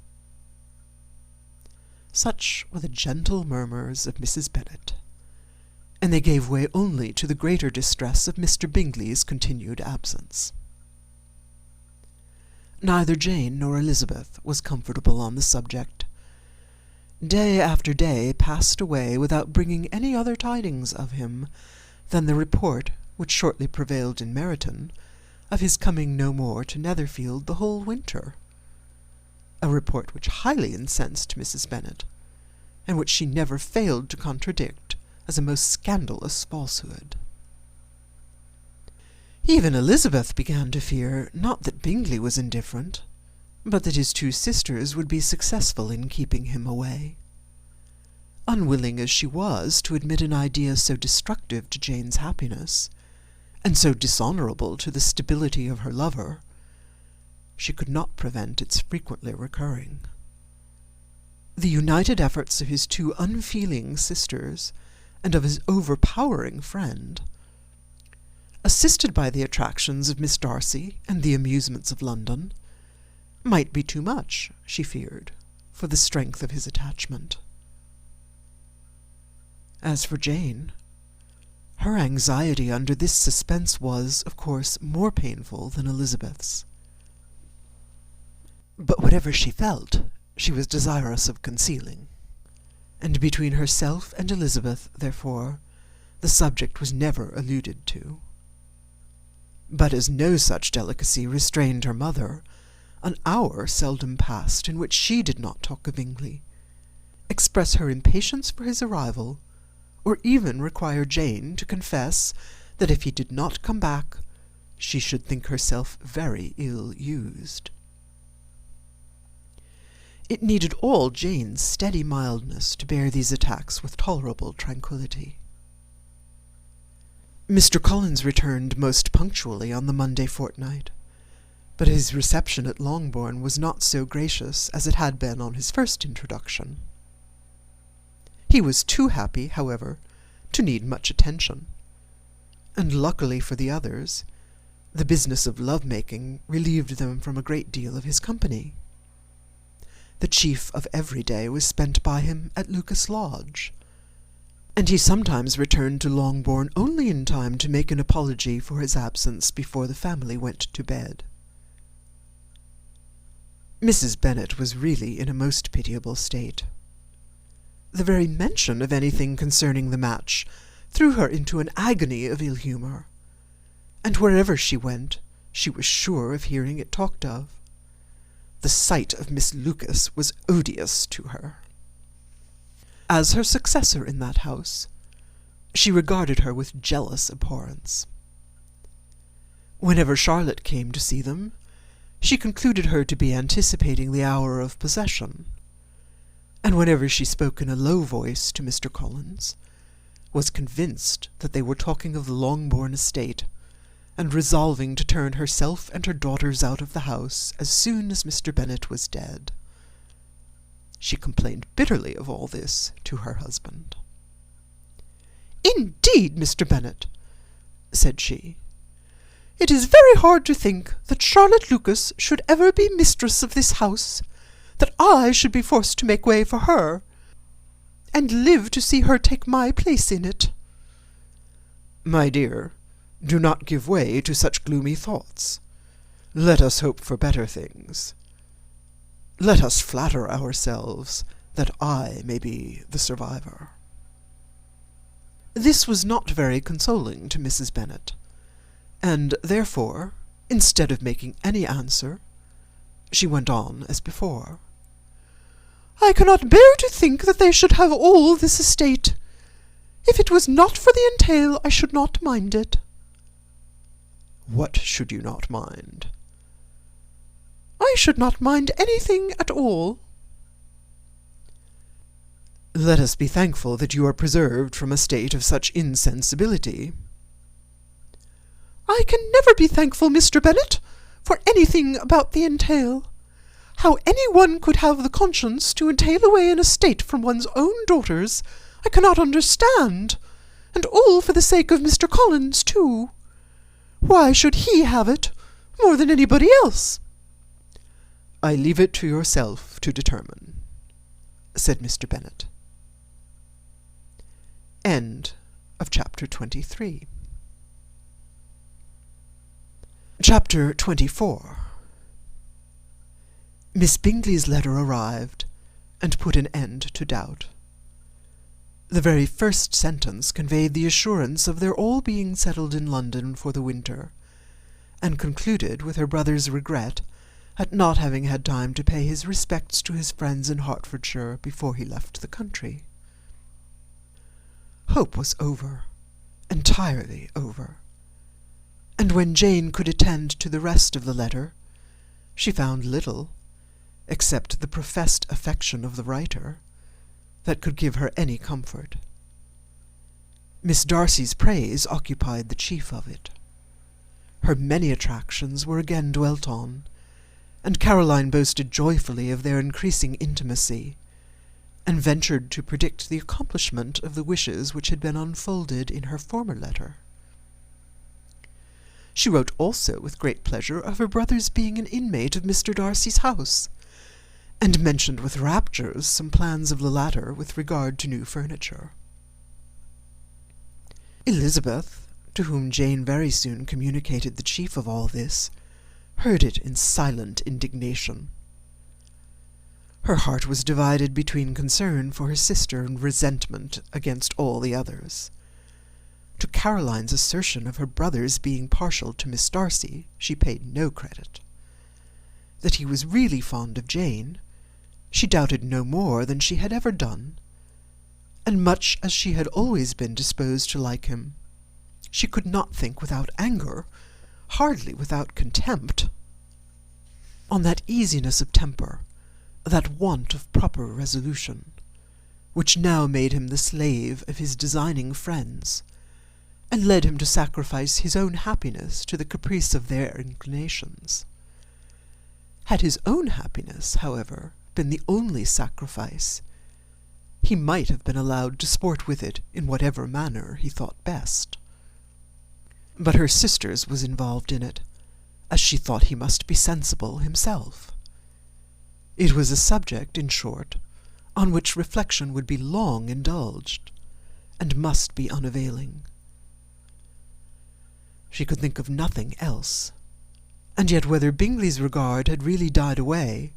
Such were the gentle murmurs of Mrs. Bennet, and they gave way only to the greater distress of Mr. Bingley's continued absence. Neither Jane nor Elizabeth was comfortable on the subject. Day after day passed away without bringing any other tidings of him than the report which shortly prevailed in Meryton of his coming no more to Netherfield the whole winter, a report which highly incensed Mrs. Bennet, and which she never failed to contradict as a most scandalous falsehood. Even Elizabeth began to fear, not that Bingley was indifferent, but that his two sisters would be successful in keeping him away. Unwilling as she was to admit an idea so destructive to Jane's happiness, and so dishonourable to the stability of her lover, she could not prevent its frequently recurring. The united efforts of his two unfeeling sisters, and of his overpowering friend, assisted by the attractions of Miss Darcy and the amusements of London, might be too much, she feared, for the strength of his attachment. As for Jane, Her anxiety under this suspense was, of course, more painful than Elizabeth's. But whatever she felt, she was desirous of concealing, and between herself and Elizabeth, therefore, the subject was never alluded to. But as no such delicacy restrained her mother, an hour seldom passed in which she did not talk of Bingley, express her impatience for his arrival, or even require Jane to confess that if he did not come back, she should think herself very ill used. It needed all Jane's steady mildness to bear these attacks with tolerable tranquillity. Mr. Collins returned most punctually on the Monday fortnight, but his reception at Longbourn was not so gracious as it had been on his first introduction. He was too happy, however, to need much attention, and luckily for the others, the business of love-making relieved them from a great deal of his company. The chief of every day was spent by him at Lucas Lodge, and he sometimes returned to Longbourn only in time to make an apology for his absence before the family went to bed. Mrs. Bennet was really in a most pitiable state. The very mention of anything concerning the match threw her into an agony of ill-humour, and wherever she went, she was sure of hearing it talked of. The sight of Miss Lucas was odious to her. As her successor in that house, she regarded her with jealous abhorrence. Whenever Charlotte came to see them, she concluded her to be anticipating the hour of possession, and whenever she spoke in a low voice to Mr. Collins, was convinced that they were talking of the Longbourn estate, and resolving to turn herself and her daughters out of the house as soon as Mr. Bennet was dead. She complained bitterly of all this to her husband. "Indeed, Mr. Bennet," said she, "it is very hard to think that Charlotte Lucas should ever be mistress of this house, that I should be forced to make way for her, and live to see her take my place in it." "My dear, do not give way to such gloomy thoughts. Let us hope for better things. Let us flatter ourselves that I may be the survivor." This was not very consoling to Mrs. Bennet, and therefore, instead of making any answer, she went on as before. "I cannot bear to think that they should have all this estate. If it was not for the entail, I should not mind it." "What should you not mind?" "I should not mind anything at all." "Let us be thankful that you are preserved from a state of such insensibility." "I can never be thankful, Mr. Bennet, for anything about the entail. How any one could have the conscience to entail away an estate from one's own daughters, I cannot understand, and all for the sake of Mr. Collins, too. Why should he have it, more than anybody else?" "I leave it to yourself to determine," said Mr. Bennet. End of chapter 23. Chapter 24. Miss Bingley's letter arrived, and put an end to doubt. The very first sentence conveyed the assurance of their all being settled in London for the winter, and concluded with her brother's regret at not having had time to pay his respects to his friends in Hertfordshire before he left the country. Hope was over, entirely over, and when Jane could attend to the rest of the letter, she found little, except the professed affection of the writer, that could give her any comfort. Miss Darcy's praise occupied the chief of it. Her many attractions were again dwelt on, and Caroline boasted joyfully of their increasing intimacy, and ventured to predict the accomplishment of the wishes which had been unfolded in her former letter. She wrote also with great pleasure of her brother's being an inmate of Mr. Darcy's house, and mentioned with raptures some plans of the latter with regard to new furniture. Elizabeth, to whom Jane very soon communicated the chief of all this, heard it in silent indignation. Her heart was divided between concern for her sister and resentment against all the others. To Caroline's assertion of her brother's being partial to Miss Darcy she paid no credit. That he was really fond of Jane, she doubted no more than she had ever done, and much as she had always been disposed to like him, she could not think without anger, hardly without contempt, on that easiness of temper, that want of proper resolution, which now made him the slave of his designing friends, and led him to sacrifice his own happiness to the caprice of their inclinations. Had his own happiness, however, been the only sacrifice, he might have been allowed to sport with it in whatever manner he thought best. But her sister's was involved in it, as she thought he must be sensible himself. It was a subject, in short, on which reflection would be long indulged, and must be unavailing. She could think of nothing else, and yet whether Bingley's regard had really died away,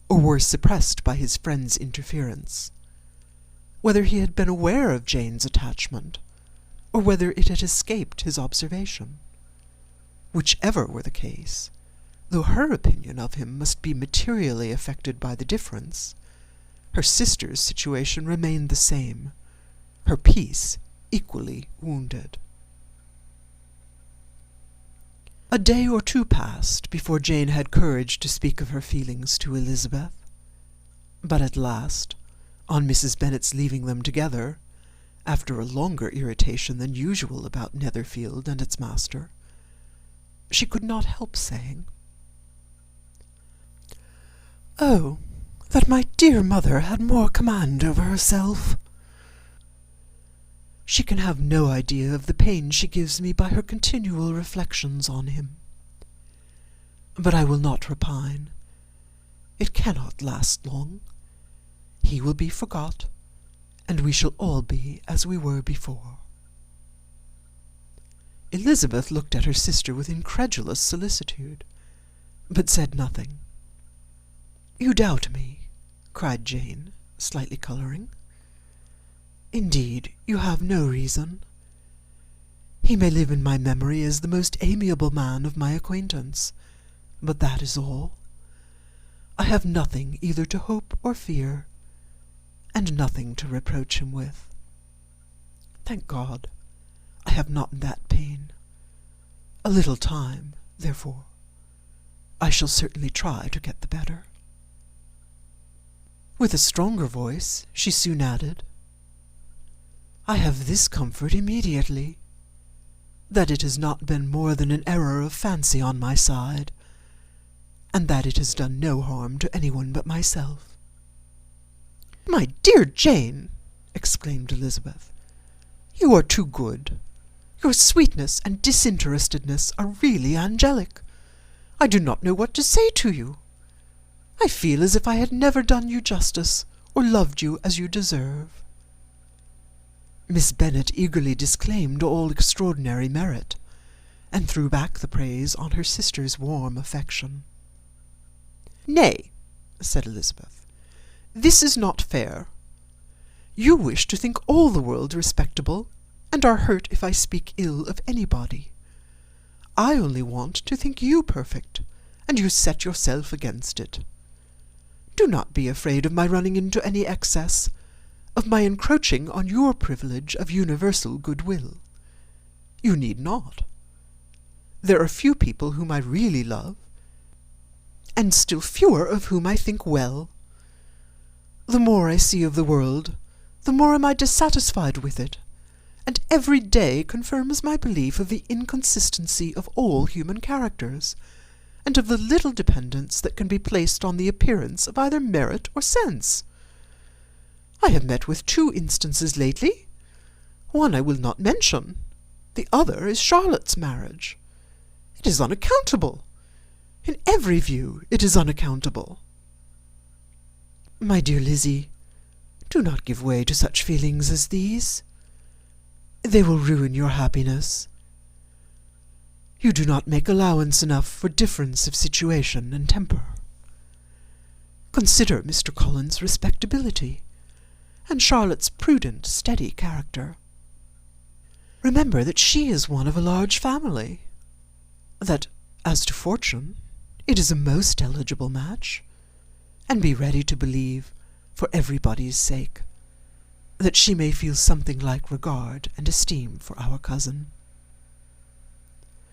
or were suppressed by his friend's interference, whether he had been aware of Jane's attachment, or whether it had escaped his observation, whichever were the case, though her opinion of him must be materially affected by the difference, her sister's situation remained the same, her peace equally wounded. A day or two passed before Jane had courage to speak of her feelings to Elizabeth, but at last, on Mrs. Bennet's leaving them together, after a longer irritation than usual about Netherfield and its master, she could not help saying, "Oh, that my dear mother had more command over herself! She can have no idea of the pain she gives me by her continual reflections on him. But I will not repine. It cannot last long. He will be forgot, and we shall all be as we were before." Elizabeth looked at her sister with incredulous solicitude, but said nothing. "You doubt me," cried Jane, slightly colouring. "Indeed, you have no reason. He may live in my memory as the most amiable man of my acquaintance, but that is all. I have nothing either to hope or fear, and nothing to reproach him with. Thank God, I have not that pain. A little time, therefore. I shall certainly try to get the better." With a stronger voice, she soon added, "I have this comfort immediately, that it has not been more than an error of fancy on my side, and that it has done no harm to anyone but myself." "My dear Jane," exclaimed Elizabeth, "you are too good. Your sweetness and disinterestedness are really angelic. I do not know what to say to you. I feel as if I had never done you justice, or loved you as you deserve." Miss Bennet eagerly disclaimed all extraordinary merit, and threw back the praise on her sister's warm affection. "Nay," said Elizabeth, "this is not fair. You wish to think all the world respectable, and are hurt if I speak ill of anybody. I only want to think you perfect, and you set yourself against it. Do not be afraid of my running into any excess, of my encroaching on your privilege of universal goodwill. You need not. There are few people whom I really love, and still fewer of whom I think well. The more I see of the world, the more am I dissatisfied with it, and every day confirms my belief of the inconsistency of all human characters, and of the little dependence that can be placed on the appearance of either merit or sense. I have met with 2 instances lately. One I will not mention. The other is Charlotte's marriage. It is unaccountable. In every view it is unaccountable." "My dear Lizzie, do not give way to such feelings as these. They will ruin your happiness. You do not make allowance enough for difference of situation and temper. Consider Mr. Collins' respectability, and Charlotte's prudent, steady character. Remember that she is one of a large family, that, as to fortune, it is a most eligible match, and be ready to believe, for everybody's sake, that she may feel something like regard and esteem for our cousin.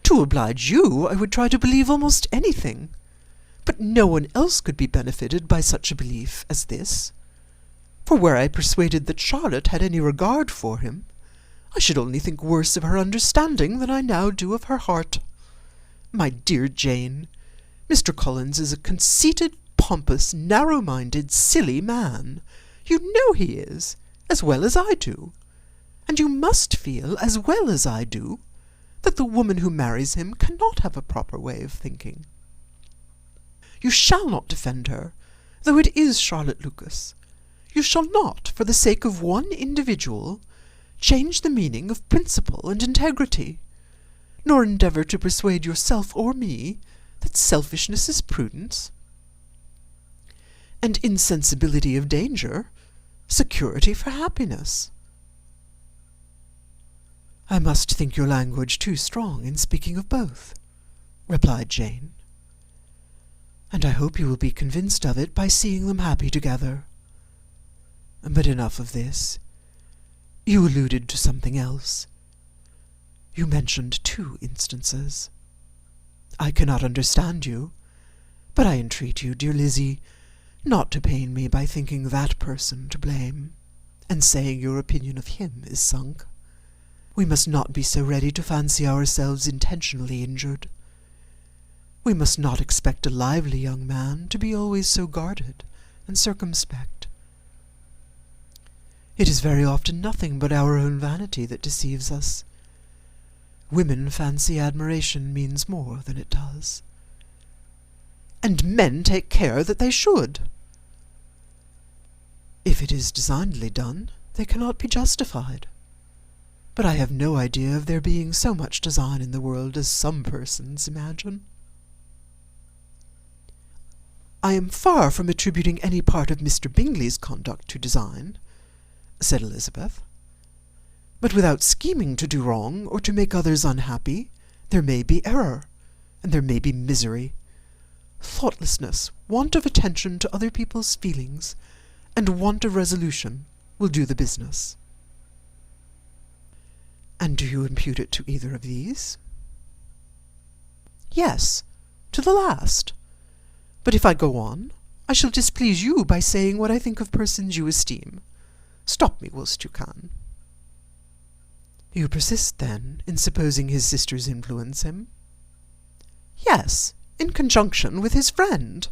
To oblige you, I would try to believe almost anything, but no one else could be benefited by such a belief as this. For were I persuaded that Charlotte had any regard for him, I should only think worse of her understanding than I now do of her heart. My dear Jane, Mr. Collins is a conceited, pompous, narrow-minded, silly man. You know he is, as well as I do, and you must feel, as well as I do, that the woman who marries him cannot have a proper way of thinking. You shall not defend her, though it is Charlotte Lucas. You shall not, for the sake of one individual, change the meaning of principle and integrity, nor endeavour to persuade yourself or me that selfishness is prudence, and insensibility of danger security for happiness. I must think your language too strong in speaking of both, replied Jane, and I hope you will be convinced of it by seeing them happy together. But enough of this. You alluded to something else. You mentioned 2 instances. I cannot understand you, but I entreat you, dear Lizzie, not to pain me by thinking that person to blame, and saying your opinion of him is sunk. We must not be so ready to fancy ourselves intentionally injured. We must not expect a lively young man to be always so guarded and circumspect. It is very often nothing but our own vanity that deceives us. Women fancy admiration means more than it does. And men take care that they should. If it is designedly done, they cannot be justified. But I have no idea of there being so much design in the world as some persons imagine. I am far from attributing any part of Mr. Bingley's conduct to design, said Elizabeth. But without scheming to do wrong or to make others unhappy, there may be error, and there may be misery. Thoughtlessness, want of attention to other people's feelings, and want of resolution will do the business. And do you impute it to either of these? Yes, to the last. But if I go on, I shall displease you by saying what I think of persons you esteem. Stop me whilst you can. You persist, then, in supposing his sisters influence him? Yes, in conjunction with his friend.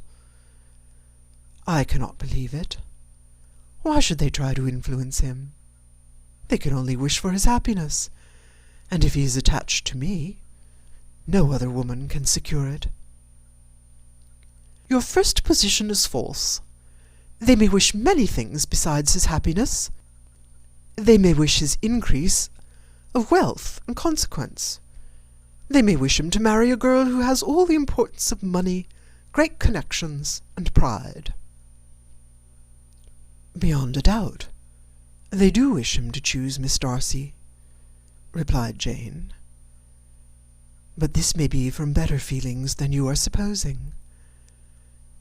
I cannot believe it. Why should they try to influence him? They can only wish for his happiness, and if he is attached to me, no other woman can secure it. Your first position is false. They may wish many things besides his happiness. They may wish his increase of wealth and consequence. They may wish him to marry a girl who has all the importance of money, great connections, and pride. Beyond a doubt, they do wish him to choose Miss Darcy, replied Jane. But this may be from better feelings than you are supposing.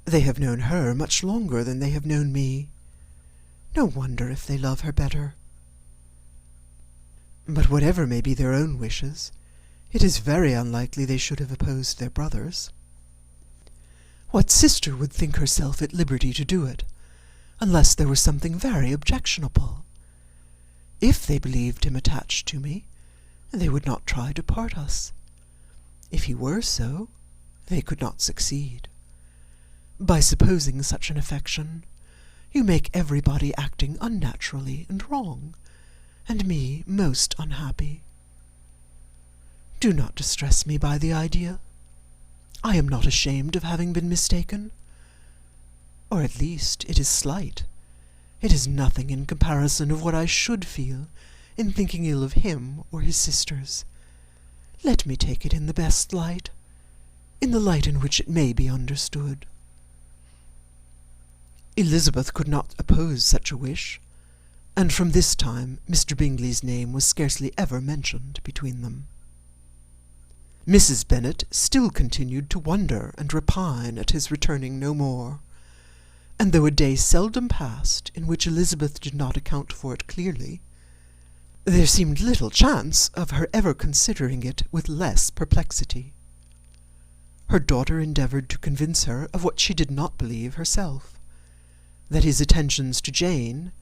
They have known her much longer than they have known me. No wonder if they love her better. But whatever may be their own wishes, it is very unlikely they should have opposed their brothers. What sister would think herself at liberty to do it, unless there was something very objectionable? If they believed him attached to me, they would not try to part us. If he were so, they could not succeed. By supposing such an affection, you make everybody acting unnaturally and wrong, and me most unhappy. Do not distress me by the idea. I am not ashamed of having been mistaken. Or at least it is slight. It is nothing in comparison of what I should feel in thinking ill of him or his sisters. Let me take it in the best light, in the light in which it may be understood. Elizabeth could not oppose such a wish, and from this time Mr. Bingley's name was scarcely ever mentioned between them. Mrs. Bennet still continued to wonder and repine at his returning no more, and though a day seldom passed in which Elizabeth did not account for it clearly, there seemed little chance of her ever considering it with less perplexity. Her daughter endeavoured to convince her of what she did not believe herself, that his attentions to Jane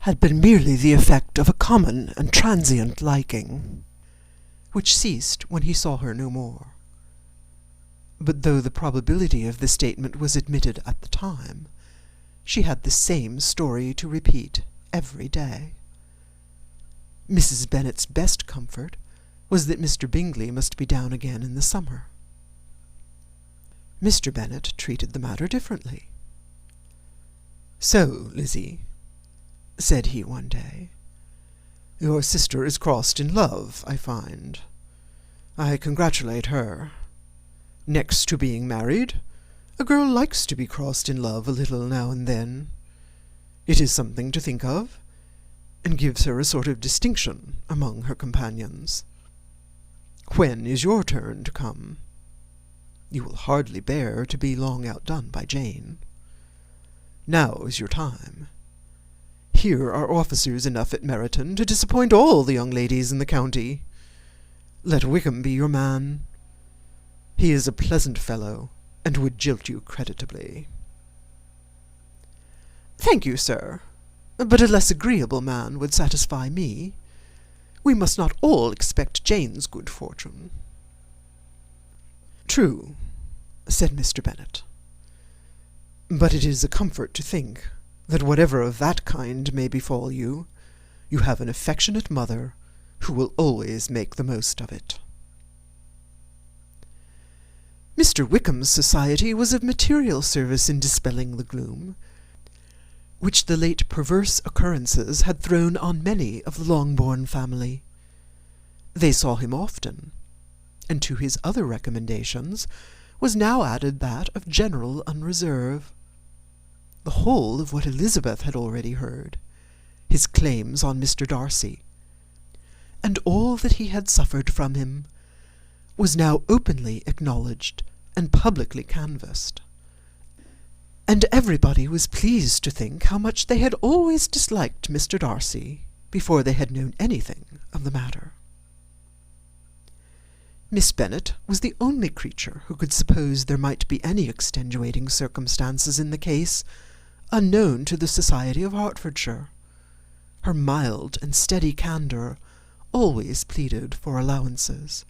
had been merely the effect of a common and transient liking, which ceased when he saw her no more. But though the probability of the statement was admitted at the time, she had the same story to repeat every day. Mrs. Bennet's best comfort was that Mr. Bingley must be down again in the summer. Mr. Bennet treated the matter differently. "So, Lizzie," said he one day, "your sister is crossed in love, I find. I congratulate her. Next to being married, a girl likes to be crossed in love a little now and then. It is something to think of, and gives her a sort of distinction among her companions. When is your turn to come? You will hardly bear to be long outdone by Jane. Now is your time. Here are officers enough at Meryton to disappoint all the young ladies in the county. Let Wickham be your man. He is a pleasant fellow, and would jilt you creditably." "Thank you, sir, but a less agreeable man would satisfy me. We must not all expect Jane's good fortune." "True," said Mr. Bennet, "but it is a comfort to think that whatever of that kind may befall you, you have an affectionate mother who will always make the most of it." Mr. Wickham's society was of material service in dispelling the gloom which the late perverse occurrences had thrown on many of the Longbourn family. They saw him often, and to his other recommendations was now added that of general unreserve. The whole of what Elizabeth had already heard, his claims on Mr. Darcy, and all that he had suffered from him, was now openly acknowledged and publicly canvassed, and everybody was pleased to think how much they had always disliked Mr. Darcy before they had known anything of the matter. Miss Bennet was the only creature who could suppose there might be any extenuating circumstances in the case unknown to the society of Hertfordshire. Her mild and steady candour always pleaded for allowances,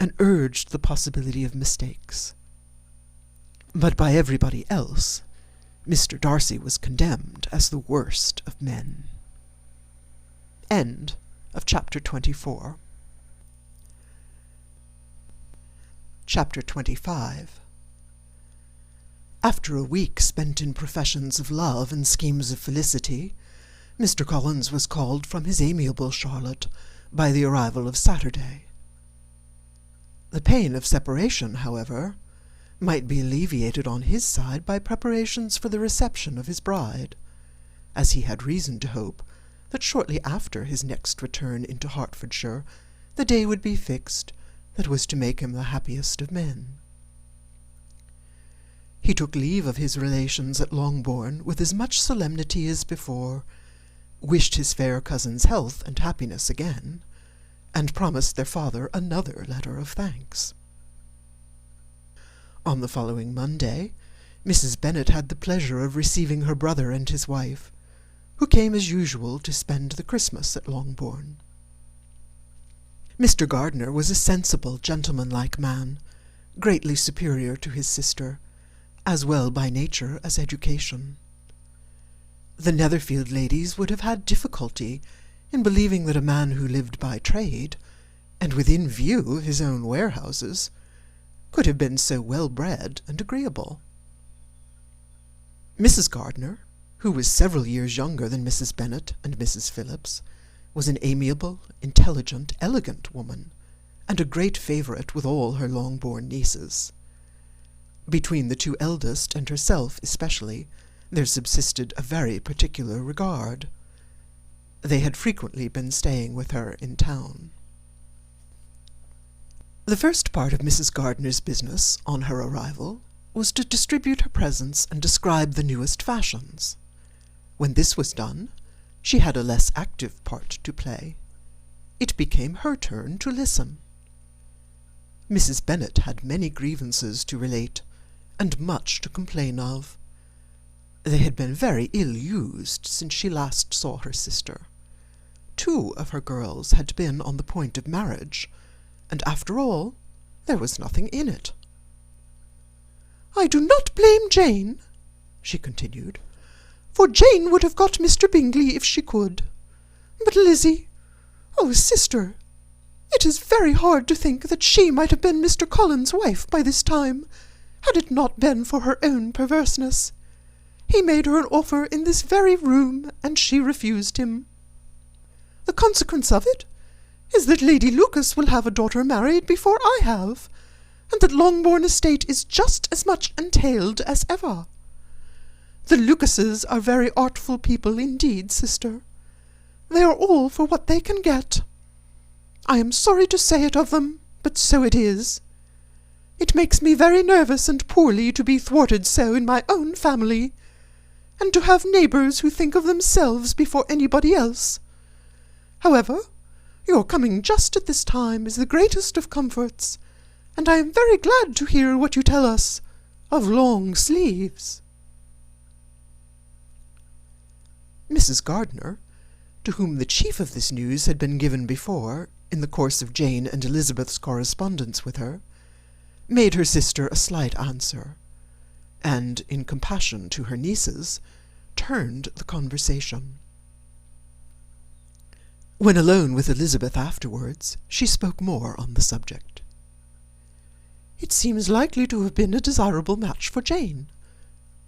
and urged the possibility of mistakes. But by everybody else, Mr. Darcy was condemned as the worst of men. End of chapter 24. Chapter 25. After a week spent in professions of love and schemes of felicity, Mr. Collins was called from his amiable Charlotte by the arrival of Saturday. The pain of separation, however, might be alleviated on his side by preparations for the reception of his bride, as he had reason to hope that shortly after his next return into Hertfordshire the day would be fixed that was to make him the happiest of men. He took leave of his relations at Longbourn with as much solemnity as before, wished his fair cousin's health and happiness again, and promised their father another letter of thanks. On the following Monday, Mrs. Bennet had the pleasure of receiving her brother and his wife, who came as usual to spend the Christmas at Longbourn. Mr. Gardiner was a sensible, gentlemanlike man, greatly superior to his sister, as well by nature as education. The Netherfield ladies would have had difficulty in believing that a man who lived by trade, and within view of his own warehouses, could have been so well bred and agreeable. Mrs. Gardiner, who was several years younger than Mrs. Bennet and Mrs. Phillips, was an amiable, intelligent, elegant woman, and a great favourite with all her long-born nieces. Between the two eldest and herself especially, there subsisted a very particular regard. They had frequently been staying with her in town. The first part of Mrs. Gardiner's business, on her arrival, was to distribute her presents and describe the newest fashions. When this was done, she had a less active part to play. It became her turn to listen. Mrs. Bennet had many grievances to relate, and much to complain of. They had been very ill used since she last saw her sister. 2 of her girls had been on the point of marriage, and after all, there was nothing in it. "I do not blame Jane," she continued, "for Jane would have got Mr. Bingley if she could. But Lizzie, oh, sister, it is very hard to think that she might have been Mr. Collins's wife by this time, had it not been for her own perverseness. He made her an offer in this very room, and she refused him. The consequence of it is that Lady Lucas will have a daughter married before I have, and that Longbourn estate is just as much entailed as ever. The Lucases are very artful people indeed, sister. They are all for what they can get. I am sorry to say it of them, but so it is. It makes me very nervous and poorly to be thwarted so in my own family, and to have neighbours who think of themselves before anybody else. However, your coming just at this time is the greatest of comforts, and I am very glad to hear what you tell us of long sleeves." Mrs. Gardiner, to whom the chief of this news had been given before, in the course of Jane and Elizabeth's correspondence with her, made her sister a slight answer, and, in compassion to her nieces, turned the conversation. When alone with Elizabeth afterwards, she spoke more on the subject. "It seems likely to have been a desirable match for Jane,"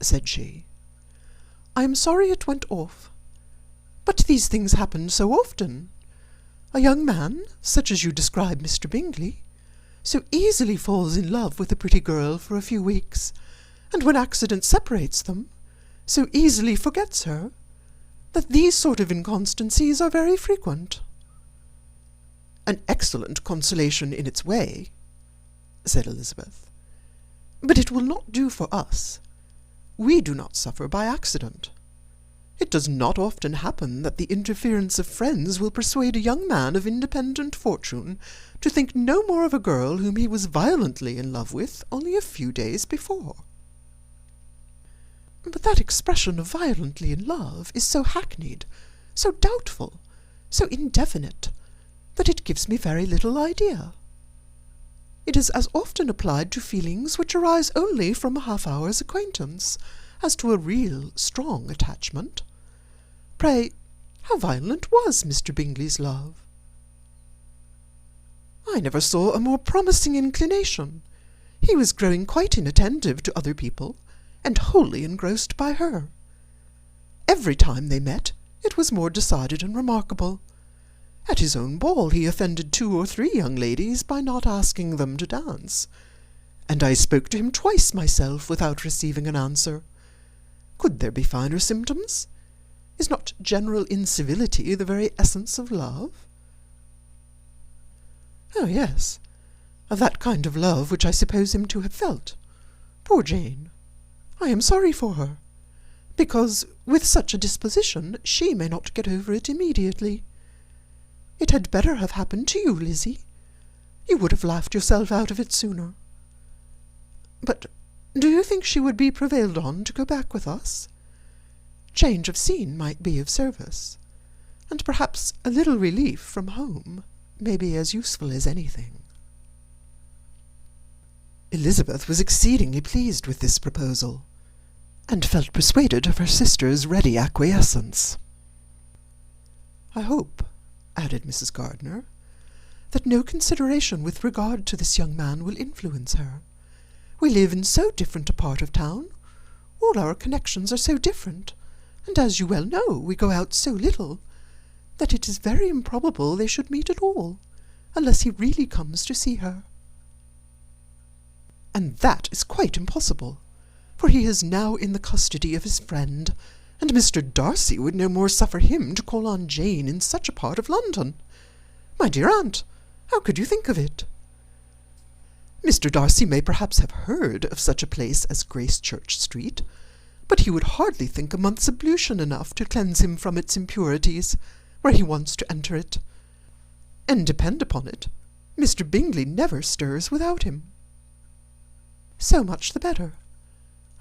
said she. "I am sorry it went off. But these things happen so often. A young man, such as you describe Mr. Bingley, so easily falls in love with a pretty girl for a few weeks, and when accident separates them, so easily forgets her, that these sort of inconstancies are very frequent." "An excellent consolation in its way," said Elizabeth, "but it will not do for us. We do not suffer by accident. It does not often happen that the interference of friends will persuade a young man of independent fortune to think no more of a girl whom he was violently in love with only a few days before." "But that expression of violently in love is so hackneyed, so doubtful, so indefinite, that it gives me very little idea. It is as often applied to feelings which arise only from a half-hour's acquaintance, as to a real strong attachment. Pray, how violent was Mr. Bingley's love?" "I never saw a more promising inclination. He was growing quite inattentive to other people, and wholly engrossed by her. Every time they met, it was more decided and remarkable. At his own ball he offended 2 or 3 young ladies by not asking them to dance, and I spoke to him twice myself without receiving an answer. Could there be finer symptoms? Is not general incivility the very essence of love?" "Oh, yes, of that kind of love which I suppose him to have felt. Poor Jane! I am sorry for her, because, with such a disposition, she may not get over it immediately. It had better have happened to you, Lizzie. You would have laughed yourself out of it sooner. But do you think she would be prevailed on to go back with us? Change of scene might be of service, and perhaps a little relief from home may be as useful as anything." Elizabeth was exceedingly pleased with this proposal, and felt persuaded of her sister's ready acquiescence. "I hope," added Mrs. Gardiner, "that no consideration with regard to this young man will influence her. We live in so different a part of town, all our connections are so different, and as you well know, we go out so little, that it is very improbable they should meet at all, unless he really comes to see her. And that is quite impossible, for he is now in the custody of his friend, and Mr. Darcy would no more suffer him to call on Jane in such a part of London. My dear aunt, how could you think of it? Mr. Darcy may perhaps have heard of such a place as Gracechurch Street, but he would hardly think a month's ablution enough to cleanse him from its impurities, where he wants to enter it. And depend upon it, Mr. Bingley never stirs without him. So much the better.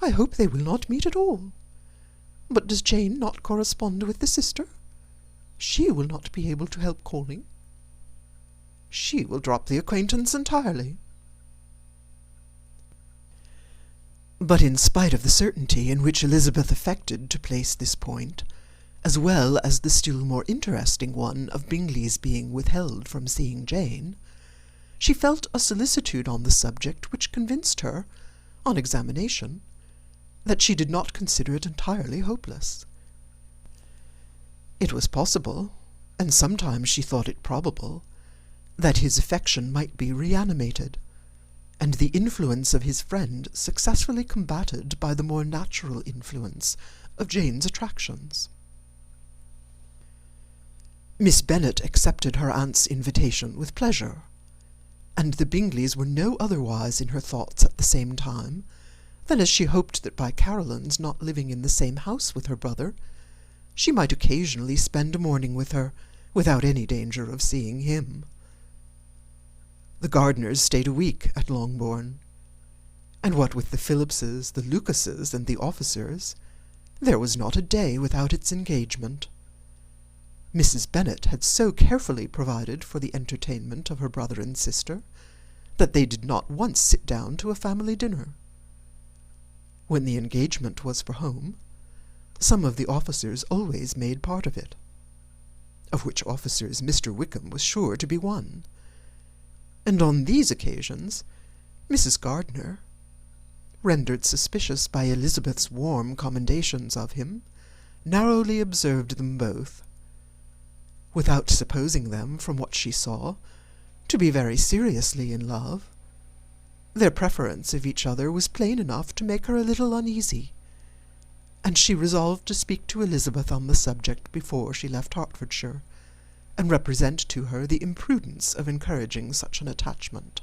I hope they will not meet at all. But does Jane not correspond with the sister? She will not be able to help calling. She will drop the acquaintance entirely. But in spite of the certainty in which Elizabeth affected to place this point, as well as the still more interesting one of Bingley's being withheld from seeing Jane, she felt a solicitude on the subject which convinced her, on examination, that she did not consider it entirely hopeless. It was possible, and sometimes she thought it probable, that his affection might be reanimated, and the influence of his friend successfully combated by the more natural influence of Jane's attractions. Miss Bennet accepted her aunt's invitation with pleasure, and the Bingleys were no otherwise in her thoughts at the same time than as she hoped that by Caroline's not living in the same house with her brother, she might occasionally spend a morning with her, without any danger of seeing him. The Gardiners stayed a week at Longbourn, and what with the Phillipses, the Lucases, and the officers, there was not a day without its engagement. Mrs. Bennet had so carefully provided for the entertainment of her brother and sister, that they did not once sit down to a family dinner. When the engagement was for home, some of the officers always made part of it, of which officers Mr. Wickham was sure to be one, and on these occasions Mrs. Gardiner, rendered suspicious by Elizabeth's warm commendations of him, narrowly observed them both, without supposing them, from what she saw, to be very seriously in love. Their preference of each other was plain enough to make her a little uneasy, and she resolved to speak to Elizabeth on the subject before she left Hertfordshire, and represent to her the imprudence of encouraging such an attachment.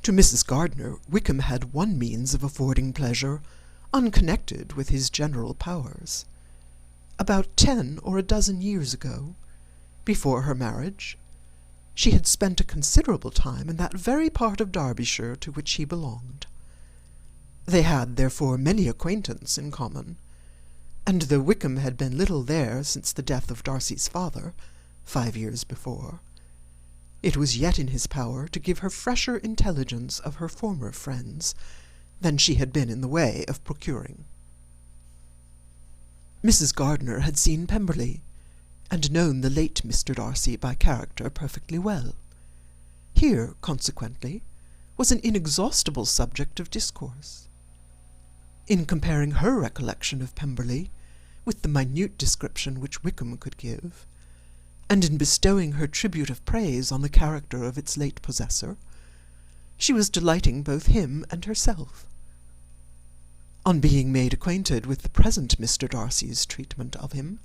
To Mrs. Gardiner, Wickham had one means of affording pleasure, unconnected with his general powers. About 10 or a dozen years ago, before her marriage, she had spent a considerable time in that very part of Derbyshire to which he belonged. They had, therefore, many acquaintance in common, and though Wickham had been little there since the death of Darcy's father, 5 years before, it was yet in his power to give her fresher intelligence of her former friends than she had been in the way of procuring. Mrs. Gardiner had seen Pemberley, and known the late Mr. Darcy by character perfectly well. Here, consequently, was an inexhaustible subject of discourse. In comparing her recollection of Pemberley with the minute description which Wickham could give, and in bestowing her tribute of praise on the character of its late possessor, she was delighting both him and herself. On being made acquainted with the present Mr. Darcy's treatment of him,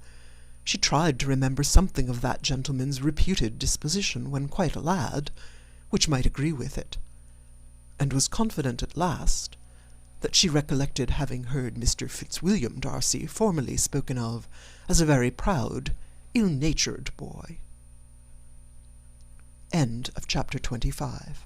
she tried to remember something of that gentleman's reputed disposition when quite a lad, which might agree with it, and was confident at last that she recollected having heard Mr. Fitzwilliam Darcy formerly spoken of as a very proud, ill-natured boy. End of chapter 25.